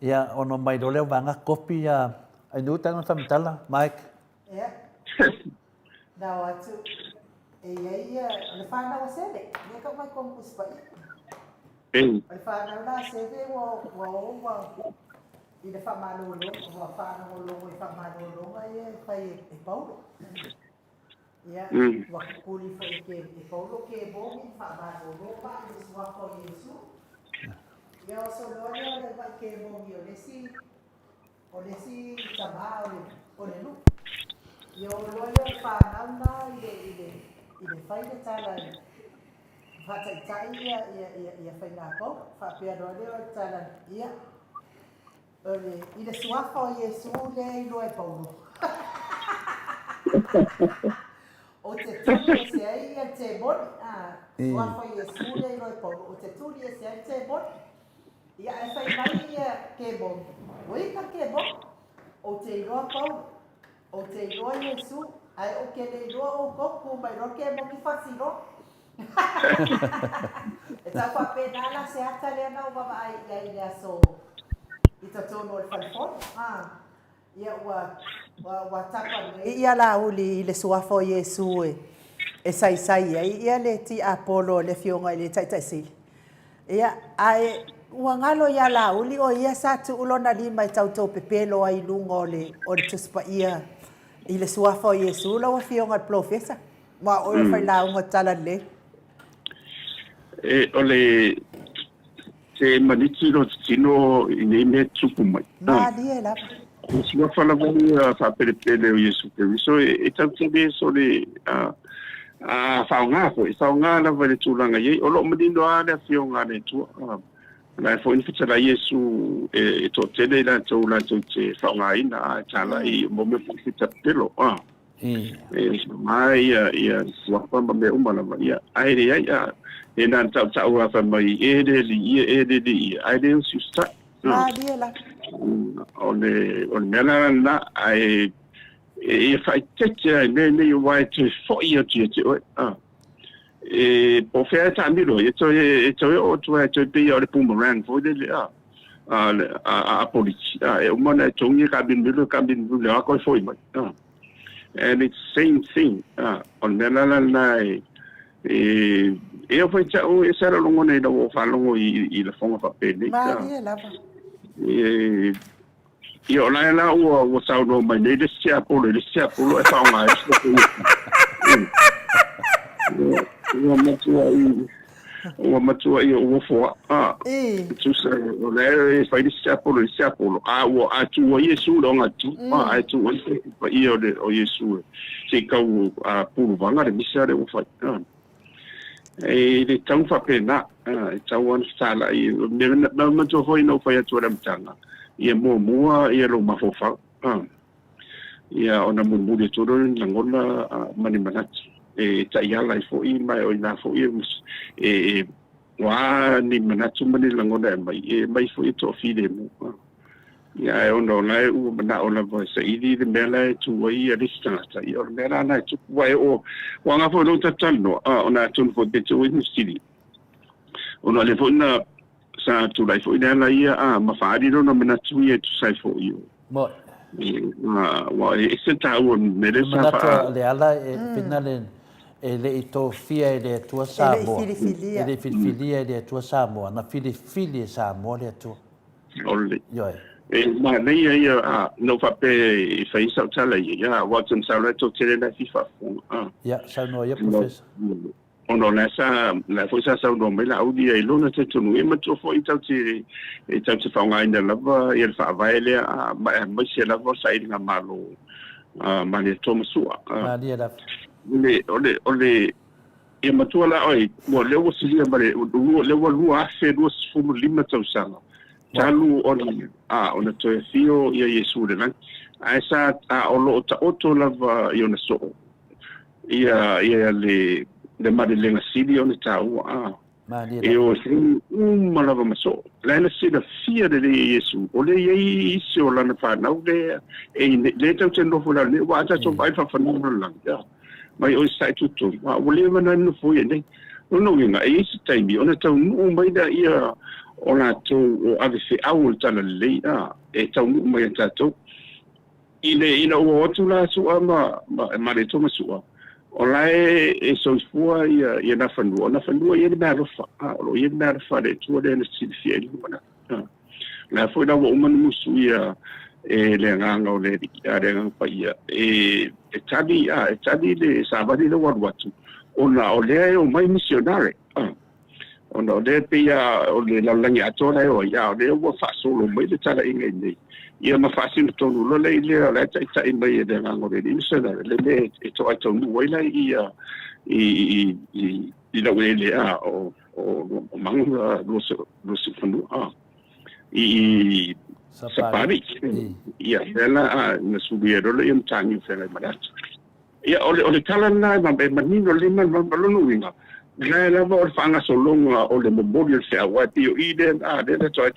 Ia ono mai do leo vanga kopi ia ai nu tanga famitala Mike. Ia. Nau atu. Ia le whanau a sele. Ia ka mai kongus pa i. Le whanau la sele wa i le whamalolo. Wa whanau i whamalolo ia whai e paulo. Ia, wa kuli whai ke e paulo ke bongi whamalolo pa i le suako Yesu. Ia o soloria o le vai ke bongi o le si tama o le lu. Ia o loia o whanau na i le whai le tala whataitai ia whai ngā pau. Whapea loia o tala ia. I le suafa o Yesu le i loa e paulo. O te tuli e se ai ia te boni. Suafa o Yesu le i loa e paulo. O te tuli e se ai te boni. Ia e whai mai ia ke boni. O ika ke boni. O te iloa paulo. O te iloa Yesu. Ai o ke le iloa o koku mai ro ke boni whasiro. E tau whapena la se ata lea nau mama ai i lea so. I ta tono o le whalifon. Ia wa tapa nei. Ia la uli i le suafa o Yesu e sai ai. Ia le ti Apollo le fionga i le taitaisili. Ia ai ua ngalo ia la uli o ia sa tu ulona lima i tautou pepelo ai lunga o le tuspa ia i le suafa o Yesu la wa fionga le profesa. Ma o le fai launga tala le. O le se maniti no tino nei me tupu mai. Ma dia la. Sua fala vai fa pele o Yesu Cristo e tanto de so le faunga na vai tulanga ye o lo medindo ana fionga ne tu. Na fo in fitala Yesu e to tele la te faunga ina tala i mo me fita pelo. Mai ia sua pa me umana ia ai ia e nan tau afa mai e de li ai de su sta. Ma dia la. On mena na ai e fai tete ne wai te fo ia te po fe ta miro e to o to e pe o le boomerang fo de a polici e o mana tongi ka bin le a ko foi mai and it's same thing on mena na e o fai ta o e sera longo nei do o fa longo i le fonga fa pe ni ma dia la. Io la o sa no mai nei de sia polo e fa mai o matua i o fo tu sa o le fai di sia polo o atu Yesu longa tu atu o Yesu se ka o pulu vanga de misare o fai e le tau fa pena e tau an sala i na matua foi no fai atu ra mtanga ia mua ia lo mafofa ia ona mumuri todo na ngona mani manati e taiala i foi mai o ina foi wa ni manatu mani la ngona mai foi to fide mo ia e ona lai u mana ona va saidi de mela tu ia distance ia ona mela na tu vai o wanga fo no tatano ona tun fo de tu in city ona le fo na sa tu lai fo ina ia ma fadi no na tu ia tu sai fo io mo wa e se ta o mele sa fa le ala e finale e le ito fia e le tua Samoa e le filifilia e le tua Samoa na filifili Samoa le tua ole yo ma nei ia no fa pe fai sa tala ia Watson sa to tele na FIFA ya sa no ia professor ono la foi sa no me la audi e lona te tonu e mato foi tau te fa nga ina lava ia fa vai le ma se lava sa ina malo ma le tomasua ma dia la ole e mato la oi mo le o silia ma le o afe do fu lima tau sanga talu ona to fio ia Yesu le nan ai sa o ta oto lava iona so ia le madelenga sili on tau e o malava maso la sila fia de Yesu o le ye iso la na fa na le le tau tendo fola le wa ta so vai fa fa no la mai o sai tutto ma o le mana no foi ne no nga e isi taimi ona tau no mai da ia ona tu o ave se au tala le e tau mai tato ina o tu la su ma le to masua o lai e so fua ia na fanua ia na rofa o ia na rofa de tu de na si ele mana la foi da o man musu ia e le nganga o le are nganga pa ia e tadi de sabadi lo watu ona o le o mai missionary ona o le pia o le lalangi atona o ia o le o fa solo mai le tala inga nei ia ma fa sin tonu lo le ta mai de nganga le missionary le e to ai tonu wai la ia i la wele o manga lo se fanu i sapari ia ela na subiero le tangi fela madat ia ole tala na ma be manino le man balonu winga la va fanga solonga ole memorial se awati o ide de to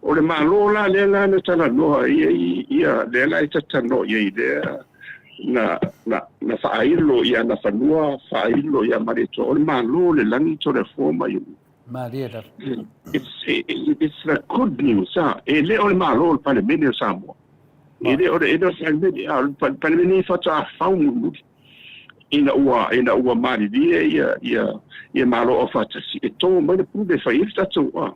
ole malola le la na tala no ia le la ita no ia ide na failo ia na fanua failo ia marito ole malo le langi to le forma Maria, it's the good news. Ele ole malo le Parlamento Samoa. Ele ole Parlamento fata faunu ina ua mari ia malo o fata si e to mai pude fa ifta to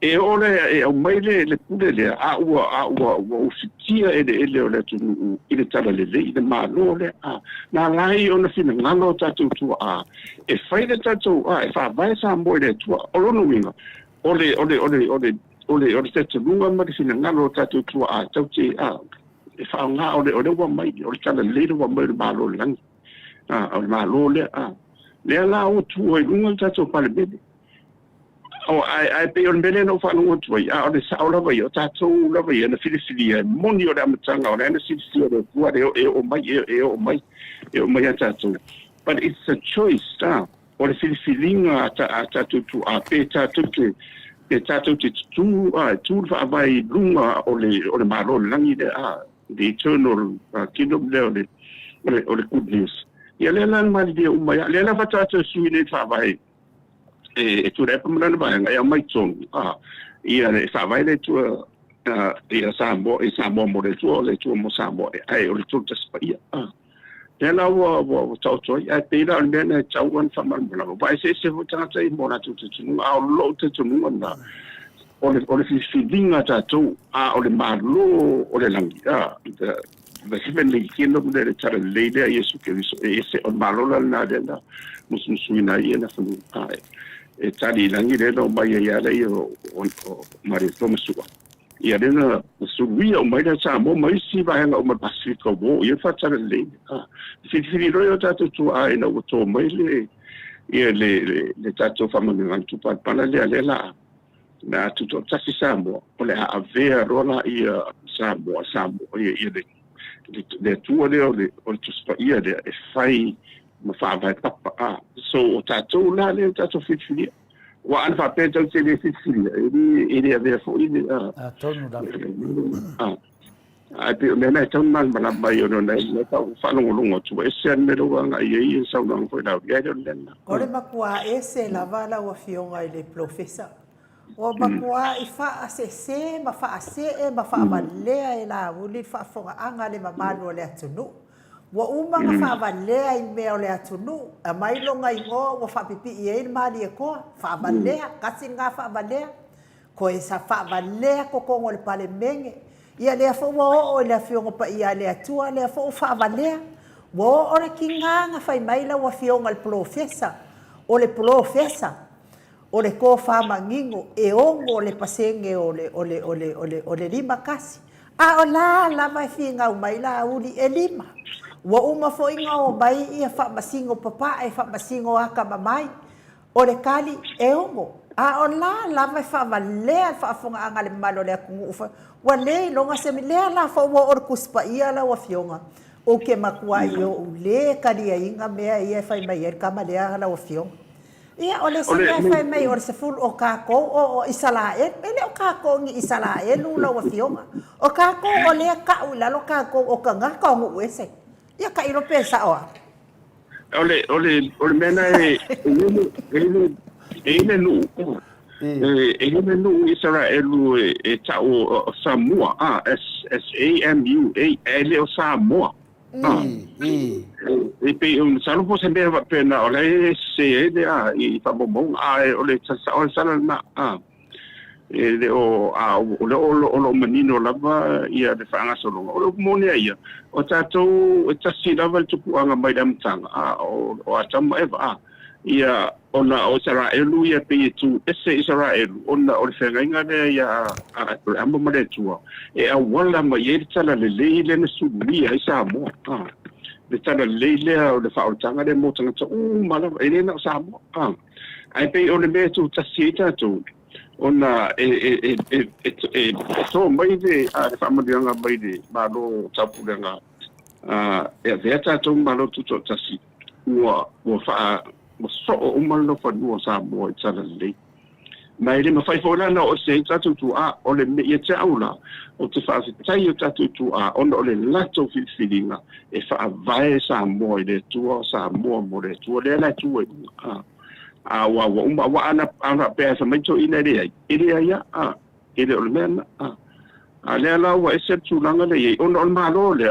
e ole e o mai le pude le ua ufitia ele ole tu ile tala le malo le na lai ona fina ngalo tatu tu e faida tatu e fa vai sa mo le tu o no winga ole tatu lunga ma fina ngalo tatu tu tau te e fa nga ole wa mai ole tala le wa mai malo lang o malo le le la o tu e lunga tatu pa le bebe o ai pe on bele no fa no tu ia o sa ola vai o tatu la vai na fili moni o da matanga o na sisi o tua o mai tatu but it's a choice o le fili tatu tu a pe tatu tatu tu fa vai lunga o le malo langi de the eternal kingdom de o le good news ia le lan mal de umai le la tatu suine fa vai e tu repa mana ba nga mai tong ia le sa vai le tu ia Samoa mo le tu mo Samoa ai o le tu tas pa ia tela wo tau ai pe la ne chau wan fa man bla ba se ho ta tai mo na tu au lo tu na o le filinga ta tu o le malo o le langi the heavenly kingdom de tara le de Yesu Cristo e se o malo la na de na musuina ia na fu e tali langi le no mai ia le o mari tomasua ia le na subi o mai da Samoa mai si va nga o ma Pacifico bo ia fa tara le fili ro tatu tu na o to mai le ia le tatu fa mo ngan tu pa le la na tu to tasi Samoa o le avea rola ia Samoa ia le tu le o tu spa ia le e fai ma fa vai papa so o tatu la le tatu fili wa an fa pe tau te le fili ele ave fo ele tonu da ai pe me na tau man bala mai no na ta fa no longo tu e sen me lo nga ye sa no foi da ya do den ore makua ese la vala o fionga ile professor o makua I fa se ma fa valea la uli fa fonga anga le mamalo le atunu wa umanga fa valea I me le atunu a mai longa I ngo wa fa pipi I mali ko fa valea kasi nga fa valea ko esa fa valea ko ko le pale menge ia le fo o le fionga pa ia le atua le fo fa valea wo ora kinga fa mai la wa fionga le professor o le professor o le ko fa mangingo e ongo le pasenge o le lima kasi o la vai finga o mai la uli e lima wa uma fo inga o mai ia fa masingo papa e fa masingo aka mamai o le kali e ongo o la vai fa valea fa fonga anga le malo le kungu fa wa le longa se mi le la fa wa or kuspa ia la wa fionga o ke makua yo le kali inga mea ia fa mai er kama le la wa fionga ia ole se fai mai or se ful o kako o Israel ele o kako ngi Israel lu lo fionga o kako o le ka u la lo kako o kanga ko ngu ese ia ka ilo pesa o ole mena ele nu e menu Israel e tau Samoa SAMU ele o Samoa e pe salo po se me pena ole se ele i fa bom ole sa ole sala na ele o menino lava ia de fanga solo o monia ia o tatou tasi lava tupu anga mai dam tanga o atama eva ia ona o Israelu ia pe tu Israelu ona o fenga inga de ia amo mare tua e a wala ma ye tala le le su ia Samoa le tala le o le fautanga de motanga tu mala ele na Samoa ai pe o le me tu tasi tu ona so mai de a famadianga mai de malo tapudanga e veta tu malo tu tasi o fa so o malo fa no Samoa tsala le mai le mafai fo na o se tatu tu o le me ye aula o te fa se tai o tatu tu ona o le lato filinga e fa vai Samoa le tu Samoa mo le tu le la tu wa ana pe sa mai to ina le ia ele o men ale la wa except tu langa le on malo le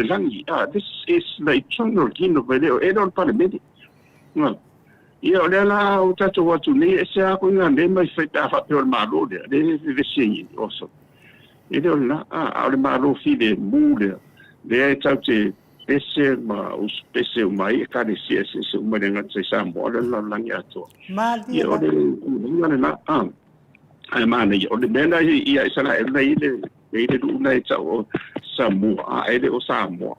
langi this is the eternal king of the on parliament ia ole la o tatu watu ni se a ko ngande mai feta fa pe o malo le singi also ele ona ole malo fi de mule le tatu ese ma uspese mai ka de ese uma de ngat se Samoa la langi ato ia ole ngana na ai mana ia ole mena ia isala ele du na o Samoa ele o Samoa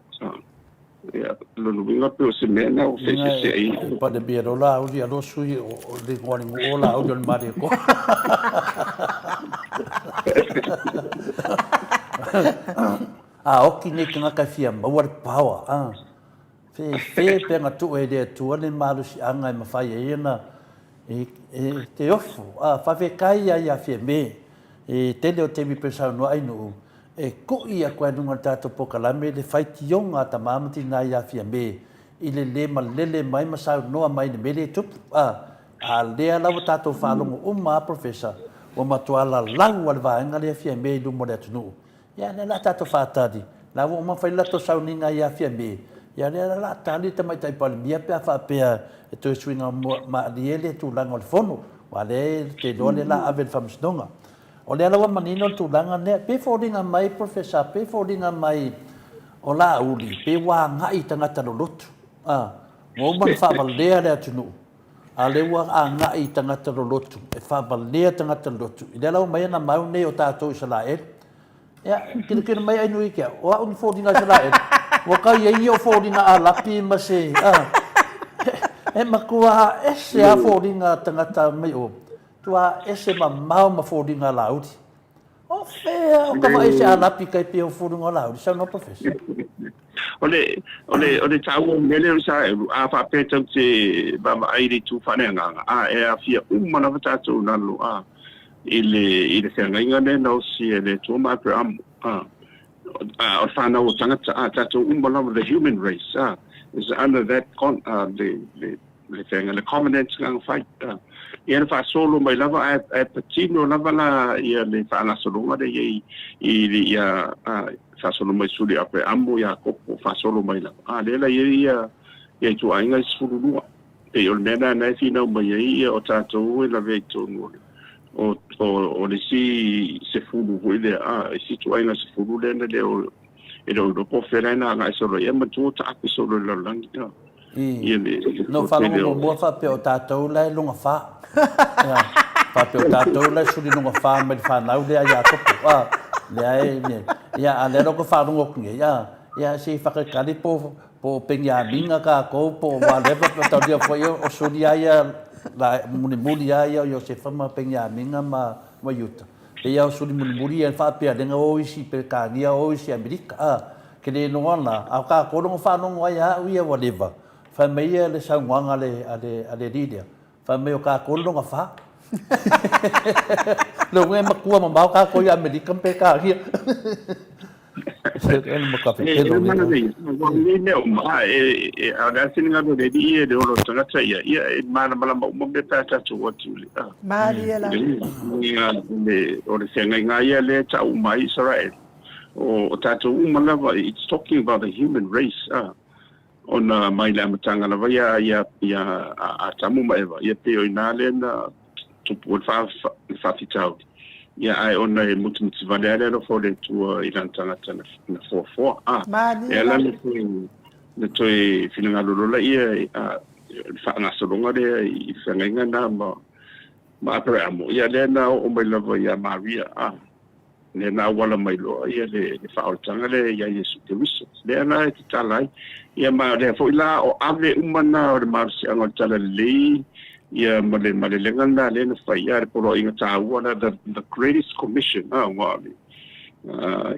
ia lo vinga pe o se mena o se ai pa de biro la o dia lo sui o de ngoni o la o don mari ko o ki ne kinga ka fia mawar power fe pe nga tu e de tu le malu si anga ma fa ye na e te ofu fa ve kai ya fie me e te le o te mi pensa no ai no e ko ia kwa nunga tato pokala me le fai tionga ta mamati na ya fia me i le mai ma sa no mai ne me le tupu a le ala o tato whalongo o ma professor o matuala lau al vaenga le fia me i lumo le atunu ia le la tato whatadi la o ma fai lato sauninga ia fia me ia le la tali ta mai tai pali mia pe a whapea e tu swinga ma liele tu langa o le fono wa le te lole la avel famsnonga o le alawa manino tu langa ne pe fodinga mai professor pe fodinga mai o la uli pe wa ngai tangata lo lotu mo man fa valea le atunu a le wa ngai tangata lo lotu e fa valea tangata lo lotu le alawa mai na mau ne o tato Israel ya kile mai ai nui ke o un fodinga Israel wa ka ye o fodinga a lapi ma se e makua ese a fodinga tangata mai o tua ese ma fodinga lauti o fe o ka vai se ala pika pe o fodinga lauti sa no professor ole tau mele sa a fa peta te ba ai ri tu fa nga e a fia na vata tu na lo ile se nga ne no si ele tu ma pram o fa na o tanga ta tu na the human race is under that the thing and the commandants gang fight ia fa solo mai lava e patino lava la ia le fa na solo ma de ia fa solo mai suli ape ambo ia ko fa solo mai la le la ia tu ainga sulu e o nena na fina mai ia o tato la veto no o le si se fulu ile si tu ainga se fulu le le o do po ferena na solo ia ma tu ta solo la langi no fa no mo fa pe o tato la longa fa fa pe o tato la suli longa fa me fa na le ya ko le ai ne ya ale ro ko fa no ko ya si fa ka kali po penya minga ka ko po wa le pa ta dia fo yo o suli ya la muni ya yo se fa ma penya minga ma yuta e ya suli muni ya fa pe de o isi pe ka ni o isi amerika ke le no na a ka ko no fa no ya wi whatever fa me ia le sauanga ale ridia fa me o ka ko longa fa lo nge makua ma ka ko ya American pe ka ria Ele mo ka pelo ni ne o ma ada sin nga do de ie de o tanga tsaia ia mana mala mo be ta tu watuli Mariela. Ia de o de senga nga ia le ta o mai Israel o tatu mala it's talking about the human race ona mai la matanga la ia atamu mai ia pe o inale na tu por fa tau ia ai ona e mutu valere no fole tu ilantanga tana na 44 ela ne toi finanga lolo ia fa na solonga de i fenga na ma apramo ia le na o mai lava ia Maria ne na wala mai lo ia le fa o tanga le ia Yesu Kristo le na e talai ia ma le fo ila o ave umana o marsi anga tala le ia male lenga na le na fa ia polo inga taua the greatest commission wali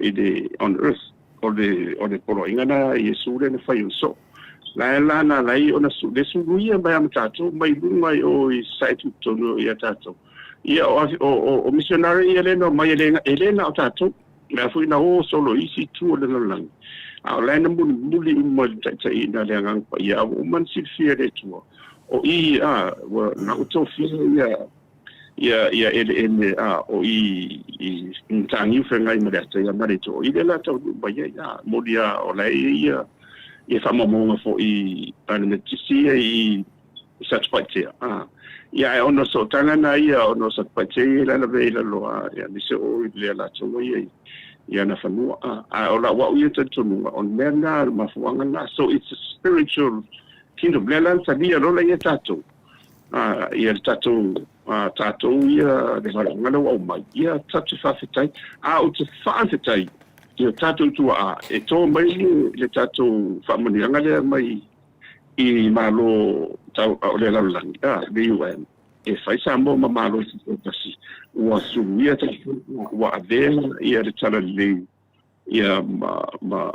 ide on earth o de polo inga na Yesu le na fa so la na lai ona su de su ia ba am tato mai lunga o I site tono ia tato ia o missionary ia le no mai elena o tato la fu na o solo isi tu le lang a la na muli mo tai na le ngang pa ia o man si fie de tu o wa na o to fi ia ele o ntangi fenga I mara ia mare to I le la to ba ia mo dia o la ia fa mo fo I ana tisi I satisfaction ia ono so tanga na ia ono satisfaction la vela lo ia ni se o le la to ia na fanua o la wa ia to on mena ma fuanga na so it's a spiritual kingdom le lan sabia lo la ia tato ia tato ia de ngala wa mai ia tato fa fitai o te fa fitai ia tato tu e to mai le tato fa mani ngale mai I malo tau o le lan le UN e fai sambo ma malo si tasi wa sumia ta wa ven ia de tala le ia ma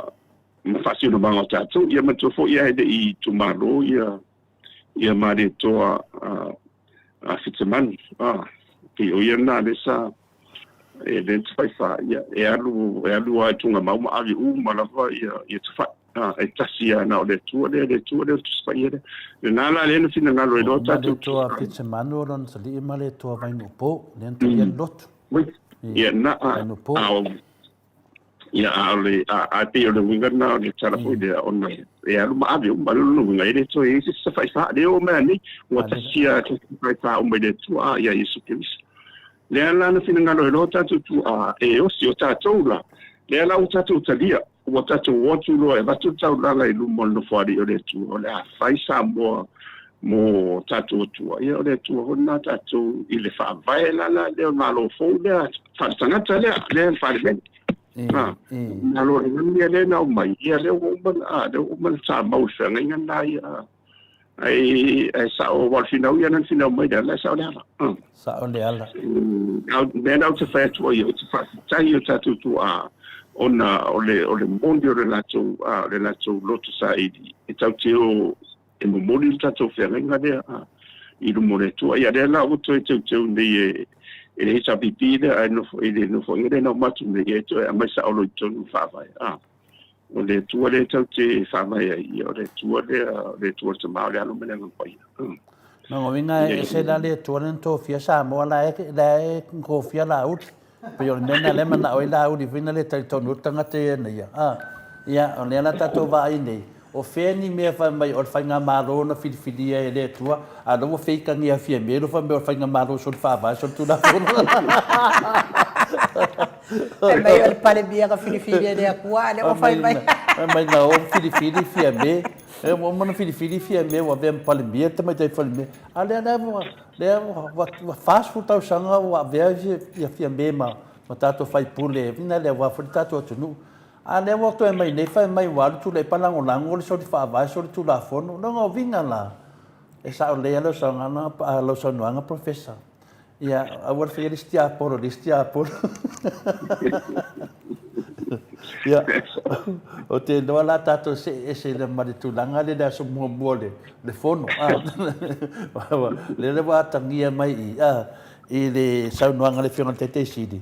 fasi no bango tato ia ma to fo ia de I tu malo ia ma de to a fitman ke o ia na de sa e de fai fa ia e alu ai tunga mau ma ali ma la va ia tu fa e tasia na o le tua tu spaiere le nala le no fina ngalo do tatu to a pitse manu ron sali ma le to vai no po le to ia lot ia na no po ia ale a te o le winga na le tala foi de ona e alu ma ave ma lu no ngai le to e se fai fa de o mani o tasia tu fai fa o me de tu ia Yesu Kristo le ala no fina ngalo do tatu tu e o si o tatu la le ala o tatu talia o tatu watu lo e batu tau langa I lumo no fari o le tu o le fai sa mo tatu tu ia o le tu o na tatu I le fa vai la le malo fo le fa tanga tale le fa le na lo ni le na mai ia le o man sa mau sa ngai na ia ai sa o wal fina ia nan fina mai da la sa o le ala ben out of fact o ia tu fa tai o tatu tu ona ole mondi o relato lotu saidi e tau teo e mo moli tato whenga dea I lu more tua ia rea la uto e teu nei e le hita pipide a nofo ingere na matu me e to a mai sa olo I tonu whawai o le tua le tau te whawai ia o le tua te mao le alo mene ngampai no winga e se la le tua to fia Samoa la e ko fia la ut pe o nena le mana o ila uri vina le tai tonu tanga te nei ia o le la tato vai nei o feni me fa mai o fainga maro na filia e le tua a do feika ni a fia me lo fa me o fainga maro so fa va so tu da e mai o pale bia ka filia de Atua le o fai mai na o filia fia me e mo mana filia fia me o vem pale bia também tem pale me ale le fast food tau sanga o viagem ia fia me ma tato fai pule vina le wa tato tu ale wo to mai nei fai mai wa tu le palango lango so di fa vai so tu la fono no vinga la e sa le lo so ngana lo so nga professor ia a vor fe listia por ia o te no la tato se le mari tu langa le da so mo le fono le wa tangia mai I le sa no nga le fiona tete sidi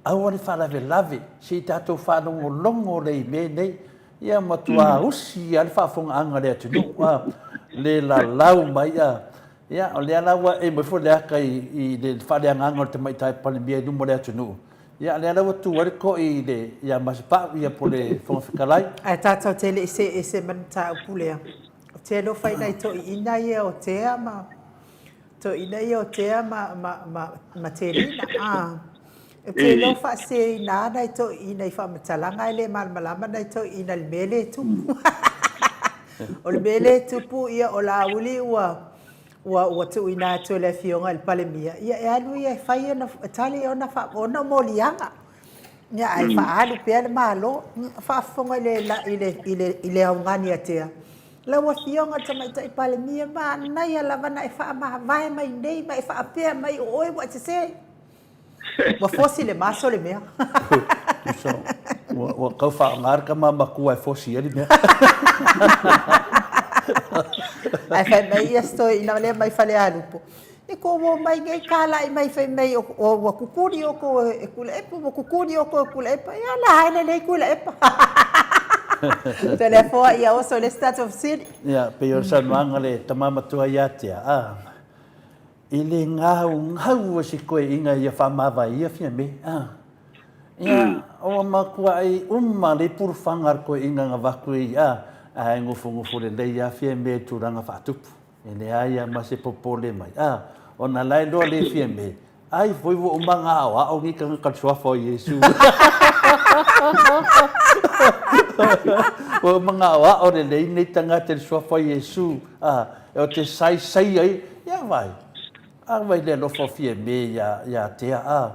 au le whalawelawe, si tātou whanongo le me nei, ia matua usi al whafonga le atunu, le la lau mai ia o le alawa e mo fo le aka I le whaleanga o te maitai palimia numo le atunu. Ia le alawa tu ko I le ia maspa ia po le whongawhikalai. Ai tātou tele ese manata upulea. O te lo whai nei to ina ia o tea ma. To ina ia o tea ma te rina. O te lo wha se ina nei to ina I wha matalanga ele malama nei to ina le mele tupu. O le mele tupu ia o la uli ua tu ina to le fionga il palemia. Ia e alu ia whai ona tali ona wha ona molianga. Ia ai wha alu pia le malo. Wha fonga ile aungani atea. La wa fionga tamaita I palemia ma nai ala wana e wha ma vai mai nei mai wha apea mai oi wa te se. Wa fosi le maso le mea. Wa kau wha ngarka ma makua e fosi ele mea. Ai fai mai ia stoi ina le mai fale alupo. E ko wo mai ngai kala I mai fai mai o wa kukuri o ko e kula epa wa kukuri o ko e kula epa ia la haina nei kula epa. Telefona ia o so le state of city. Ia pe o sa manga le tamama tua ia tea. Ile ngau si koe inga ia whamava ia fia me. Ia o makua ai le puru whangar koe inga ngā waku ia. Ai ngofu le lei a fia me turanga whatupu. Ele aia ma se popole mai. O na lai loa le fia me. Ai voivo o manga awa o ngika ngakatsuafa o Yesu. O mga awa o le lei nei tangata le suafa o Yesu. O te sai ai. Ia vai. Vai le lofo fia me ia tea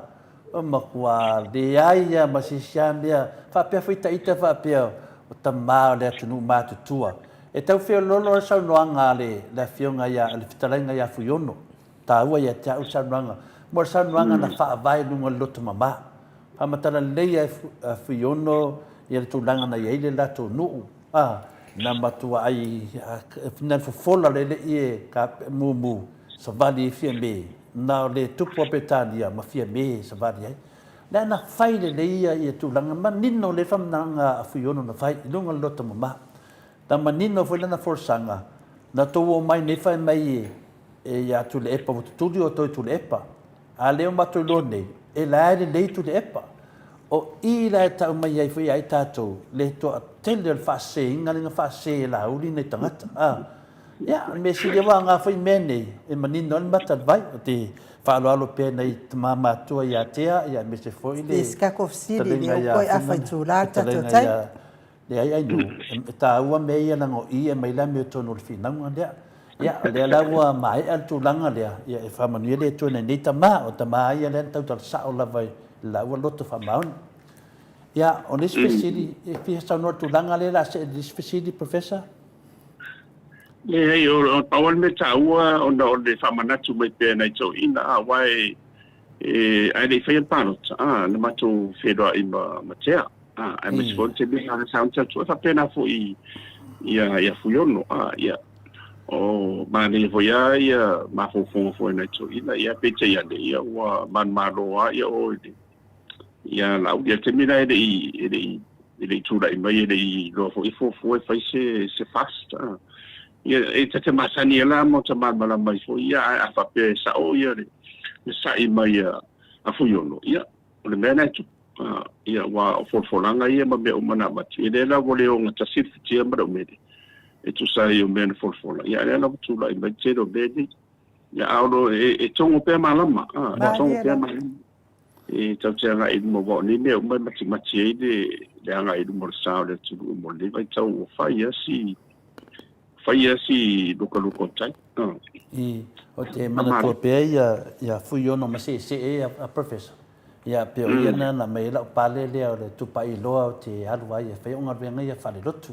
o makua le aia ma se siamea. Whapea whaita ita whapea. O tamā le atunu mātutua. E tau whio lolo e saunoanga le whionga ia, le whitarainga ia whiono. Tā ua ia te au saunoanga. Mo saunoanga na whaavai nunga loto mama. Whamatara leia e whiono ia le tūlanga na iei le lato nuu. Na matua ai, nan fofola le ie ka mumu sa vali e fia me. Na le tupu apetania ma fia me sa vali ai. Nā na whai le ia i tūlanga, ma nino le whamnanga a whiono na whai, lunga lota mama. Tā ma nino whai lana forsanga, na tō o mai ne whai mai e ia tūle epa, o tūri o tōi tūle epa. A leo matoi lone, e laere nei tūle epa. O I lae tau mai ai whai ai tātou, le tō a tele al whase, inga ringa whase la uri nei tangata. Ia, me si lewa ngā whai mene, e ma nino al matat vai, o te whaaloalo pēr nei tamama atua ia tea, ia me se fwoi le... Iska kofsiri ni o koi awhai tūrata tō tai. Le ai nu, tā ua me ia lango I e mai la me o tōnu le whinanga lea. Ia, lea la ua mai al tūlanga lea, ia e whamanuia le tōne nei tamā, o tamā ia lea tau tala sao la vai, la ua loto whamaun. Ia, o le spesiri, e whiha sau noa tūlanga lea la se le spesiri, professor? Le o tawal me taua ona o le whamanatu mai pēr nei tau ina wai ai le whai panot na matou wheroa I matea ai me sifon te me hana saun tatu e whapena fo ia fuiono ia o ma le voia ia ma fofonga fo nei tau ina ia pete ia le ia ua man maroa ia o ia lau ia te mina ele tūra I mai ele loa fo I fo e whai se fast ia e te masani la mo te mala mai fo ia a fape sa o ia le sa I mai a fuiono ia le mena tu ia wa folanga ia ma me o mana mati ele la vole o ngata sifti ma do mede e tu sa I o men folanga ia le la tu la mai te do mede ia aulo e tongo pe malama tongo pe malama e tau te nga I mo bo ni me o mai mati e le anga I mo sa le tu mo le vai tau fa ia Whaia si luka tai. O te mana kua pēr ia whiono ma se a professor. Ia pēr ia na mei lau pale lea o le tupa I loa o te arua ia whai onga ruenga ia whale lotu.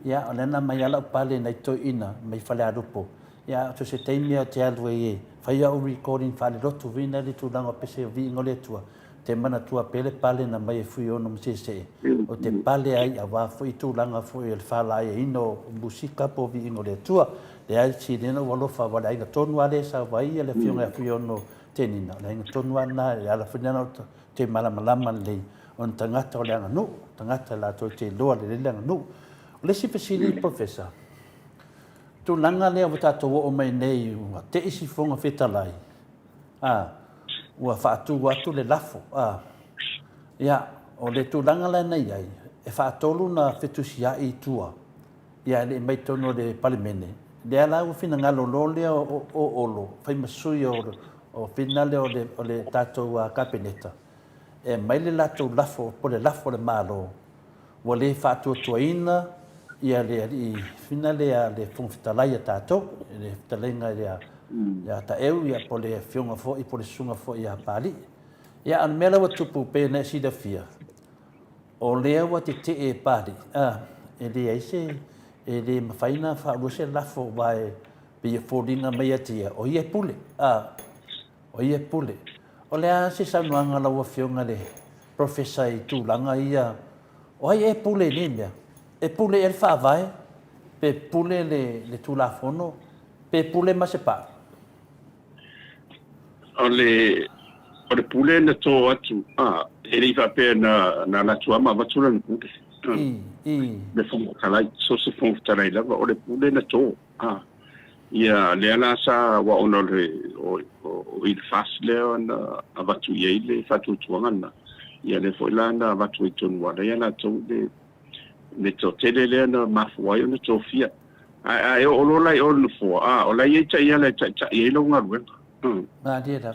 Ia o lena mai lau pale nei toi ina mai whale arupo. Ia to se teimia o te arua ie. Whaia o recording whale lotu vina le tūlanga pese o vi ngole tua. Te mana tua pele pale na mai whiono ma se. O te pale ai a wā fui tūlanga fui el whala ai ino musika po vi ingo le tua. Le ai si nena walofa wale ai na tonu ale sa wai le whionga whiono tenina. Le ai na tonu ana e ala whinana te malama le on tangata o le anga nu tangata la to te loa le anga nu le si pesili professor tu langa le o tato o mai nei te isi fonga fetalai ua faatu atu le lafo ia o le tu langa le nei ai e faatolu na fetusia i tua ia le mai tono le palimene le ala u fina ngalo lole o olo fai masui o fina le o le tato kabineta e mai le lato lafo po le lafo le malo ua le faatu tuaina ia le i fina le funfitalai a tato le fitalenga ia ta eu ia po le fionga fo i po le sunga fo ia pali ia an mela wa tupu pe na si da fia o le wa te e pali e le aise e le mafaina fa lo se la fo vai pe fodinga mai atia o ia pule o ia pule o le a se sa nuanga la wa fionga le professor i tu langa ia o ia pule ni mea e pule el fa vai pe pule le tu la fono pe pule ma se pa o le pule na to atu e le fa pe na la tua ma va tula ni pule le fonga kalai so se fonga kalai la o le pule na to ia le ala sa wa ona le o il fas le ona avatu ye le fatu tuanga ia le foi la na avatu i tonu wa ia na to le to tele le na mafua ona to fia ai o lo lai o no fo o lai e ia le ia lo ngaru dia da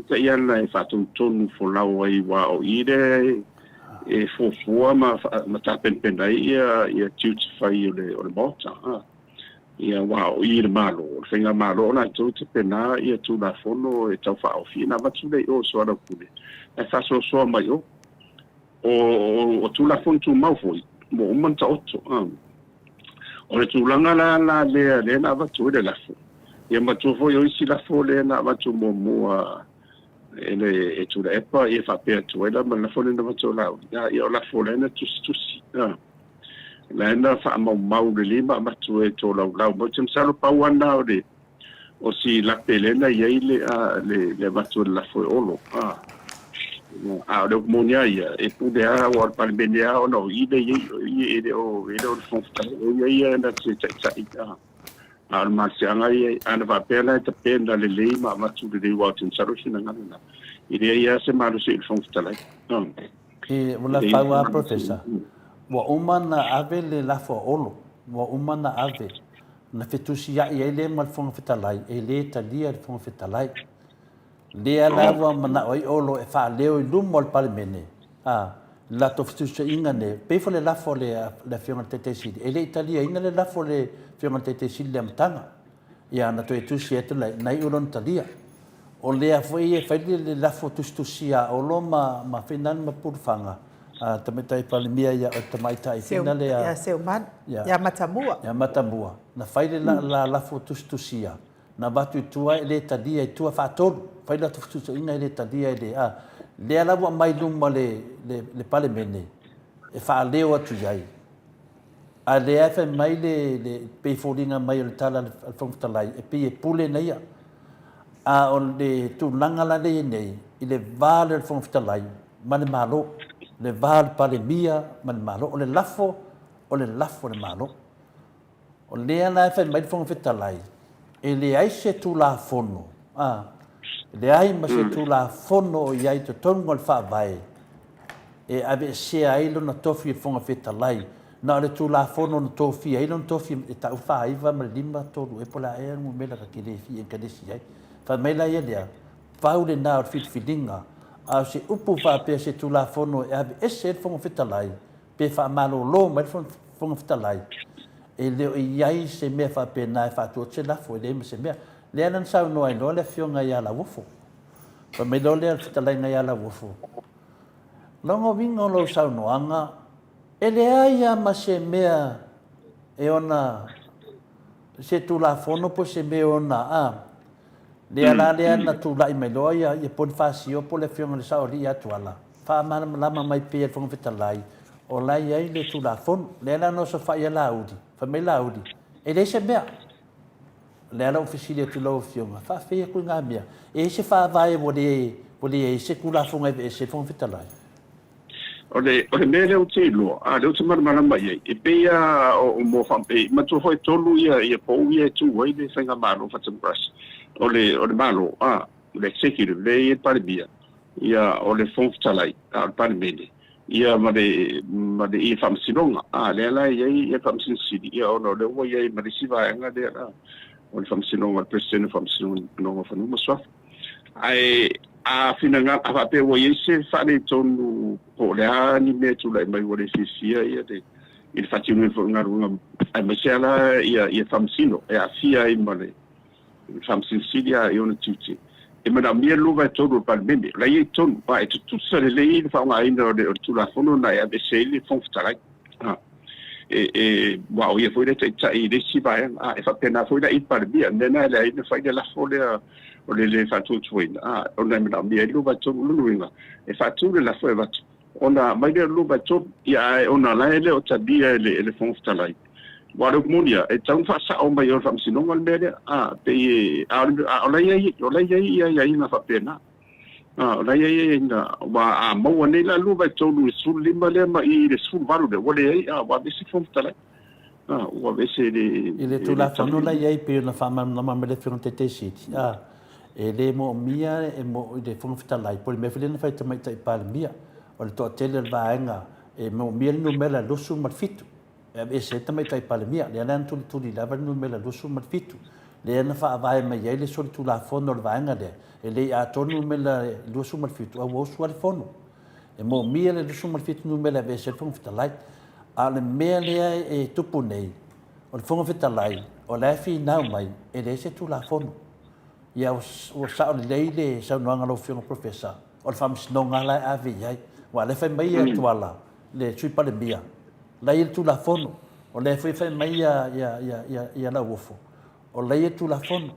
ta ia la fatu tonu fo la wai wa o ire e fo ma ta pen dai ia tuts fai o le Maota ia wa o ire malo finga malo na to te pena ia tu la fono e tau fa o fina va tu le o so ara pule e fa so mai o tu la fono tu mau foi mo man ta otto o le tu langa la le na va tu le la fo ia ma tu foi o si la fo le na va tu mo ele e tu la epa e fa pe tu ela ma la fo le na va tu la ia la fo le na tu si la na fa mau le lima ma tu e to la mo tem salo pa wana o si la pelena ia le va tu la fo olo le monia ia e pude o palmenia o no ide ie o fonta ia na tsa al marcianga ia ana va pena te penda le lima ma tu de wa tin saro sina ngana ide ia se malu se fonta la e wala fa professor wa umana ave le la fo olo wa umana ave na fetusi ia le mal fonga fetalai e le talia le fonga fetalai le ala wa mana oi olo e fa leo i lumo al palimene la to fetusi inga ne pe fo le la fo le fiona tete si e le italia inga le la fo le fiona tete si le mtanga ia na to etusi etu nai ulon talia o le a foi e fa le la fo tustusia o lo ma finan ma purfanga tamatai palimia ia tamaita i fina le ya seuman ya matamua na faile la fotustusia na batu tua le tadia tua fatolu faile fotustusia ina le tadia le ala wa mai luma le palimene e fa leo atu yai a le afa mai le pe folinga mai le tala al fontalai e pe pule na ia o le tu langa la le nei i le vale al fontalai mane malo le val palemia man malo o le lafo le malo o le ana fa mai fong fetalai e le ai se tu la fono le ai ma se tu la fono ia i to tongo fa vai e ave se ai lo na tofi fong fetalai na le tu la fono no tofi ai lo tofi e ta fa ai va ma lima to e pola e mo mela ka kile fi en kadesi ai fa mai la ia dia fa u le na fit fidinga a se upu fa pe se tu la fono e ave ese fonga fetalai pe fa malo lo mai fonga fetalai e le iai se me fa pe na fa tu se la fo le me se me le anan sa no ai no le fionga ia la wofo pa me do le fetalai nga ia la wofo longo vingo lo sa no anga e le ai ma se me e ona se tu la fono po se me ona le ala le ana tu la mai loia e pon fasio po le fiona le saori Atua la fa lama mai pe fon fetalai o la ai le tu la fon le ala no so fa ia laudi fa me laudi e le se bea le ala ufisile tu lo fiona fa fe ku ngamia e se fa vai vo de Poli e se kula fonga e se fonga fitalai. Ole mele o te lo le o te mana mai e peia o mo fampe ma tu foi tolu ia po ia tu wai de senga malo fa tem brush ole malo le executive le e parbia ia ole fon talai par mele ia ma de e fam sinonga le la ia fam sin sidi ia ono le o ia ma de siva nga de ole fam sinonga president fam sinonga no fa no so ai a finanga a pe wo yese fa le tonu po le ani me tu le mai wo le sia ia de il fatino fo ngaru a mesela ia famsino e a fia i male famsin sidia e ona tuti e mana mia luva todo par bende la ye ton pa e tu se le fa nga ina de tu la fono na ia de sele fon ftara e wow ia foi de tai de si ba e fa pena foi da i par bia nena la ina fa de la fole o le fatu tuina ona mina mia luva to luinga e fatu la foi va ona mai de luva to ia ona la ele o tabia ele fonftalai waro munia e tau fa sa o mai o fam sinonga mele pe ola ia na fa pena ola ia na wa mo ne la luva to lu sul lima le ma i le sul varu de wole wa bisi fonftalai wa bisi de ile tu la fa no la ia pe na fa ma na me le fronte siti e le mo mia e mo de fonftalai por me fele na fa te mai tai palmia o le to'atele le vaega e mo mia le numela lusu ma le fitu e se tamai tai palemia le ana tulituli lava le numela lusu ma le fitu le ana fa'avae mai ai le solitulafono o le vaega lea e le'i atonu numela lusu ma le fitu auau sua le fono e mo mia le lusu ma le fitu numela e se le foga fetalai a le mea lea e tupu nei o le foga fetalai o le ae finau mai e lē se tulafono ia ua sa'o lelei le saunoaga lofioga profesa o le fa'amasinoga la e avei ai ua le fai mai atuala le sui palemia lai le tulafono o le fai mai ia lauofo o lai e tulafono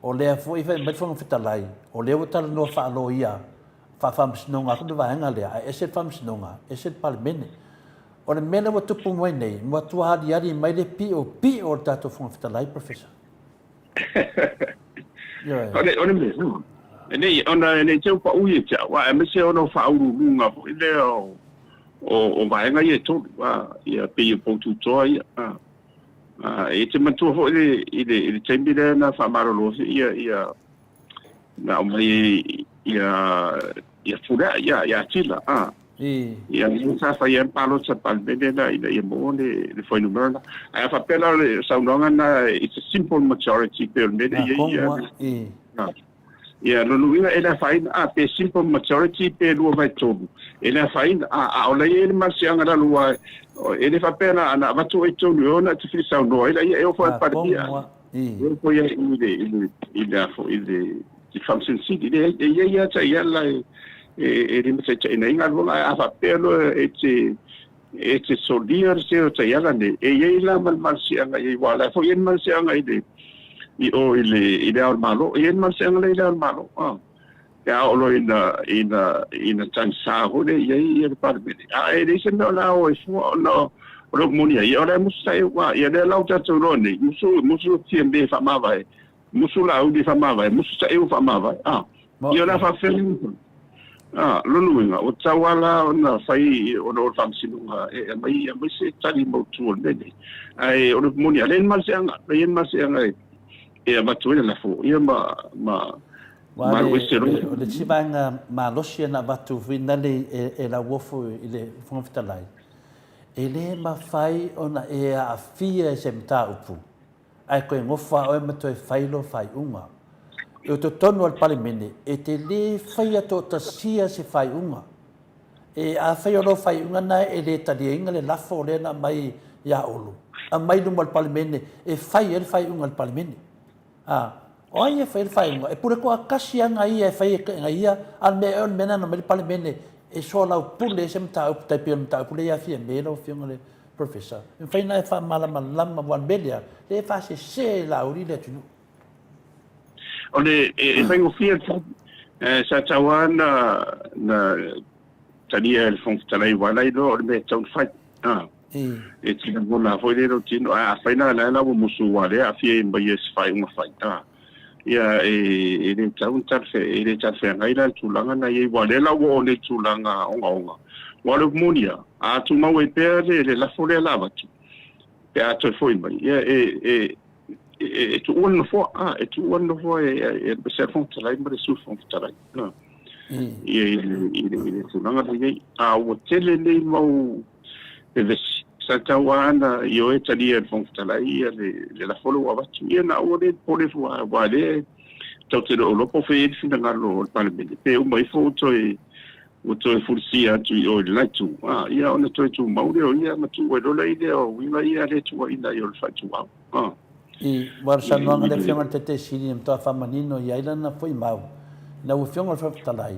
o lea fo'i fai mai foga fetalai o lea ua talanoa fa'alo ia fa'amasinoga aku le vaega lea e ese le fa'amasinoga ese le palemene o le mea ua tupu mai nei ua tuaaliali mai le pi'o o le tatou foga fetalai profesa Ole me nei ona nei teu pa uie tsa wa me se ona fa uru lunga po ile o vaenga ye to ia pe po tu to ia e te matu ho ile tembile na fa marolo ia na o mai ia fura ia tila ia sa fa ia palo sa palbede na ia mo le foi numero ai fa pela le saunga na it's a simple majority per mede ia no luinga ela fine pe simple majority pe lu vai todo ela fine ola ele marcianga la lua ele fa pena ana vatu e todo ona te fi sauno ela ia eu foi partia eu foi ile di function city ia ia la e rimse ina inga lua a fa pelo e solier se o te yala ne e ia mal marcianga ia wala foi en marcianga ide i o ile al malo e en marcianga le al malo ya o lo ina tansa ho de ia parmene e dise no la o no o monia ia ora musa wa ia de la uta to ne musu tiende fa mava musu la u di fa mava musu sa eu fa mava ia la fa fel lo luinga o tawala ona fai o no famsinunga e mai se tali mo tu ne ai o monia len marcianga e abatuele la fo ia ma o le tivanga malosi na batu vinale e la wofo ile fonfitalai ele ma fai ona e a fia se mta upu ai ko ngofa o me to fai lo fai uma e to tono al palemene e te le fai to tasia se fai uma e a fai lo fai uma na e le tadienga le lafo le na mai ya olu a mai no al palemene e fai uma al palemene oia fai unga e pure ko akasianga ia e fai ia al me na no me palemene e so la pule sem ta up ta pia ta pule ia fia me lo fia le professor e fai na fa mala lama wan belia le fa se la uri le tunu ole e fai o fia sa tawana na tania el fon talai wala do me tau fai e tina bona foi le tino a fai na la musu wale a fia mai es fai uma fai ia le tau tarfe le tarfe ngai la tulanga na ye wa le la wo le tulanga onga wa le monia a tu mau e pe le la fole la va tu pe a tu foi mai ia tu one fo e se fon trai ma su fon trai no ia tulanga le a wo tele le mau e sa tawana yo e tali e fon trai le la fole wa tu ia na o le pole wa le tau te lo po fe e fina ngalo pa le pe o mai fo o to fursia tu o le tu ia ona to tu mau le ia ma tu o le ile o winga ia le tu ina yo fa tu i warsa no le fianga te sini to fa manino ia ila na foi mau na o fianga fa talai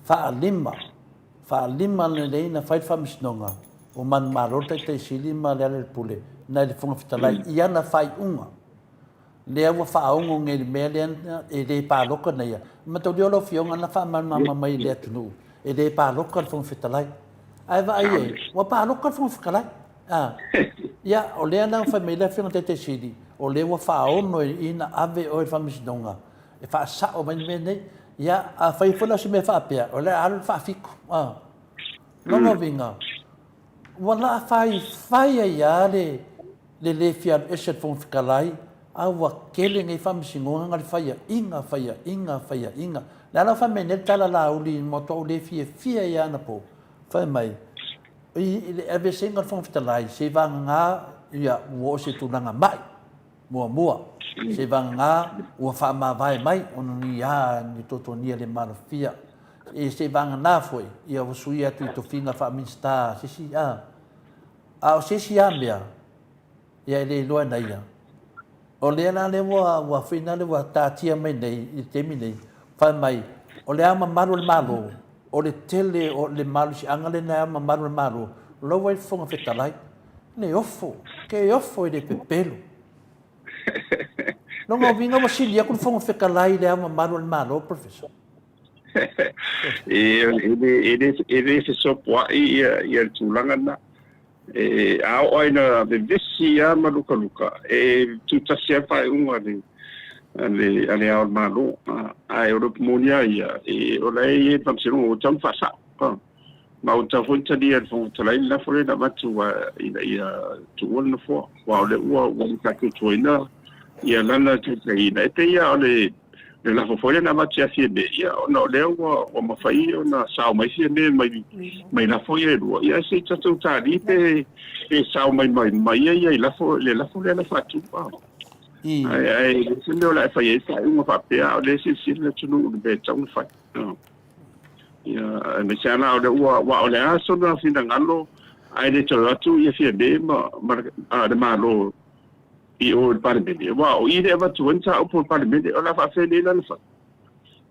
fa lima le na fa fa misnonga o man maro te sini ma le pule na le fonga talai ia na fai unga le wa fa unga nge melian e de pa loka na ia ma to lo fianga na fa man mama mai le tunu e de pa loka fonga talai ai va ai wa pa loka fonga talai ia o le na família fianga te sidi o le wa fa ono ina ave o fa misdonga e fa sa o ben nei ia a fa fola se me fa pia o le al fa fico no vinga wala fa ia le fiar eshet fon fikalai a wa kele ngai fa misingonga ngal fa inga la fa menel tala la uli moto le fia ia na po fa mai e singa fon fitalai se vanga ia wo se tunanga mai mua se vanga o fa ma vai mai on ia ni totonia le malafia e se vanga na foi ia o suia tu to finga fa minsta si o se ambia ia le loa na ia o le na le wa fina le wa tatia mai nei i temi nei fa mai o le ama malo o le tele o le malu si angale na malu lo vai fonga fetalai ne ofo de pepelo no mo vinga mo silia kun fonga fetalai le malu professor se so po ia tulanga na a oina de visia maluka tu tasia fa unga ale al malu a Europe monia ia o lei pamsino o tam fa sa Maota fonta dia fon tala ina fore na matu ia tu ona fo wa le wa ka tu ina ia lana tu ina te ia le la fo na matu ia de ia no le wa ma fai ona sa mai si ne mai la fo ia ia se tu ta di te sa mai ia la fo la fa tu ai se no la fa ia sa uma fa pe le si le tu no be tau fa ia me sana o wa o le aso na fina ngalo ai le tolo tu ia fia be ma de malo i o parliamento wa o i de va tu entra o por parliamento o la fa fe le la fa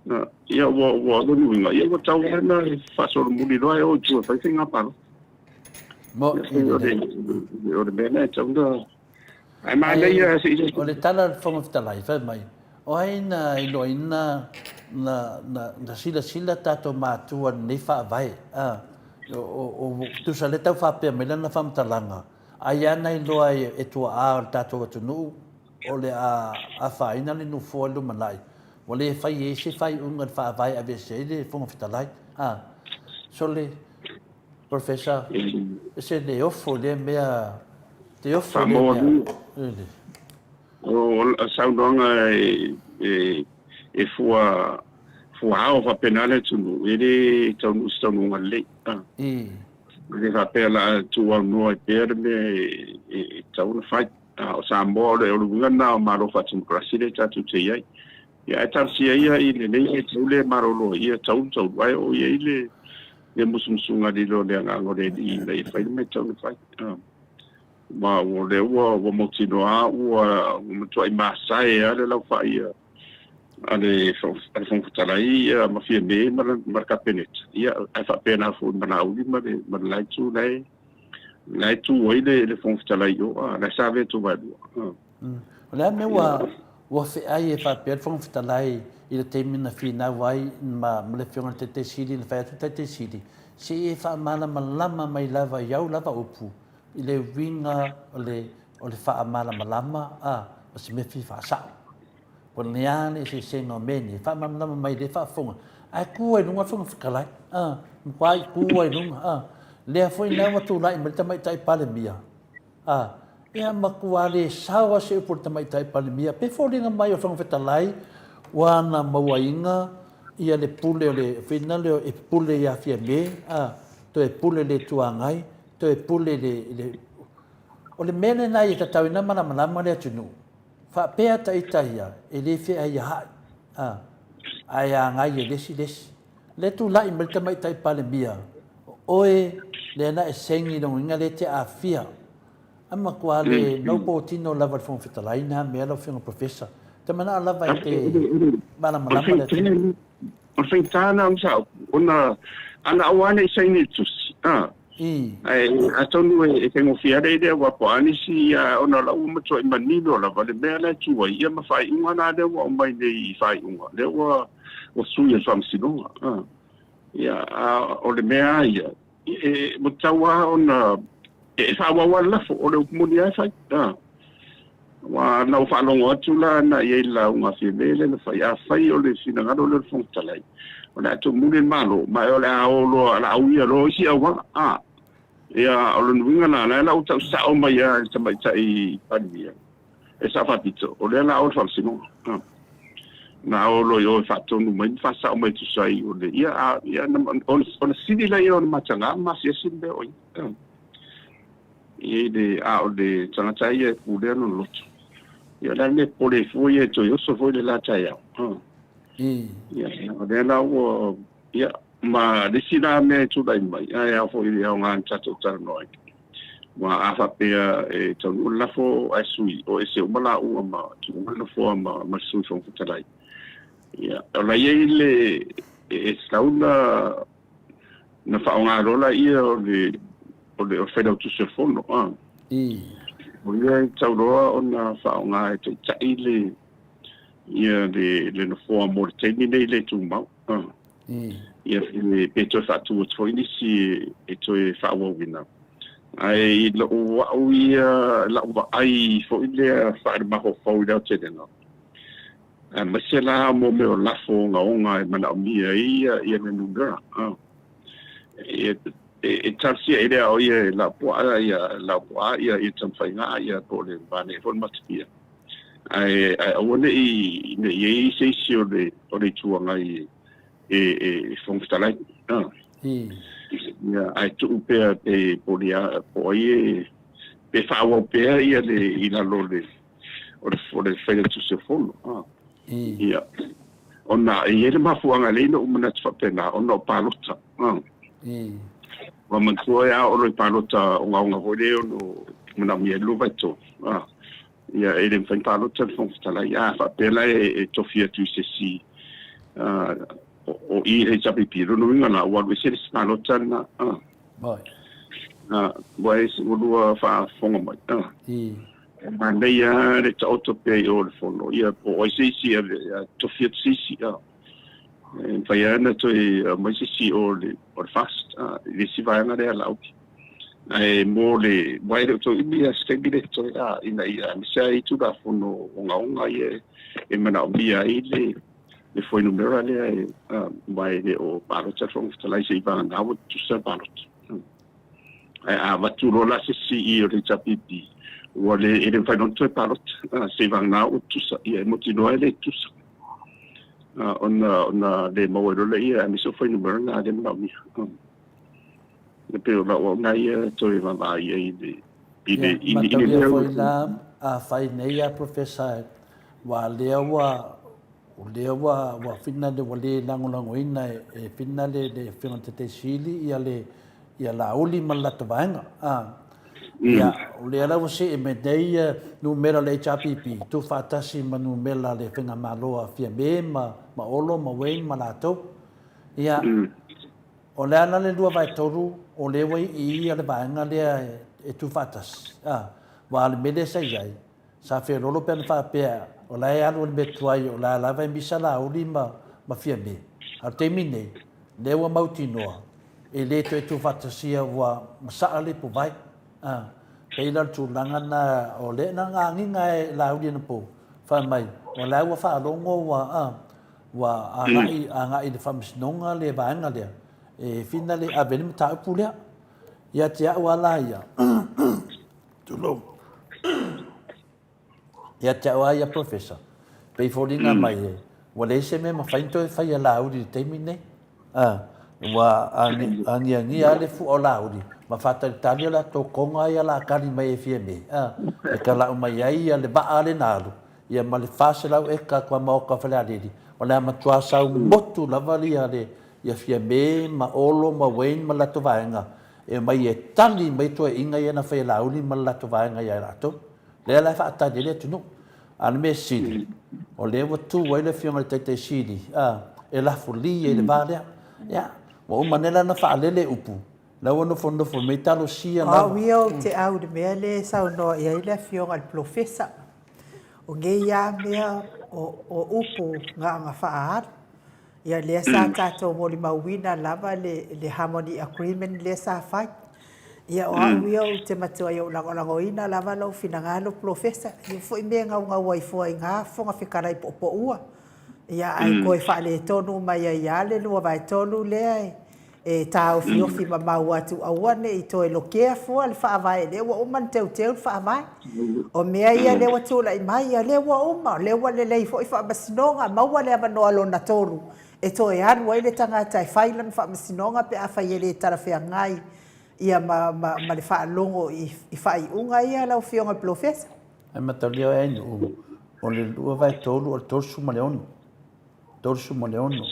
na ia wo do ni ia wo tau na fa so mu li do o tu fa singa pa mo o de bene tau do ai ma le ia si o le tala fonga talai fa mai o ai na iloina na sila tato matua ni fa vai o tu sale tau fa pe me na fam talanga ai ana i loa e tua a tato tu nu o le a fa ina ni no fo lu manai o le fai e se fai un fa vai a vese le fonga fitalai so le professor se le ofo le mea te ofo le o saudonga e fua o fa penale tu ele tau ngale le fa pela tu no per me e tau na fa o Samoa le o ngana ma lo fa tu krasile tu te ia ia tar si ia i le tu le marolo ia tau vai o ia le musumsunga di lo le ngo le i le fa me tau na fa ma o le o mo tino a o mo tu ai masai ale la fa ia ale fon talai ma fie me ma kapenet ia fa pena fu na uli ma lai tu oi le fon talai yo la save tu va la me wa fe ai fa per fon talai il termina fina vai ma le fiona te sidi le fa te sidi se fa mala malama mai lava yau lava upu ile winga o le fa mala malama o se me fi fa sa Poliani si sengo meni fa mam na mai de fa fonga ai kuai nunga fonga fikalai mai kuai nunga le foi na watu lai mai tamai tai pale mia ia makuale sawa se por tamai tai pale mia pe folinga mai o fonga fitalai wana mawainga ia le pule le final e pule ia fia me to e pule le tuangai to e pule le o le mene na i tatawina mana mana le tunu fa pea taitaia e le fe ai ha ai ngai e lesi le tu lai mai tamai tai pale bia oe le na e sengi no inga le te afia ama kwale no potino lava fon fitalai na me lo fon professor te mana lava te mana mana le o feitana am sa ona ana awane sengi tus ai atonu e tengo fiare de wa po anisi ona la uma to manino la vale mela tu wa ia ma fai unha na de wa mai nei fai unha de wa o suia fam sino ia o le mea ia e mutawa ona e fa wa la fo o le comunidade fai wa na fa longo tu la na ia la unha fimele na fai o le sinanga o le fontalai ona to mulen malo ma o le aolo ala uia lo si awa ia o le nuinga na la o tau sa o mai ia tamai tai pania e sa fatito o le la o fa sino na o lo yo fa tonu mai fa sa o mai tu sai o le ia na on sidi la yo ma tanga ma si sinde o e de o de tanga tai e pu le no lot ia la ne pole foi e to yo so foi le la tai ia o le la o ia ma desina me tu dai mai ai fo i au ngan chato tar noi wa afa pe e tonu la fo ai sui o ese mala u ma tu no fo ma sui fo futalai ya la ile e slaula na fa nga rola ia o le fedo tu se fo no o ia tau roa ona fa nga e ta ile ia le no fo mo teni le tu ma ia le peto fa tu foi ni si e to e fa wo wina ai lo wa ia la wa ai fo ile fa ma ho fo da te no ma se la mo me o la fo nga onga mana mi ia me nunga e tarsi ile o ia la po ia e tam fa nga ia po le ba ne fo matia ai wona i ne ye se si o le tuanga e fonkstalai ia ai tu pe polia poi pe fa o pe ia le ina lo le o le fele tu se fono ia ona ia le mafuanga le no mana tfa pena ona palota wa man soya o le palota nga hole no mana mi lo vato ia ele fa palota fonkstalai ia fa pela e tofia tu se si o i he chapi piro no ngana wa we se stalo tana boy wo fa fonga mai ma nei ya le auto pe o le fono ia po se si to fiat si fa ya na to mai si o le fast le si va na le lau ai mo le vai to ia stebile to ina ia mi sai tu da fono nga e mana bia ile le foi numero le vai de o parota from talai se va na o tu sa parota a va tu lo la si i o le chapipi o le ele vai non tu parota se va na o tu sa e mo ti no ele tu sa ona de mo le ia mi so foi numero na de na mi le pero la o na ia to va va ia de ide foi lá a fai nei a professor wa wa fina de wale lango ina e fina le fina te sili ia la uli malata vanga ia le ala você e medei numero le chapipi tu fatasi ma numero le fina maloa fia me ma olo ma wen ma lato ia o le ana le dua vai toru o le wai ia le vanga le e tu fatas wa le mede sai ai sa fe lolo pen fa pe o la e alo le betuai o la lava bisa la uli ma fia me a termine le wa mautinoa e le to e tu fatasia wa masaale po vai pe la tu langa na o le na ngi ngai la uli na po fa mai o la wa fa longo wa anga i de famsnonga le vanga le e finale a venim ta pulia ia te wala ia tu lo ia te ia professor pe folinga mai wa le se me ma fainto fa ia la udi te mine wa ani ale fu o la udi ma fata talia la to konga ia la kali mai fie me e kala mai ia le ba ale nalu ia ma le fase lau e ka kwa mau ka fale aledi o le ama tua sau motu lavali ale ia fie me ma olo ma wen ma lato vaenga e mai e tali mai to inga ia na fai lauli ma lato vaenga ia rato le la fa ta dele tunu an me sili o le wa tu wai le fionga te sili e la fuli e le vale ya o manela na fa lele upu la wono fondo fo metalo sia la wio te au de mele sau no ia le fionga al professor o ngeia mea o upu nga whaar. Ia lea sa tātou mōli mauina lava le Harmony Agreement lea sa whai. Ia o awia o te matua i o langolangoina lava lau finangalo professor. Ia fwoi mea ngau ai fwoi ngā whonga whikarai po ua. Ia ai koe whaale tonu mai ai ale lua vai tonu lea e tāo fiofi ma mau atu awane i toe lokea fua le whaavai lewa uma teu le whaavai. O mea ia lewa tūla i mai ia lewa uma, lewa le lei fo i whaabasinonga, maua le amanoa lo na tonu. E toe anu ai le tangata i whailan whaamasinonga pe a whai ele tarawhia ngai ia ma le whaalongo i whai unga ia lau fionga professor. E matalio e inu, o le lua vai tolu o le torsu ma leonu. Torsu ma leonu.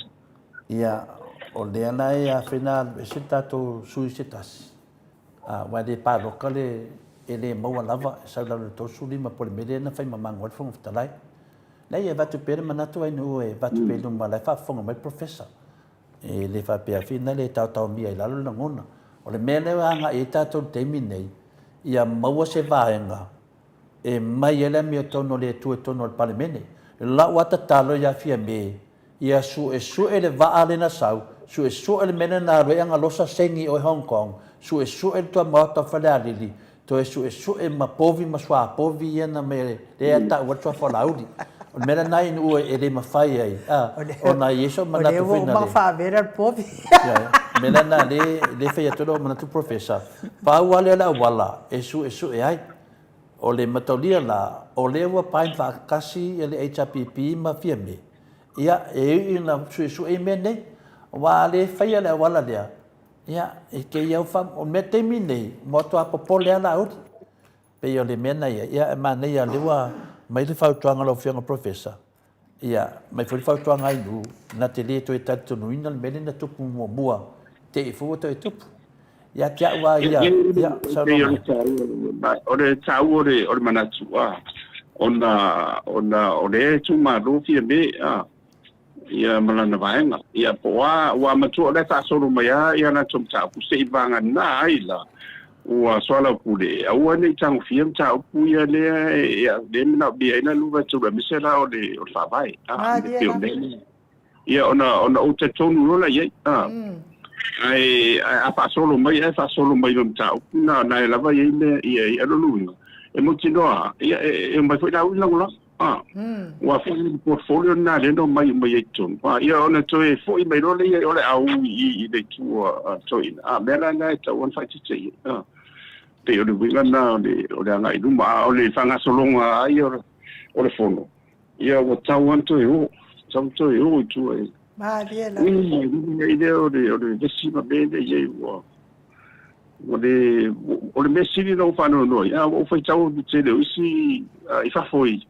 Ia o le ana e a whena e se tato sui se tasi. Wai le pāroka le maua lava, e sau lau le torsu lima po le mele na whai mamango al whonga whatalai. Nei e watu pere manatu ai nu e watu pere nu malai whaafonga mai professor. E le whapea whina le tau mia i lalo na ngona. O le mele anga e tato teimi nei, ia maua se vaenga. E mai ele mea tono le tue tono al palemene. La wata talo ia fia me, ia su e le vaa le na sau, su e le mene na roe anga losa sengi o Hong Kong, su e tua Maota whale alili, to e su e ma povi ma sua povi ia na me le ata ua tua whalaudi. O mera nai nu e le mawhai ai. O na yeso manatu whina le. O le o mawha povi. Mera na le whai atono manatu professor. Pau ale ala wala, e su e ai. O le mataulia la, o le ua pain whaakasi e le HRPP ma fia me. Ia e ina su e me nei. Wa le whai ala wala lea. Ia e ke iau wham, o me te mi nei, mo toa popole ala uri. Pe o le mena ia e ma nei a lewa, mai le whautuanga lau whianga professor. Ia, mai whautuanga ai nu, na te le to e tatu nuina le mele na tupu mua, te e fuwa to e tupu. Ia te aua ia, sa nonga. O le tau o le manatu, o le tu maru fia me, ia malana vaenga. Ia po wa matua le whaasoro mai ia na tum tau, se i vanga na ai la. Ua soala pule au ane tango fiam ta pu ia le mina bia ina luva tu ba misela o le fa vai ia ona o te tonu rola ia ai fa solo mai no ta na lava ia lo lu e mo tino ia e mai foi la ula ua fa portfolio na le no mai tu ia ona to e foi mai rola ia ole au i le tu to ina mera na ta one fight tsi te o le winga na o le anga i luma o le whanga solonga ai o le fono. Ia o tau anto e o i tu e. Ma lia la. I le o le vesima bende i e o le mesiri na ufano no. Ia o fai tau te le usi i fafoi.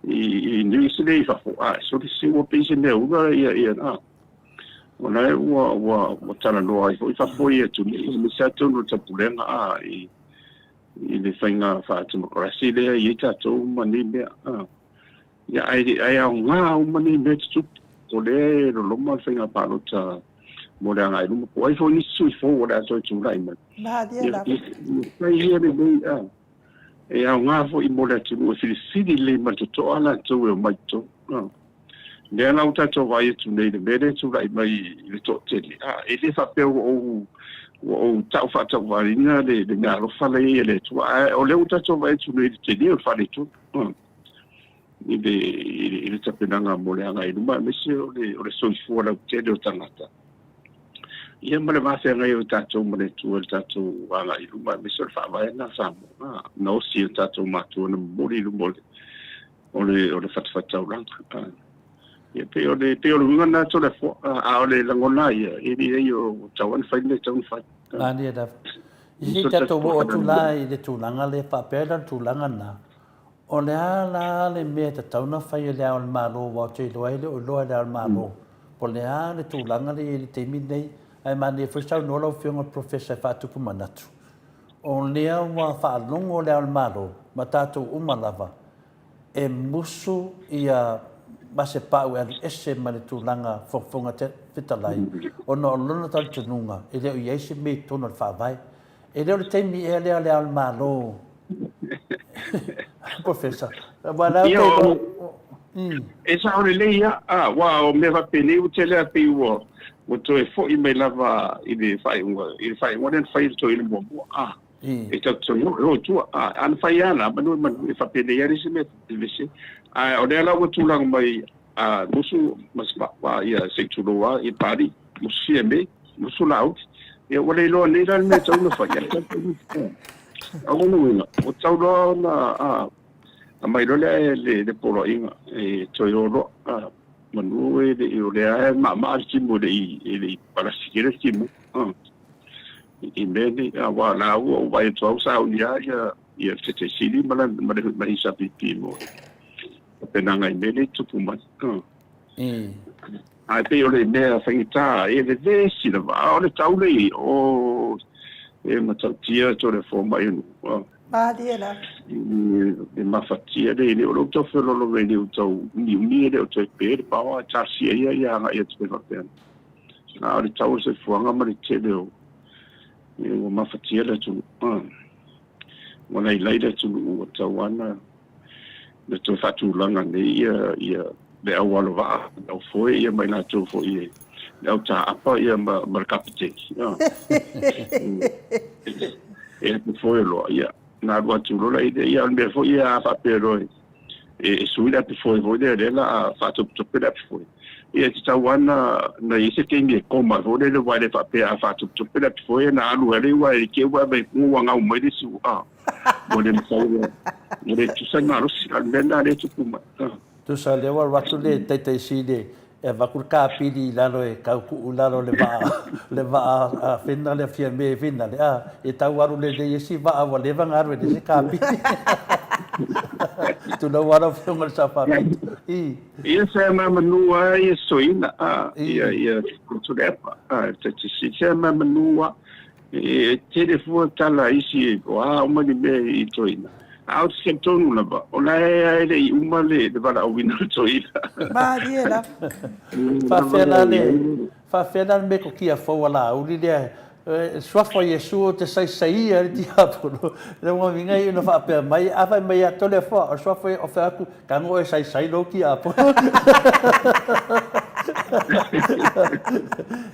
I nisi le i fafo. So le se o peise ne uga ia na. O na e ua tana noa i fafoi e tu me sa tonu tapulenga i le whainga whaatumokrasi lea i tatou mani mea. Ia ai au ngā o mani mea tutup o le loma whainga pālota mo le angai luma. O ai fo nisi sui fo o le atoi tūrai man. Nā dia la. Ia ia le mei e au ngā fo i mo le atunu e whirisiri le matutoa la tau e o maito. Lea nau tatou vai e tunei le mere tūrai mai i le tō tele. E le whapeo o tau whatau warina le ngā rofa le le tua. O leo tatou vai e tunei le tele o whare tu. i le tapinanga mo le anga i luma mese o le soifua lau tele o tangata. Ia ma le mawhenga i o tātou ma le tua le tātou anga i luma mese o le whaamaenga Samoa. Na osi o tātou mātua na mori i luma o le whatawhatau ranga. Ia pe o le winga nā tō le fo, a o le langona ia, i o tauan whai le tauan whai. Ani e da. I tātou o tūlā i le tūlanga le whapera tūlanga nā. O le ala le mea te tauna whai le ao le mālo wau te loa le o loa le ao le mālo. Po le a le tūlanga le teimi nei, ai mani e whisau nola o whiunga professor whātuku manatu. O lea wa whaalongo le ao le mālo, ma tātou umalava, e musu ia mase pāu e ese ma le tūlanga whongwhonga te whitalai. O no lona tau tununga, e leo i eise me tōna le whāwai. E leo le teimi e lea le ao le mālo. Professor. E sa ole le ia, wa o me va pene u tele a pe u o to e fo i me lava i le fai den fai to i le mo e ta to no tu an fai ana manu e fa pene ia risi me visi o le ala o tu lang mai musu maspa wa ia se tu lo wa i pari musu e me musu laut e o le lo le dal me to no fa ia o no o tau lo na a mai le polo inga e toioro manu e le ai ma timo le para sikere timo i mene a wa na o vai to sa o ia te sili ma hisa pitimo penanga i mene tupu ma ai pe o le mea whaingita e le vesi la va o le taule o e matautia to le forma inu Diela. E mafatia le o to felo lo veni o to ni le o to per pa o tasi ia nga ia te pen. Na le tau se fuanga ma le tele o mafatia le tu. Wana i laida tu o tawana le to fatu langa ne ia le awalo va o foi ia mai na to foi le o ta apa ia ma kapite. E foi lo ia na lua tulola i de ia me foi ia fa pero e suila pe foi de la fa to pe foi ia ti tawana na ise ke nge koma foi de vai de fa pe fa to pe foi na alu ele vai ke vai be mu wanga mai de su mo de sai mo de tu sai maru si al benda de tu kuma tu sa le wa watu le te si de e vakur ka pidi lalo e ka ku lalo le va a finna le fia me finna le e tau waru le de si va a le va ngaru de ka pidi tu no waru fungal sa pa i se ma manua i soina ia tu lepa te si se ma manua e telefone tala isi o ma di me i toina out skeptonu na ba ona e uma le bala o wina toina Diela. Fa fena me ko kia fo wala u le swa fo yesu te sai e ti apo le mo vinga i no fa pe mai ava mai a tole fo swa fo o fa ku ka ngo e sai lo ki apo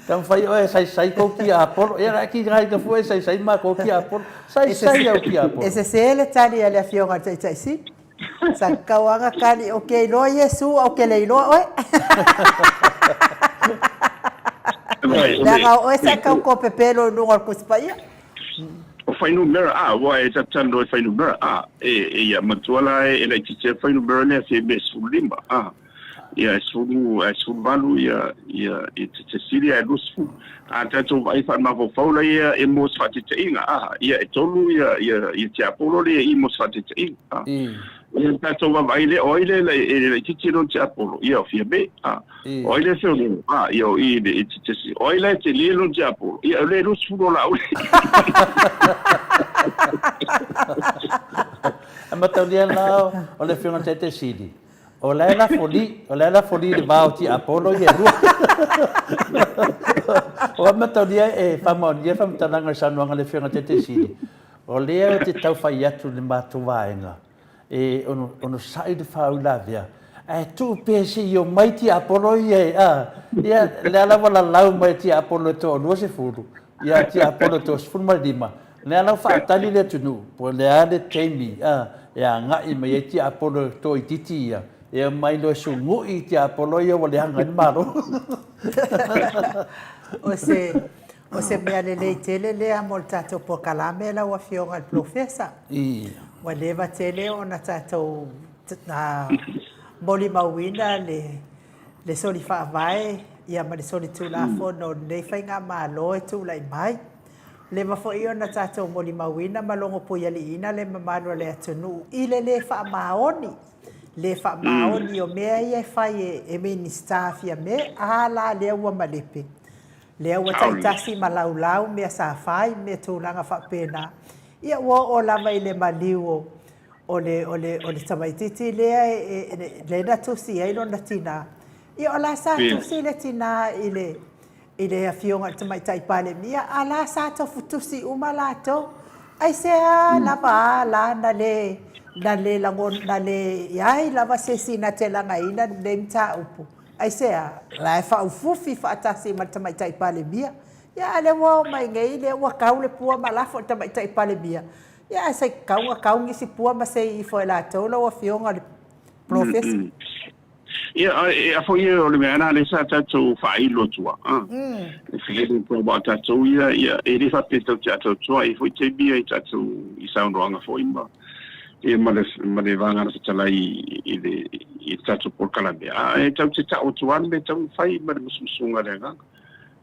Tam fai o sai ko ki apo era ki gai ka fo sai ma ko ki apo sai o ki apo Ese se le tali ale fionga tai si. Sa kawanga kani o ke lo Yesu o ke le lo oi. Daga o sa ka ko pepelo no ko spaia. O fai numero wa e tatando fai numero e ia matuala e le tite fai numero ne se be sulima ia sulu valu ia te siria e lusu tato vai fa ma fola ia e mos fati te inga ia e tolu ia te apolo le i mos fati te inga ia tato vai le oile le tite no te apolo ia fia be oile se no ia i le tite si oile te le no te apolo ia le lusu no la Amata dia lao o le fiona te sili. O la foli le vauti Apollo ye ru. O amata dia e famonia famtanga sanwanga le fiona te sili. O le te tau fai atu le matu vaenga. E ono sai de faulavia. E tu pesi yo maiti Apollo ye ia le ala wala lau maiti Apollo to no se furu. Ia ti Apollo to sfurmalima. Le ala fa tali le tunu. Po le ale temi ia nga i mai ti Apollo to ititi ia. Ia mai lo sungu I te apolo ia wale hanga ni maro. O se mea lelei tele lea mo le tātou po kalame la ua fionga al profesa. Ia. Wa lewa tele o na tātou moli mauina le soli whaavae ia ma le soli tūlafo no nei whainga maa loe tūlai mai. Le mafo i o na tātou moli mauina malongo po yali ina le mamanua le atunu. I le wha maoni. Le wha maoni o mea ia whai e minister fia me ala lea ua malepe. Lea ua taitasi malaulau mea sa whai mea tūlanga whapena. Ia ua o lava I le maliu o le tamaititi lea le na tusi eilo na tina. Ia o la sa tusi le tina I le afionga tamaitai pale mia a la sa to futusi uma lato. Ai sea lava la na le langon na le iai lava se sina te langa ina le mta upu. Ai sea la e fa ufufi fa atasi ma tamaitai pale mia. Ia le wa mai ngai le wa kaule pua malafo tamaitai pale mia. Ia se kaungi si pua ma se I foi lato lo afionga le professor. Ia a foi o le mea le sa tātou whailo tua. E while ko ba tātou ia e le fa pe tātou tua e foi te bia I tātou I saunroanga foi ma. E ma le vanga na talai I tātou por kalambea. E tau te tau tuan me tau whai ma le musunga le nganga.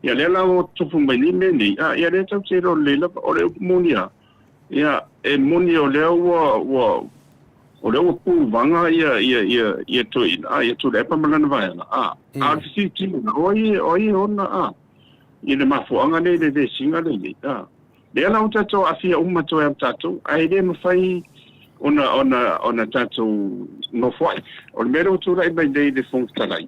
Ia le la o tupu mai ni me ni. Ia le tau te ro le la o le monia. Ia e monia o le o le pu vanga ia to ia to le pa malana vai a si ti oi ona ia le mafuanga nei le singa le le ala uta to afia uma to am tato ai le mafai ona tato no foi o le mero to rai mai dei de fong talai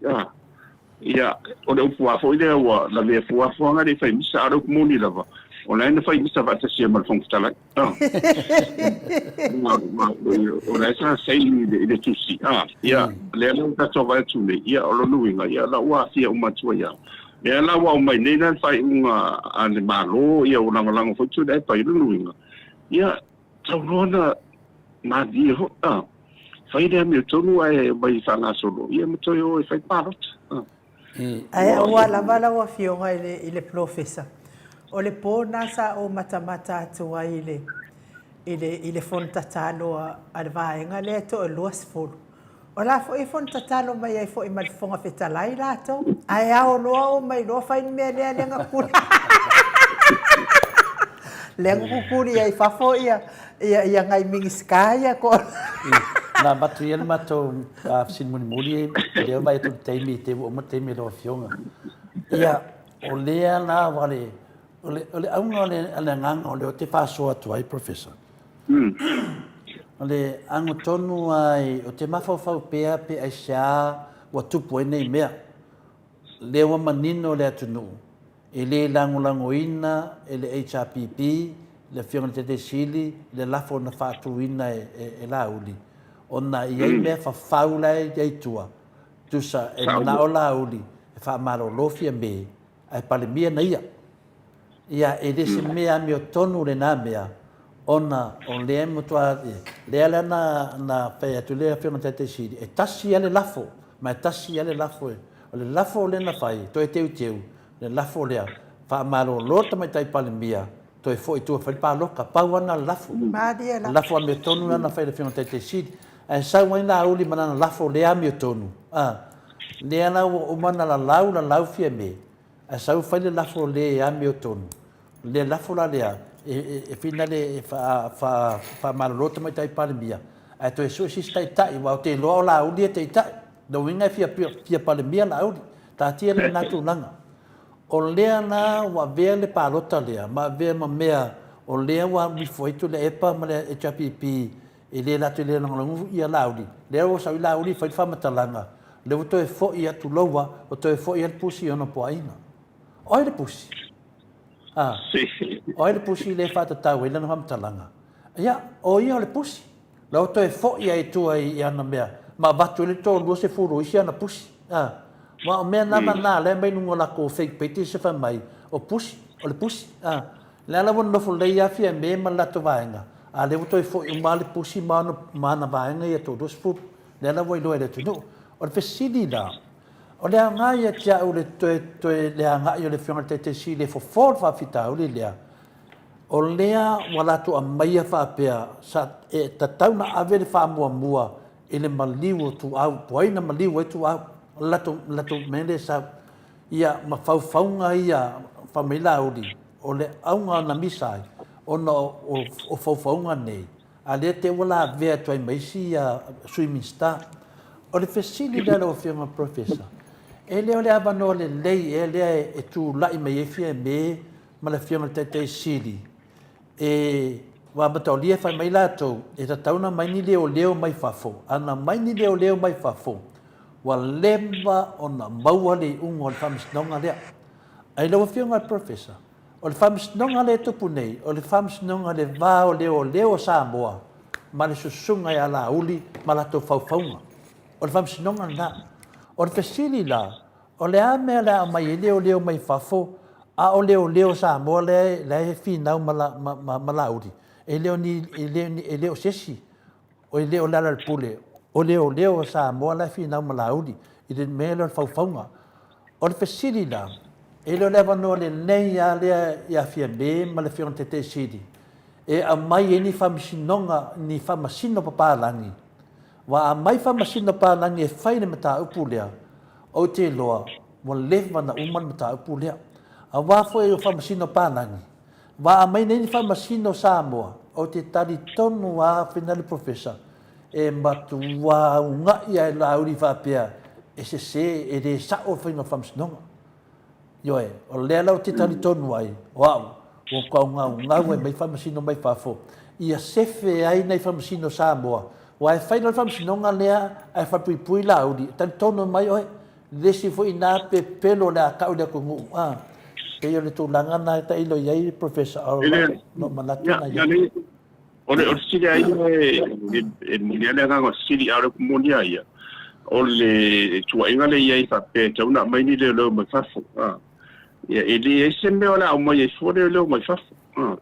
ia o le upu afo ile wa la le fu afo nga le fai misa aro moni lava ona ina fai misa va tasia mal fong talai ona sa sei de tusi ia le ala uta to va tu le ia o lo nuinga ia la wa afia uma to ia le ala wa mai nei na fai unga ane malo ia o lango fo tu dai pa i lo nuinga ia taurona ma di ho fai de mi tonu ai mai fanga solo ia mo to yo fai parot ai ua lava ua fionga I le professor o le pōna sa o matamata atua I le fontatalo a le vaenga le to e luas fulu o la fo I fontatalo mai ai fo I malfonga fetalai lato ai ao loa o mai loa fai mea lea lenga kula lenga kukuri ai fafo ia ngai mingiskaya ko na material mato sin muni le vai tu teimi te o teimi lo fionga ia o le na vale ole au le ngang ole te paso atu ai professor ole angu tonu ai o te mafau pe ai sha wa tu nei mea le wa manino le atunu ele lango ina ele HRPP le fionga te sili le lafo na fatu ina e lauli ona ia me fa faula e tua tu sa e na ola uli e fa malo lofia me ai pale mia na ia e dese mea mi o tonu le na mea ona on le mo tua le ala na pe tu le fio te sili e tasi ale lafo ma tasi ale lafo o le lafo le na fai to e teu le lafo le fa malo lota mai tai pale mia to e foi tu fa pa loka pa wana lafo lafo me tonu na fai le fio te sili e sa waina uli mana lafo le ami tonu le ana o mana la lau fia me e sa fai le lafo le ami tonu le lafo la le e finale fa malota mai tai palmia e to so si stai tai wa te lo la uli te tai do winga fia palmia la uli ta tia le na tu langa o le ana wa vele palota le ma ve ma mea o le wa mi foi tu le epa ma le HPP e le la tele longo ia laudi le o sa laudi fai fa matalanga le to e fo ia tu lowa o to e fo ia pusi ona po aina oi le pusi oi le pusi le fa ta we le no matalanga ia o ia le pusi le to e fo ia e tu ai ana mea ma va tu le to lo se furu isia na pusi ma o me na mana le mai no la ko fake peti se fa mai o pusi o le pusi le la won no fo le ia fia me ma la to vaenga ale to fo i mali pusi mana vaenga ia to dos fu le la voi loe le tunu o le fesili la o le anga ia tia o le toe le anga i o le fionga te si le for fa fita o le lea o lea wala tu a maia fa pea sa e tatauna ave le fa mua e le maliu tu au poina maliu e tu au lato mele sa ia mafaufaunga ia famila uli o le aunga na misai o faufaunga nei a le te wala vea toi maisi ia swimming star o le fesili le o fianga professor e le o le avano le lei e le e tu lai mai e fia me ma le fianga te sili e wa mataolia fai mai latou e tatauna mai ni leo mai fafo ana mai ni leo mai fafo wa lemba ona maua le ungo o le whamisnonga lea. Ai lawa whiunga professor. O le whamisnonga le tupu nei, o le whamisnonga le vā o leo Samoa, ma le susunga ia la uli, ma la tau whauwhaunga. O le whamisnonga na. O le fesili la, o le amea la mai leo mai fafo, a o leo Samoa le whinau ma la uli. E leo sesi, o leo lala le pule, o leo Samoa le whinau ma la uli, i le mea le whauwhaunga. O le fesili la, e leo lewa no le nei a lea ia fia me ma le whiunga te sidi. E a mai e ni whamisinonga ni whamasino papalangi. Wa a mai whamasino papalangi e whaine mata upu lea. O te loa, mo lewa na uman mata upu lea. A wafo e o whamasino papalangi. Wa a mai nei ni whamasino Samoa. O te tari tonu a whinale professor. E matua unga ia e la uri whapea. E se e re sao whainga whamisinonga. Yoe, o lea lau te tari tonu ai. Wow. O ngau e mai whamasino mai whafo. Ia sefe ai nei whamasino Samoa. Wa e whainal whamasinonga lea ai whapui la uri. Tari tonu mai oe. Lesi fo ina pe pelo lea kau lea kungu. Ke yo le tūlanga na ta ilo iai professor. No manatu na iai. O le siri ai e mune lea ngā siri aure kumonia ia. O le tuainga le iai whape tauna mai ni leo mai whafo. Ia e le ese mea la au mai e fore leo mai whafo.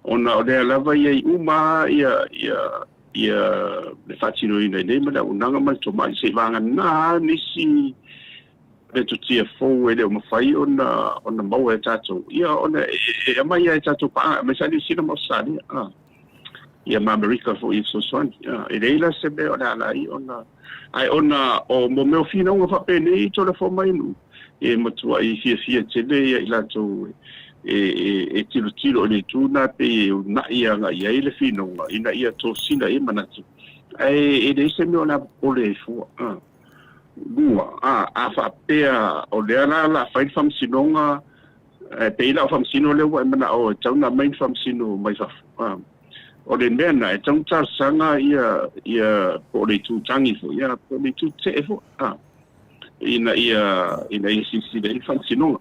Ona o lea lava iai uma ia le whatino ina nei mana unanga mai to mai se vanga na nisi le tutia fou e leo mawhai ona mau e tatou. Ia ona e mai e tatou paa me sani sina mau sani. Ia ma Amerika fo i so swani. E leila se mea ona alai ona ai ona o mo meo fina unga whape nei to le fo mai nu. E matua i fia tele ia i lato e tilo le tūna pe na ia nga ia i le fina unga ina ia to sina e manatu. E le se meo na ole e fua. Gua, a whapea o lea la whain whamsinonga pe ila o whamsino lewa e mana o tauna main whamsino mai whafu. O le mena e taunta sanga ia po le tūtangi fo, ia po le tūte e fo. Ina sisi le whamsinonga.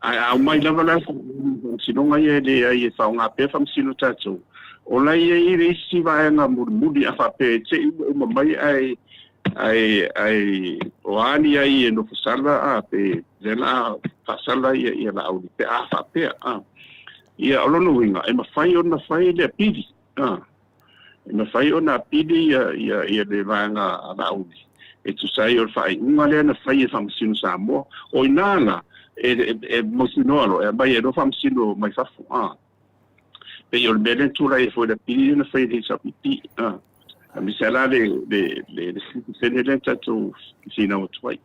Au mai lava la whamsinonga ia le whaunga pe whamsino tātou. O la ia i le isi vaenga muri a whape te uma mai ai o ani ai e no fasala pe zela fasala ia la au pe a whapea. Ia olono winga e mawhai o na whai le pidi. E mawhai o na pidi ia le vanga a la au. E tu sai o whai unga lea na whai e whamasino Samoa. O inana e mosino alo e mai e no whamasino mai whafu. Pe i o le mele tura e fo le pidi na whai le sapipi. Mi sala le senele tato sina o tuai.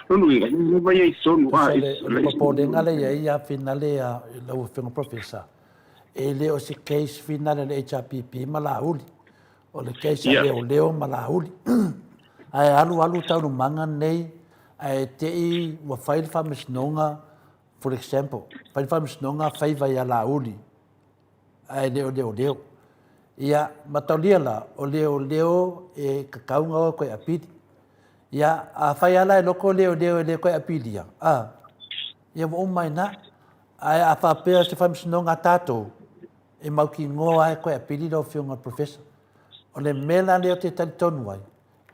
No inga, no vai ai sonu. Le popole ngale ia finale a lau whenga professor. E leo si case finale le HRPP malauli. O le case a leo malauli. Ai alu taunu manga nei. Ai te i wa whail whamisnonga, for example. Whail whamisnonga whaiva ia lauli. Ai leo. Ia mataulia la o leo e kakaunga o koe apidi. Ia a whai ala e loko leo e koe apidi ia. Ia wa umai na. Ai a whapea se whamsinonga tātou. E mauki ngoa e koe apidi lau whiunga professor. O le mela leo te tali tonu ai.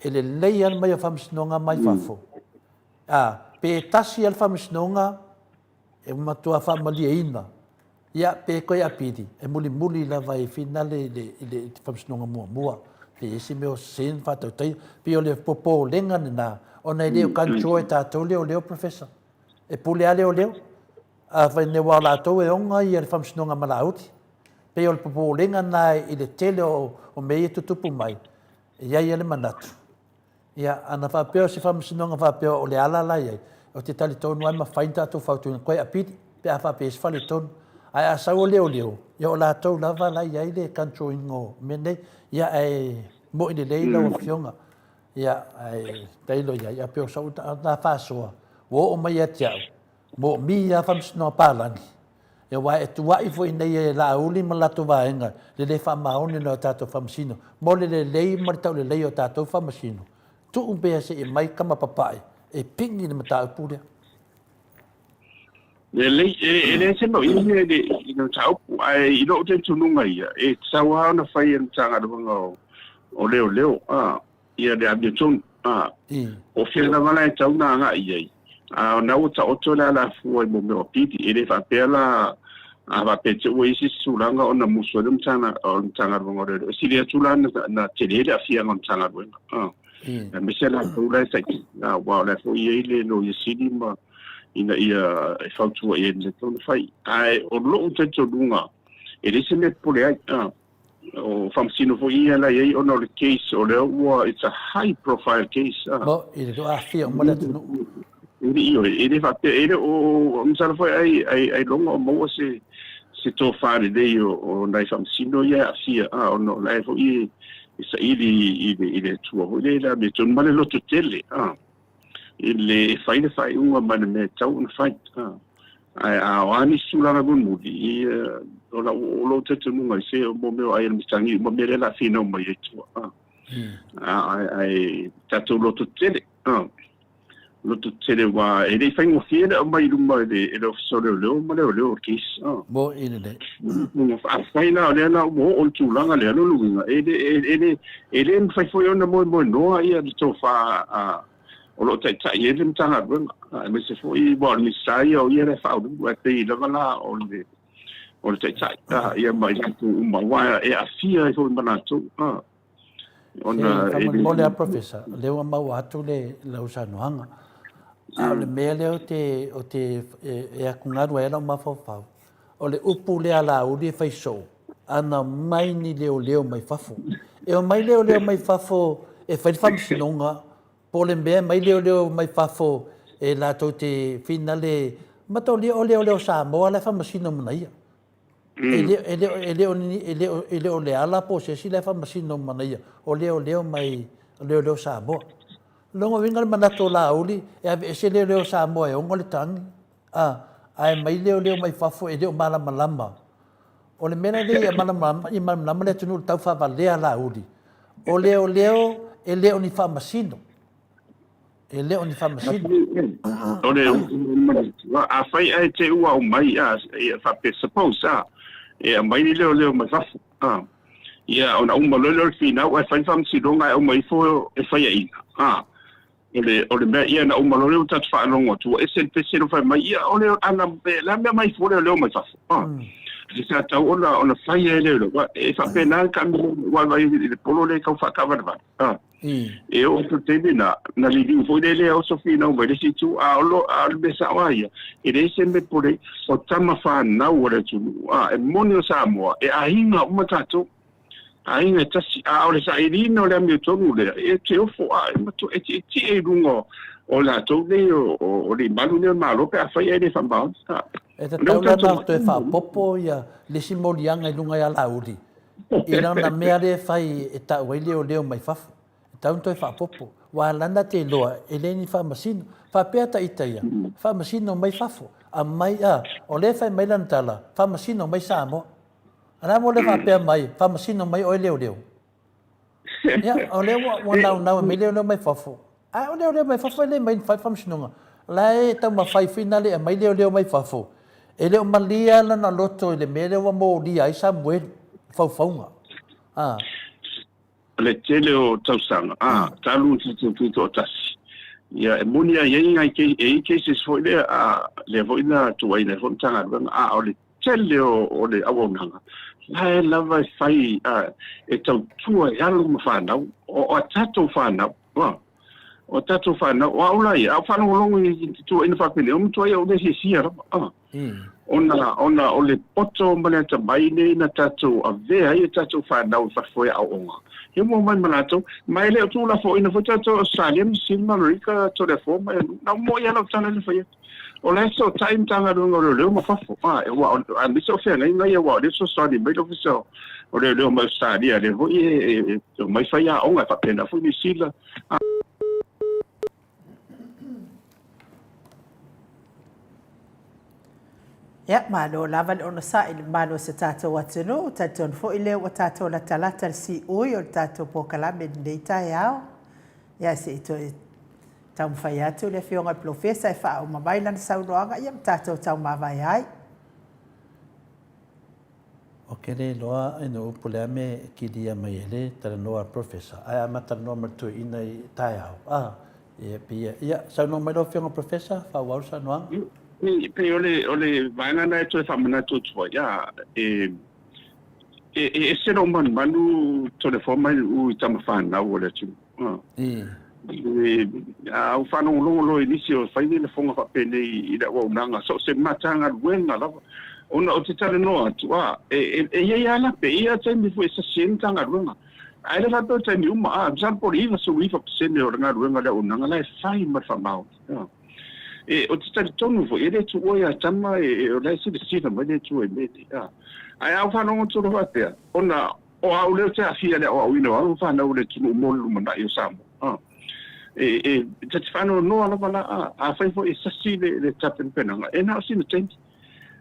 E le leian mai o whamsinonga mai whafo. Pe tasi al whamsinonga e matua whamalia ina. Ia pe koe apidi, e muli la vai finale le whamsinonga mua. le isi me o sen whātau tai, pi o le popo lenga na, o nei leo kancho e tātou leo professor. E pule a leo, a whai ne wā lātou e onga i le whamsinonga malauti. Pe o le popo lenga na i le tele o mei e tutupu mai, e iai ele manatu. Ia, ana whapeo se whamsinonga whapeo o le alala iai, o te tali tonu ai ma whainta atu whautu koe apiti, pe a whapeo se whale tonu. Ai a sau leo, ia o lātou lava lai iai le kancho ingo mene, ia ai mo i le leila o fionga. Ia ai teilo iai, a peo sau na whasoa, wo o mai atiau, mo mi a whamsinonga pālangi. E wai e tuai fo i nei e la uli ma lato vaenga, le whamaoni no tātou whamsino, mo le lei maritau le lei o tātou whamasino. Tu umpea se e mai kama papai, e pingi ni mata upure. Le se no ile de no tau ai i no te tununga ia e sawa na fai en tanga do o leo ia de abiton o fela mala e tau na nga ia na o ta o tola la fu mo me o piti e le fa pela va pete o isi sulanga ona muso dum tanga o tanga do le si le tulana na tele da fia on tanga do me se la pula sai na wa la fu ile no yesidi ma ina ia e fautua e le tonu fai ai o lo te tonunga e le se me pole ai o famsino fo ia la ia o no le case o le ua it's a high profile case mo i le a fia mo le tonu e le fa e le o msala foi ai longo mo se to fare dei o nai famsino ia fia o no la fo i sa ile tua ho le la me ton male lo tele le fai unga mana me tau na fai ai a wani sulanga bun mudi o lo te tununga se o mo me ai mistangi mo me la fino mo ye tu ai tatu lo tele wa e le fai ngo fiera mai lumba de lo solo lo kis mo ine le mo fai na le na mo o tulanga le lo lunga e fai foi ona mo no ia de tofa o lo tai e le tanga bunga me se foi bo mi sai o ia fa o te la la o le tai ia mai tu uma wa e a fia e foi manato ona e mo le professor le o mau atu le usanoanga a le mele o te e a kungaru era ma fa o le upu le ala o le fai so ana mai ni leo mai fafo e o mai leo mai fafo e fai famsinonga pole mbe mai leo mai fafo e la to te finale ma to leo Samoa la famasino manaia ele le ala po se si la famasino manaia o leo mai leo Samoa longo vinga manato la uli e se leo Samoa e ngole tangi ai mai leo mai fafo e leo malama o le mena le malama le tunu tau fa valea la uli o leo ni famasino e leo ni famasino o le a fai ai te ua o mai fa pe suppose e mai leo mai fa ia ona uma leo fina o fai famasino ngai o mai fo e fai ai o le mea ia na uma leo tatu fa longo tu e se pe se no fai mai ia o le ana la mea mai fo leo mai fa se sa tau ona fai ai leo e fa pe na ka wa vai le polo le ka fa ka va e o te na li foi dele o sofina o vai si tu a besa waia e le se me pole o tama fa na o le tu e monio Samoa e ainga uma tato ainga tasi o le sa irino le mi tonu le e te o fo ma to e ti lungo o la to le o le malu le malo pe a fai e le fa ba e te tau la to e fa popo ia le simolianga i lunga ia lauri e na mea le fai e ta wele o leo mai fafo tanto e fa popo wa landa te loa eleni fa masino fa peta itaia fa masino mai fafo a mai o le fa mai lantala fa masino mai Samoa ana mo le fa pe mai fa masino mai o leo ya o le wa na mai leo mai fafo o leo mai fafo le mai fa masino la e ta ma fai finale mai leo mai fafo ele o malia na loto le mele wa mo dia ai Samuel fa le tele o tausanga talu tu tasi ia e monia ia ngai ke se foi le foi na tu ai le fontanga o le tele o le awonanga Ai lava fai e tau tua e alu mawhanau, o tatou whanau, o tatou whanau, o aulai, a whanau longo i tua ina whakene, o mtua ia o nesi sia rapa, ona o le poto mana ta mai nei na tatou a vea i tatou whanau whakfoe au onga. He mo mai malato, mai leo tu la fo ina fo tatou Australia, silma rika to le fo, mai na mo ia la tana le fai. O le so time tanga runga o leo mawhafo, a miso whea ngai ngai wa, le so sani, mai lo fiso, o leo mai Australia, le ho i mai whai a onga whapena, fo ni sila. Ia, malo lava le ona sa'i le malo se tātou atunu, tātou fo i leo o tātou la talata le si ui o le tātou pokalame nei tai au. Ia, se ito e tau mwhai atu le fionga profesa e wha o mamai lana saunoanga, ia tātou tau mawai ai. O kere loa e no upule ame ki dia mai ele tala noa profesa. Ai amata noa martu ina i tai au. Ia pia. Ia, saunoa mai lo fionga profesa, wha wau saunoanga? Pe ole vaina na to famana to twa ya e se no manu to le forma u tama fana ole tu a fa no lo inicio fa ni le fonga fa pene i da wa nanga so se matanga wenga la ona o te tale no atua ya la pe ia te mi fu esa sentanga runga ai le fa to te ni uma a example i so wi fa sene o nga runga le o nanga la sai ma fa mau o te tari tonu fo, e re tu oia tama o lai si sina mai re tu e meti. Ai au whanongo toro hatea, ona o au leo te awhia le o au ino, au whanau le tunu molu mana i o Samoa. Te whanau noa la wala, a whai fo e sasi le tapen penanga, e nao sina tenki.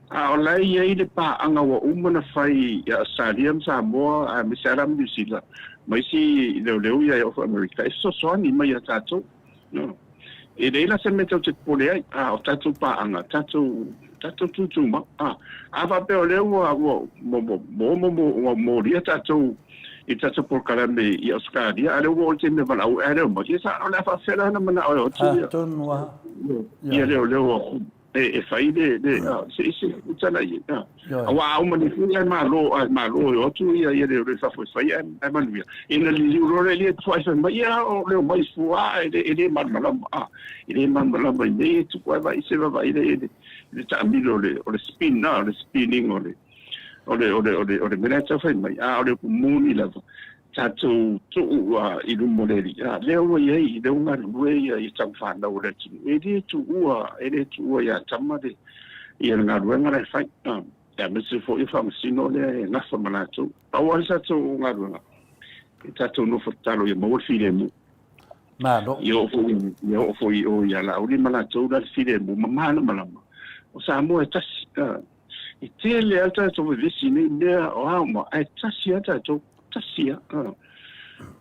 O lai ia i le pā anga wa umana whai Sariam Samoa, a Misaram New Zealand, mai si leo ia o Amerika, e so soani mai a tātou. E reila se me tau te pole ai, o tatou paanga, tatou tutuma, a vape o leo mo ria tatou, i tatou porkarame i Australia, a leo o te me walau, a leo mo, i sa o lea whawhera na mana o tu ia leo, e whai se utana i, a wa au mani fu ai malo o tu ia leo re whai ai manuia, ina li urore li tuai sa mai ia o leo mai fua e le malama, i malama i nei tu koe vai se vai le tamilo o le spin o le spinning o le menata fai mai o le muni lava tatou tu i lumoleri leo ia i leo nga lue i tau whana o le tinu e le tu ua ia tamade i nga lue nga le fai e mese fo i whamasino le ngafa manatou au alisa tu nga lue nga i tatou no fatalo i maua file mu Malo. Yo foi o ya la uri mana toda file mu mama malama. O Samoa tas i tele alta to vicini ne o ama ai tasia ta to tasia.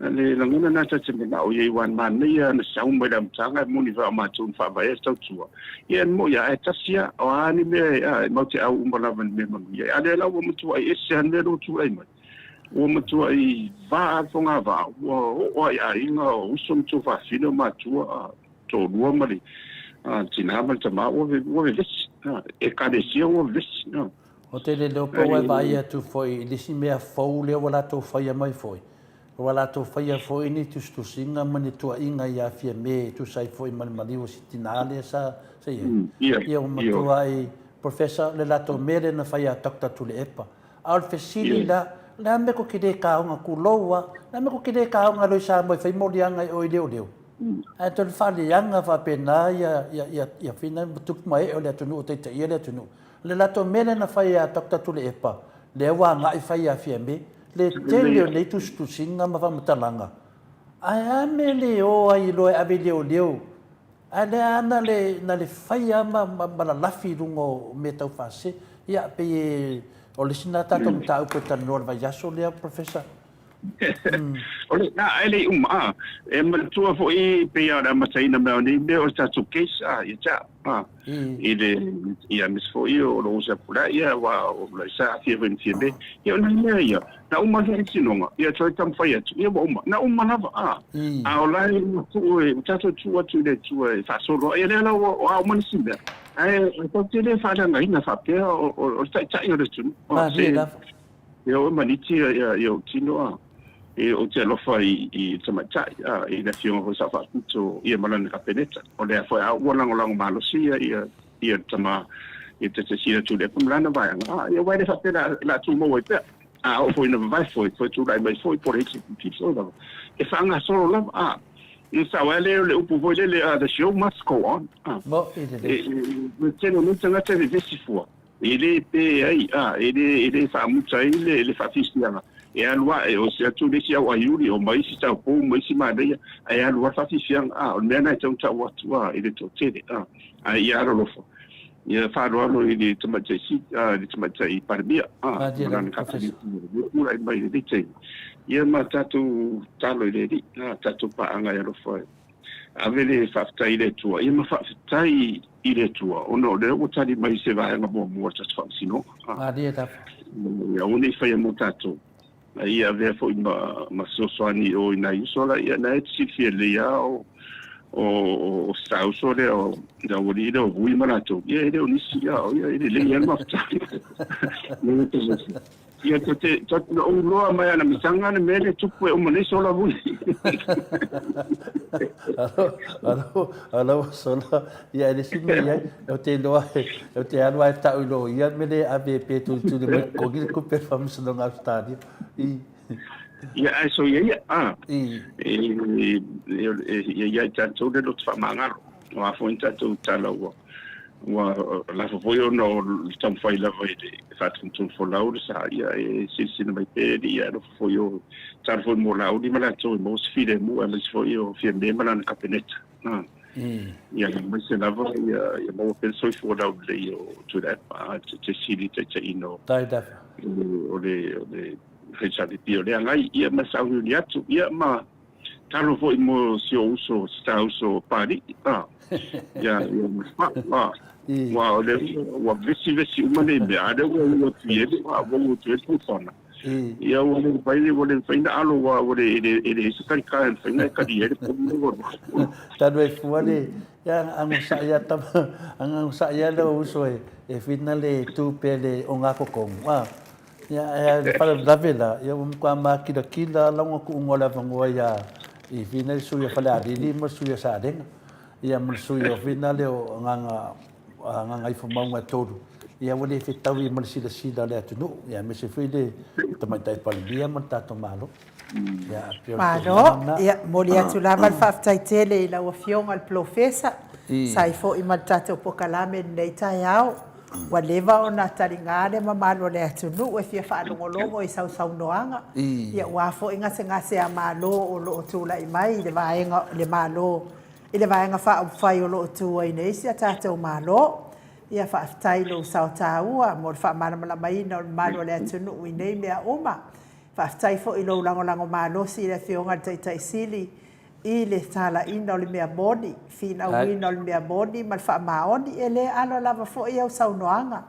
Ale la ngona na ta teme na o ye wan man ne ya na sa umba dam tanga mu ni va ma tun fa ba esta tua. Ye mo ya ai tasia o ani me mo te au umba la me mo ya. Ale la mo tu ai ese ande ro tu ai mai. O matua i va fonga va o ia inga o som tu fa fino matua to rua mari tina mal tama o ves e cadecia o ves o te le po e vai tu foi disi me fo le wala to fai mai foi wala to fai foi ni tu singa mani tu inga ia fia me tu sai foi mal mali o sitinale sa ia o matua i professor le lato mere na fai a doctor tu le epa al fesili la me ko kide kaunga kuloa la me ko kide kaunga lo sa mo fai molianga o leo a to fali yanga fa pena ya fina tuk mai o le tunu te ia le tunu le la to mele na fai a takta tu le epa le wa nga i fai a fiambe le tele le tu singa ma fa mutalanga a me le o ai lo a be leo a le ana le na le fai ma la lafi lungo me tau fase ya pe o le sina tato mta upo tanor va yaso le professor ole na ele e matua fo i pe ara masaina me ni o tato case ia cha ile ia mis fo i o lo sa pula ia wa o la sa fi ven fi be ia na ia na uma ke sinonga ia toi tam fai atu ia uma na uma na a o la tu e tato tu le tu e fa solo ia le la o a uma sinda ai to te le fa na ina fa pe o tai o le tu o maniti o tino o te alofa I tamatai I na fionga ho sa whakuto ia malana ka peneta o lea foi a ualangolango malosia ia tama ia te sira tu le pumlana vai ia wai le whapena la tu mo e pea o foi na vai foi tu lai mai foi por executive so e whanga solo lava ia sa wale le upu voi le the show must go on Mo me teno no tanga te vesifua ele pe ai ele fa muta ele fa fistianga e alua e o se atu desi au ayuri o mai si tau pou mai si madeia e alua fa fistianga o mena tau tau atua ele to tele ai aro lofo ia fa ro ele tamatai si ele tamatai parbia ran ka fi ura mai de te ia matatu talo ele tatu pa anga ia lofo avele faftai le tua ia ma faftai ile tua ono le o tali mai se vai nga bo mo ta sino dia ta ia oni fa ia mutato ia ve fo ma soani o ina isola ia na si fiele ia o sau sole o da wori o bui manato ia ele oni si ia ele le ia ma ia te o loa mai ana misanga na mele tupu o mane sola bui alo sola ia ele si ia o te loa o te anua ta o lo ia mele ave pe tu de ko ki ko performance no ngastadi ia so ia ia tanto de lot famanga o afonta tu tala wa la foio no tam fai la vai fat con fo laud sa ia si mai pe ia no foio tar fo mo laud ma la to mo sfide mo ma foio fiende ma la capeneta ia mai se la vai ia mo penso fo laud le to that te sili te ino dai da o le fecha de pio le ngai ia ma sa uni atu ia ma talo fo mo si uso sta uso pari ia wa le wa visi umane be ada wa tie wa tu tu sona ia wa le faina alo wa ele se kan faina ka di ele ko ta do fuale ya ang sa ya lo uso e finale tu pele onga ko kong ya para davela ya kwa makila la ngo ngola vango ya e finale su ya fala di mo su ya sa den ia mulsu yo finale o nganga i fo maunga todo ia wole fitau i mulsi sida le atu ia me se fide tamatai palbia mata to malo malo ia moli atu lava faftai tele la o fionga al profesa sai fo i mata to pokalame nei tai au wa leva ona taringane ma malo le atu e fia fa longolongo i sau noanga ia wa fo inga se a malo o lo tula i mai le vaenga le malo ile vaenga fa fai o lo tu ai nei sia tata o malo ia fa tai lo sa taua mo fa mana mai no malo le tunu i nei mea uma fa tai fo i lo lango malo si le fionga tai sili i le tala ina le mea boni fina wina le mea boni mal fa maoni ele alo lava fo ia o saunoanga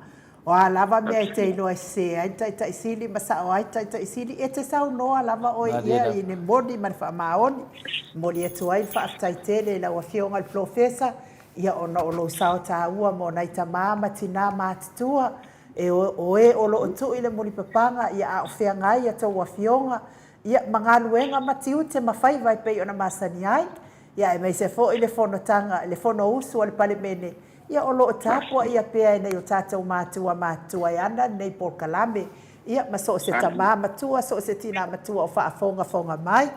o lava mea te no se ai tai sili masa o ai tai sili e te saunoa lava o ia i ne boni mal fa maoni moli tu ai fa tai tele la o fionga al profesa ia ona o lo sao taua mo nai tamama tina matutua e o lo tu ile moli papanga ia o feanga ia to o fionga ia mangaluenga matiu te mafai vai pe ona masani ai ia e mai se fo ile fono tanga le fono usu al palemene ia o lo tapo ia pe nei o tata matua anda nei por kalame ia maso se tamama tua so se tina matua o fa fonga mai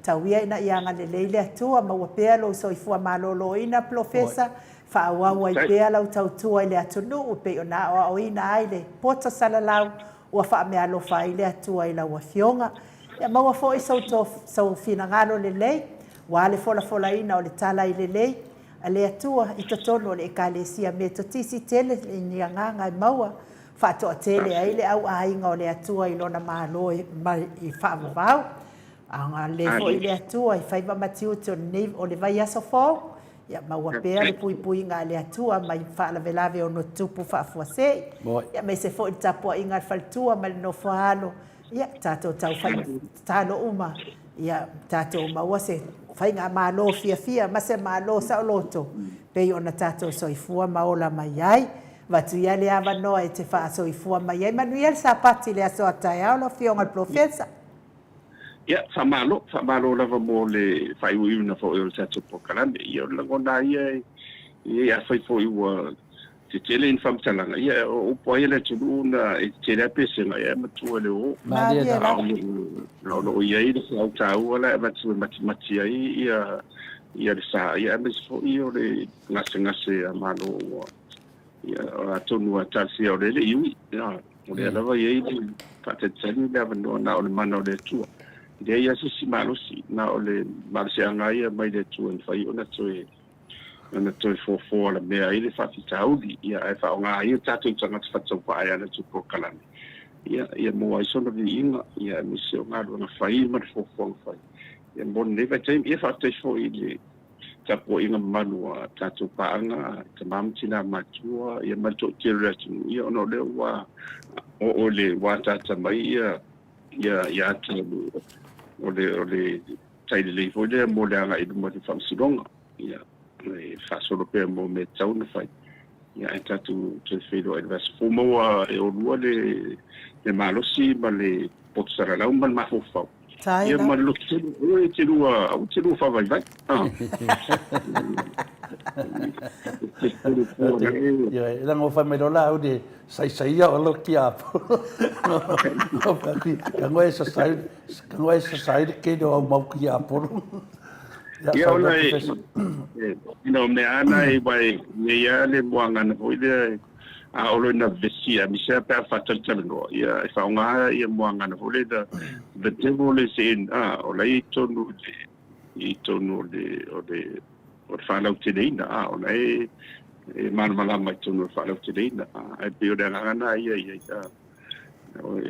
tauia ina ia ngale leile atua ma wa pe lo so ifua malolo ina profesa fa wa i pe lo tautua ile atunu o pe ona o ina aile pota salalau o fa me alo fa ile atua ila wa fionga ia ma wa fo so fina ngalo le lei wa le fola ina o le tala ile lei ale atua i totono le ekalesia me totisi tele ni nganga maua fa to tele ai le au ainga o le atua i lona malo i fa vau anga le fo i le atua i fai matiu to nei o le vai aso fo ia maua pe le pui nga le atua mai fa la velave o no tupu fa fuase ia me se fo i tapo inga faltua mal no falo ia tato tau fai talo uma ia tato maua se fai nga malo fia ma se malo sa loto pe ona tato soifua maola mai ai Watu ia le ava noa e te whaaso I fua mai. Manuel sa pati le aso atai au lo fionga profesa. Ia, whamalo lava mo le whaiu na fo e o tato pokalame. Ia, langona ia whai fo iwa te tele in whamtalanga. Ia, o poia le tulu na e tele apesenga. Ia, matua le o. Maria la. Lo ia i le au tau ala e mati ai ia le sa. Ia, me se fo i o le ngase a malo o. Ia, o tonu a tasi o le iui. Ia, o le alava ia i le patetani le avanoa na o le mana o le tua. Dia ia sisi malusi na ole malusi anga ia mai le tu en fai ona toe fo la mea ile fa fitaudi ia e fa nga ia tatu tanga fatso pa ia na tu prokalani ia mo ai sono vi inga ia mi se nga na fai ma fo fai ia bon ne va tem ia fa te fo ile tapo inga manua tatu pa anga te mamtina matua ia ma to tira ia no le wa o le wa tata mai ia tu ole tai le fo le mo le anga I mo te famsilonga ia le fa solo pe mo me tau na fai ia e tatu te fedo advance fo mo e o lua le malosi ma le potsara la un ma fo fa ia ma lo te lua fa vai Ia, lang o whamero la au de sai o lo ki apo. Kangoe sa sai ke do au mau ki apo. Ia ona ino me ana I vai ia le moanga na hoile a olo na vesia mi se pa fatal tano ia fa nga ia moanga na hoile da the devil is in o la tonu o whanau te reina, o nei manamala mai tonu o whanau te reina, e pio rea ngana ia,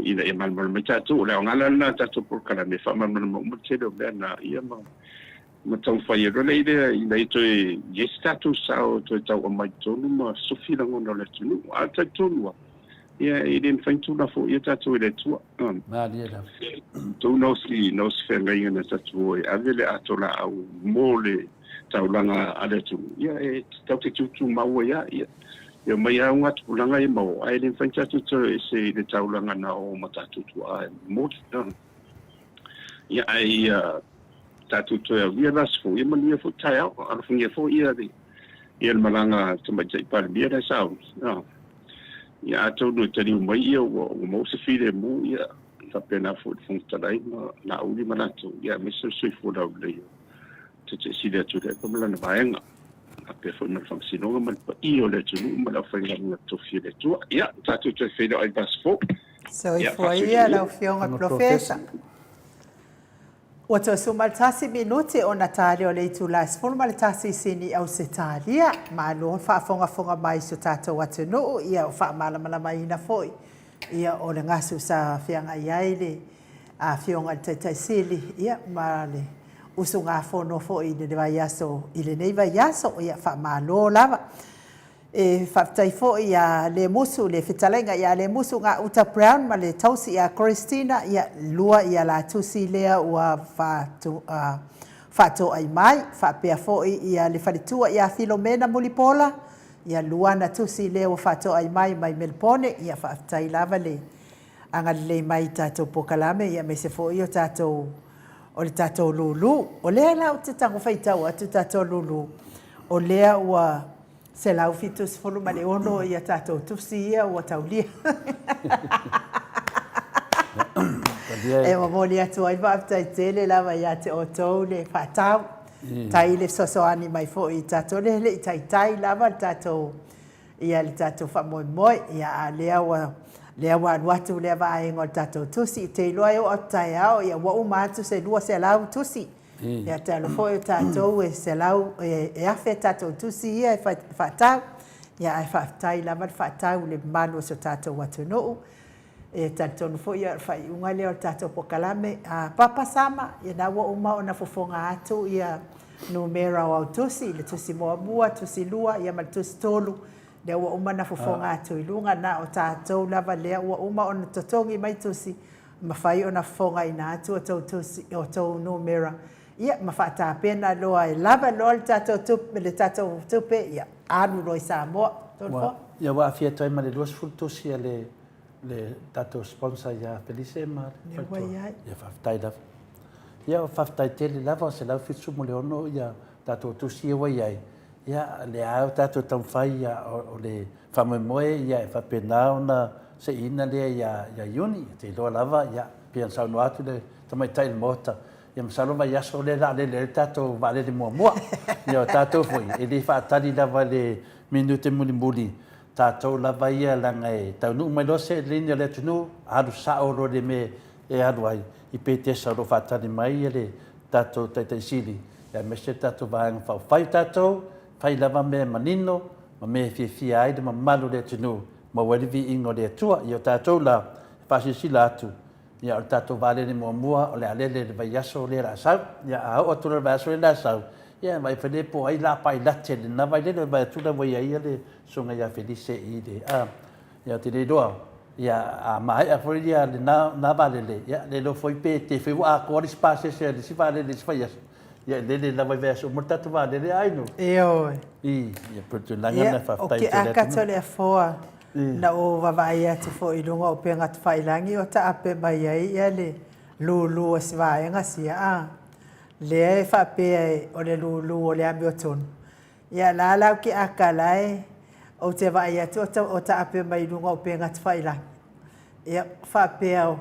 ina e manamala mai tātou, o leo ngana na tātou porkara, me whamanamala mo te reo mea na ia ma tau whai e rona ina I toi, yes tātou sao, toi tau o mai tonu, ma sofi na ngona le tunu, a tai tonua, ia I den whaintuna fo, ia tātou I le tua. Maria la. Tau nausi whengai ngana tātou e, avele atola au mole, taulanga ale tu ia e tau te tutu mau ia mai au ngatu pulanga I mau ai le whainta tutu e se le taulanga na o mata tutu ai moti ia ai tatutu e via rasfo ia mania fo tai au alufungia fo ia le malanga tumai tai pari bia da sao ia atau no tari mai ia o mau se fide mu ia tapena fo funtalai na uli manatu ia miso sui fo da ule te sida tu le komala na vaenga a pe fo na famsino ma pa io le tu ma la fainga na to fie le tu ia tatu te fedo ai pasfo so I foi ia la fionga profesa o to sumaltasi minuti ona tali o le tu la formaltasi sini au setalia ma lo fa fonga mai so tato watu no ia fa mala mai na foi ia o le ngasu sa fianga iaile a fionga te sili ia male usu ngā whono fo I le vai aso I le nei vai aso ia wha mālo lava. E whaftai fo ia le musu, le whitalenga ia le musu ngā Uta Brown ma le tausi ia Christina ia lua ia la tusi lea ua whato ai mai, whapea fo ia le wharitua ia Filomena Mulipola, ia lua na tusi lea ua whato ai mai Melpone, ia whaftai lava le anga le mai tātou pokalame, ia me se fo I o tātou o le tātou lulu, o lea la o te tango whaitau atu tātou lulu, o lea ua se lau fitus folu ma le ono ia tātou tusi ia ua taulia. E mamoli atu ai whaaftai tele lawa ia te otou le whaatau, tai le sosoani mai fo I tātou le I tai lawa le tātou ia le tātou whamoe ia lea ua lea watu lea vaenga o tātou tusi te loa o atai au ia wa umatu se lua se lau tusi ia te alofo o tātou e se lau e afe tātou tusi ia e whaatau ia e whaatai lama whaatau le manu so tātou watu noo e tātou nufo ia whai unga lea o tātou pokalame a papa sama ia na wa uma o na fofonga atu ia numera o tusi le tusi moa tusi lua ia mal tusi tolu le ua uma na fofonga atu I lunga na o tātou lava lea ua uma o na totongi mai tusi mawhai o na fofonga ina atu o tau tusi o tau numera ia mawhata pena loa e lava loa le tātou tupe ia anu roi Samoa. ia wa fia toi ma le luas fultusi le tato sponsor ia Felice ma ia faftai lava ia faftai tele lava se lau fitsu mo le ono ia tato tusi ia wai ia le au tato tamfai ia o le whamoemoe ia e whapenao na se ina lea ia iuni te loa lava ia pian saunu atu le tamai tai le Maota ia masalo mai aso le la le tato va le mua ia tato foi e le whaatari lava le minute muli tato lava ia langa e taunu mai lo se linia le tunu alu sao ro le me e alu ai i pete sa ro whaatari mai le tato tai sili ia me se tato vaanga whai tato fai lava me manino ma me fia ai ma malu le tunu ma wali vi ingo le Atua ia tato la fasisila atu ia o tato vale le mua o le alele le vai aso le rasau ia au o tura vai aso le rasau ia mai fele po ai la pai la tele na vai le vai tura vai ai le songa ia Felice i le ia te le doa ia a mai a foi ia le na vale le ia le lo foi pe te foi a ko space se le si vale le si vai ia le la vai aso mo tato vale le ai no ia porto langa na fa tai te le o ke le foa na o vavai atu fo i lunga o penga tu whailangi o ta ape mai ai ia le lulu o si vaenga sia le e whapea o le lulu o le ambi o tonu ia la lau ki akalai o te vai atu o ta ape mai lunga o penga tu whailangi ia whapea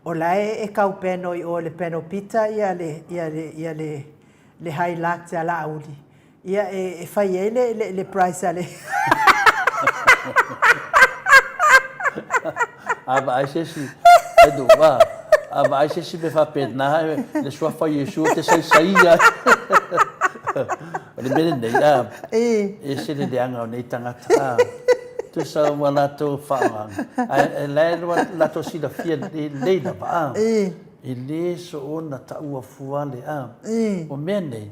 o lai e kau peno i o le peno pita ia le highlight a la auli ia e whai e le price ale aba ai se si edu va aba ai se si me fa pena le sua fa Yesu te sai ia le bene nei e se le anga nei tangata tu sa wala to fa la to si la fia le la ba e le so ona ta ua fuale o mene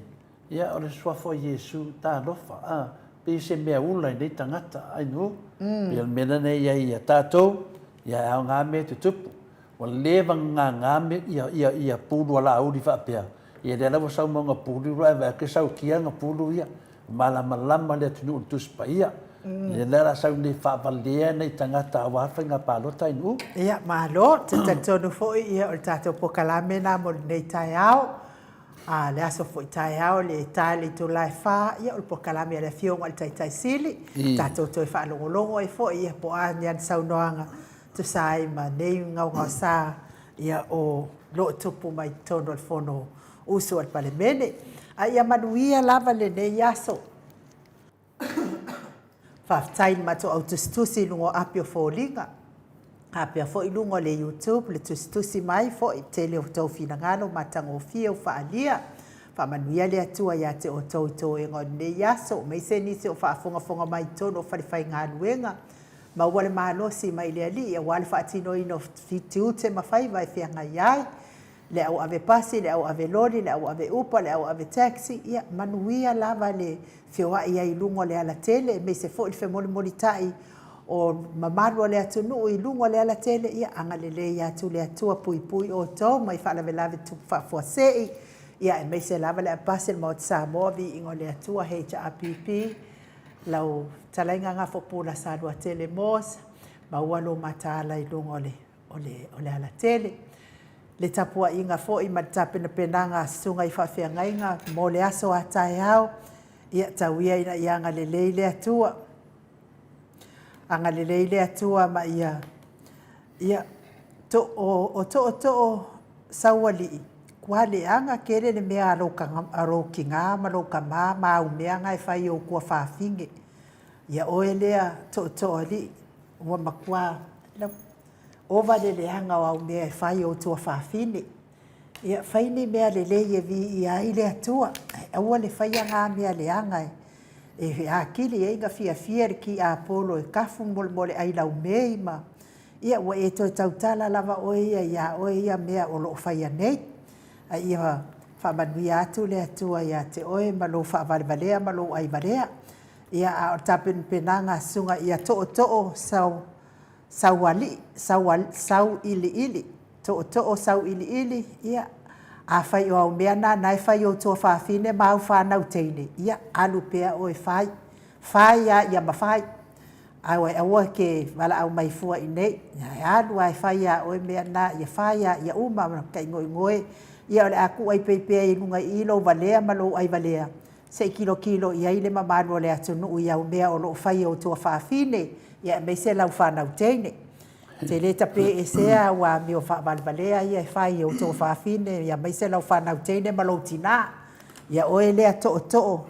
ia o le sua fa Yesu ta lo fa pe se me ula nei tangata ai no pe mena nei ia tato ia au ngā me te tupu. Wa lewa ngā me ia pulu ala au di whapea. Ia le alawa sau maunga pulu rai wa ke sau kia ngā pulu ia. Malama le tunu utuspa ia. Ia le ala sau ne whapalea nei tangata awawha ngā pālota inu. Ia malo, te tonu foi ia o tato pokalame nā mo nei tai au. Le aso foi tai au le tai le to lai fa ia o pokalame le fionga le tai sili. Tato toi whaalongolongo e foi ia po a nian sau noanga. Tu sai ma nei ngau sa ia o lo tupu mai tono al fono uso al palemene a ia manuia lava le nei aso faftai ma to autostusi lungo apio folinga apia fo ilungo le YouTube le tustusi mai fo tele o tau finangano matango fia o faalia fa manuia le atua ia te o tau e ngon nei aso mai se nisi o fonga mai tono o falifai ngā luenga ma wale malosi mai le ali ia wale faatino ino fitiute mafai vai fianga iai le au ave pasi le au ave lori le au ave upa le au ave taxi ia manuia lava le fioa ia ilungo le ala tele me se fo il fe moli tai o mamaro le atunu ilungo le ala tele ia anga le ia tu le atua pui o to mai fa lave tu fa foasei ia me se lava le pasi mo Samoa vi ingo le atua HRPP lau talainga ngā whopula sa rua tele mos, ma ualo matala i lungo ole ala tele. Le tapua inga fo i matapena penanga sunga i whawhia ngainga, mo le aso a tai hao, ia tauia ina i anga le leile atua. Anga le leile atua ma ia to sawali. Kua le anga kere le mea aro ki ngā maroka ma au mea ngai whai o kua whawhinge. Ia oe lea to ali, ua makua, ova le anga o au mea whai o tua whawhine. Ia whaine mea le leie vi i ai le atua. Aua le whai anga mea le anga e a kili e inga fia ki a polo e kafu mole ai lau mei ma. Ia ua e toi tautala lava oe ia mea o loo whai anei. Ia whamanui atu le atua ia te oe malo whaavalevalea malo ai valea. Ia a tapen penanga sunga ia to'o sau ili. To'o sau ili ia a whai o au mea nai whai o tua whawhine mau whanau teine. Ia alu pea oe whai. Whai ia mawhai. Awe awa ke wala au mai fua i nei. Ia alu ai whaia oe mea na ia whaia ia uma kai ngoi. Ia ole aku ai peipea i lunga i lo valea malo ai valea. Se kilo ia ile mamano le atunu ia o mea o lo whaia o tua whaafine. Ia mei se lau whanau teine. Te le tape e sea wa mi o valvalea ia e whaia o tua whaafine. Ia mei se lau whanau teine malo tina. Ia oe lea to'o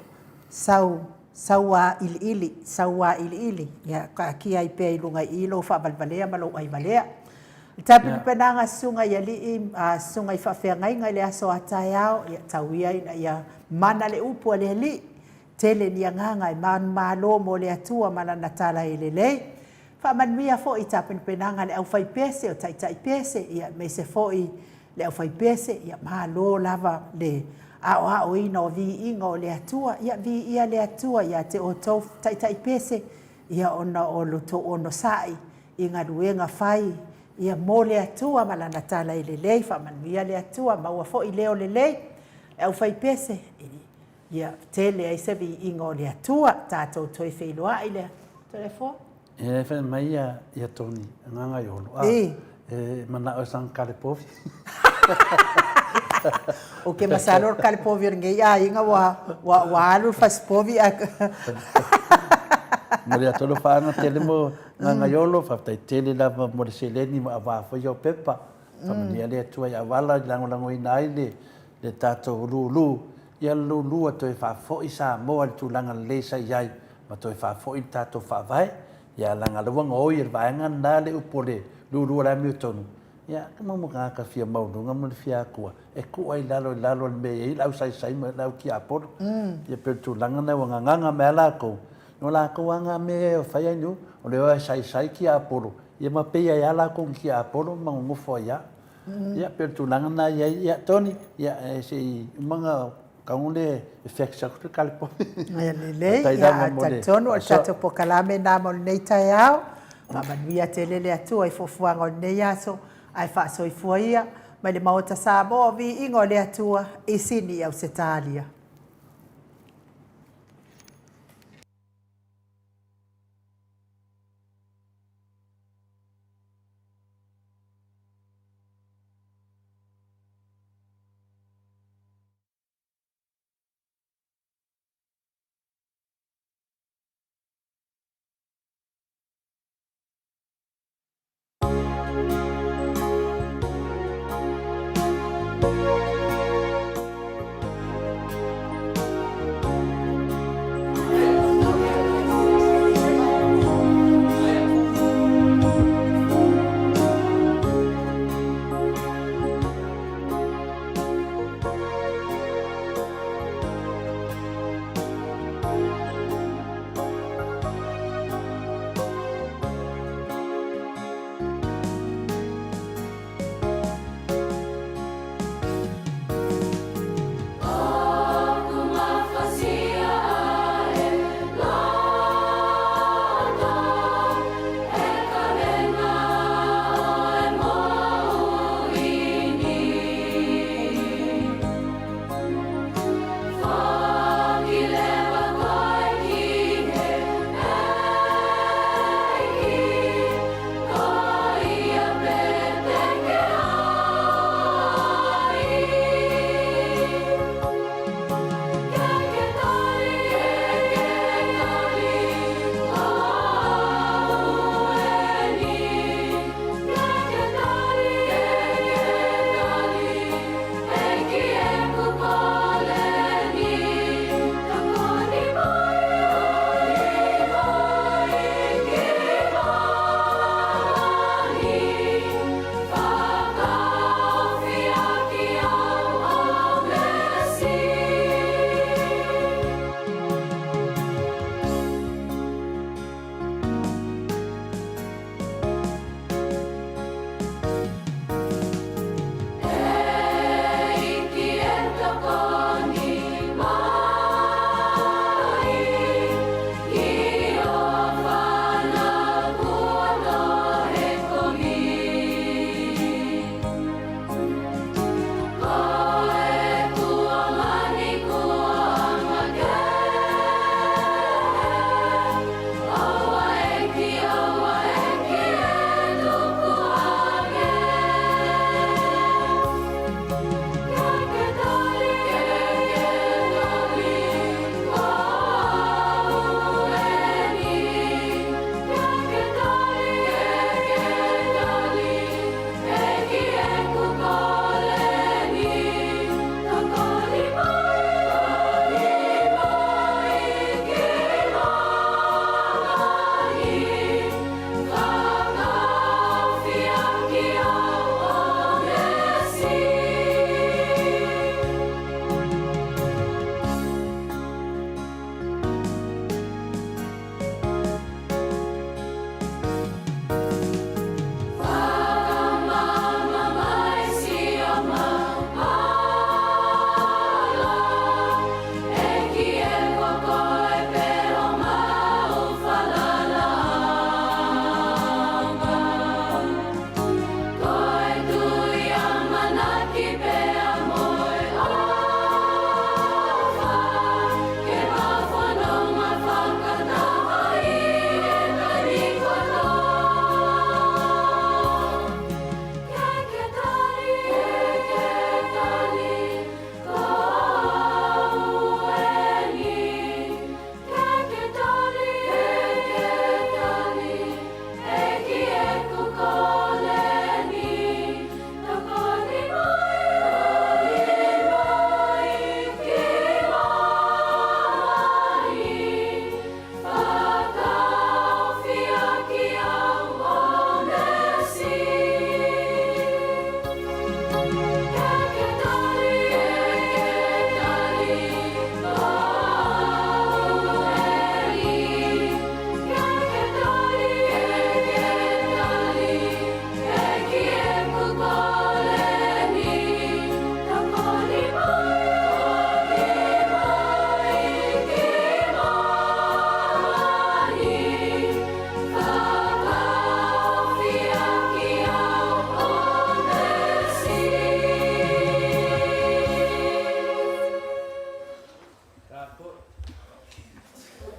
saua ili. Ia ka kia i pea i lunga i lo whavalvalea malo ai valea. Tapi penanga sunga ia li sunga i whawhengai ngai le aso atai au. Ia tauia ia mana le upu le li. Tele ni anganga i malo mo le atua mana natala i le lei. Whamanuia fo i tapen penanga le au whai pese o taitai pese. Ia me se fo i le au whai pese. Ia malo lava le ao ina o vi inga o le atua. Ia vi ia le atua. Ia te o tau taitai pese. Ia ona o loto ono sai. Inga ruenga whai. Ia mo le atua ma lana tala i le lei. Whamanuia le atua. Maua fo i leo le lei. E au whai pese. Ia tele ai se vi inga o le atua. Tātou toi whailoa i le. Tole fo? E whai mai ia toni. Nganga i olo. Mana o sang kare pofi. O ke masalor kare povi ringe. Ia inga wa alu fas povi. Mori atolo whaanga tele mo nganga i olo. Whaftai tele lava mori se leni mo awafo i o pepa. Whamania le atua i awala i lango i nai le tātou lulu. Ia lulu a toi whafo i Samoa le tūlanga le sa iai. Ma toi whafo i tātou whawai. Ia langa luanga oi e vaenga nā le upole lulu a la miu tonu. Ia kama ngaka fia maununga mo le fia kua. E kua i lalo le mea i lau sai mo lau ki aporo. Ia pere tūlanga na wanga nganga mea lako. No lako wanga mea o whai ainu. O le oa sai ki aporo. Ia ma pea ia lako ki aporo ma ngufo ia. Ia pere tūlanga na ia toni. Ia se i mga kaungule effect sakute kalpo. Ia lele ia tatono o tato po kalame na mo nei tai au. Mamanuia te lele atua i fofuanga o nei aso. Ai whaasoi fuaia. Mai le Maota Samoa vi ingo le atua i sini au se talia.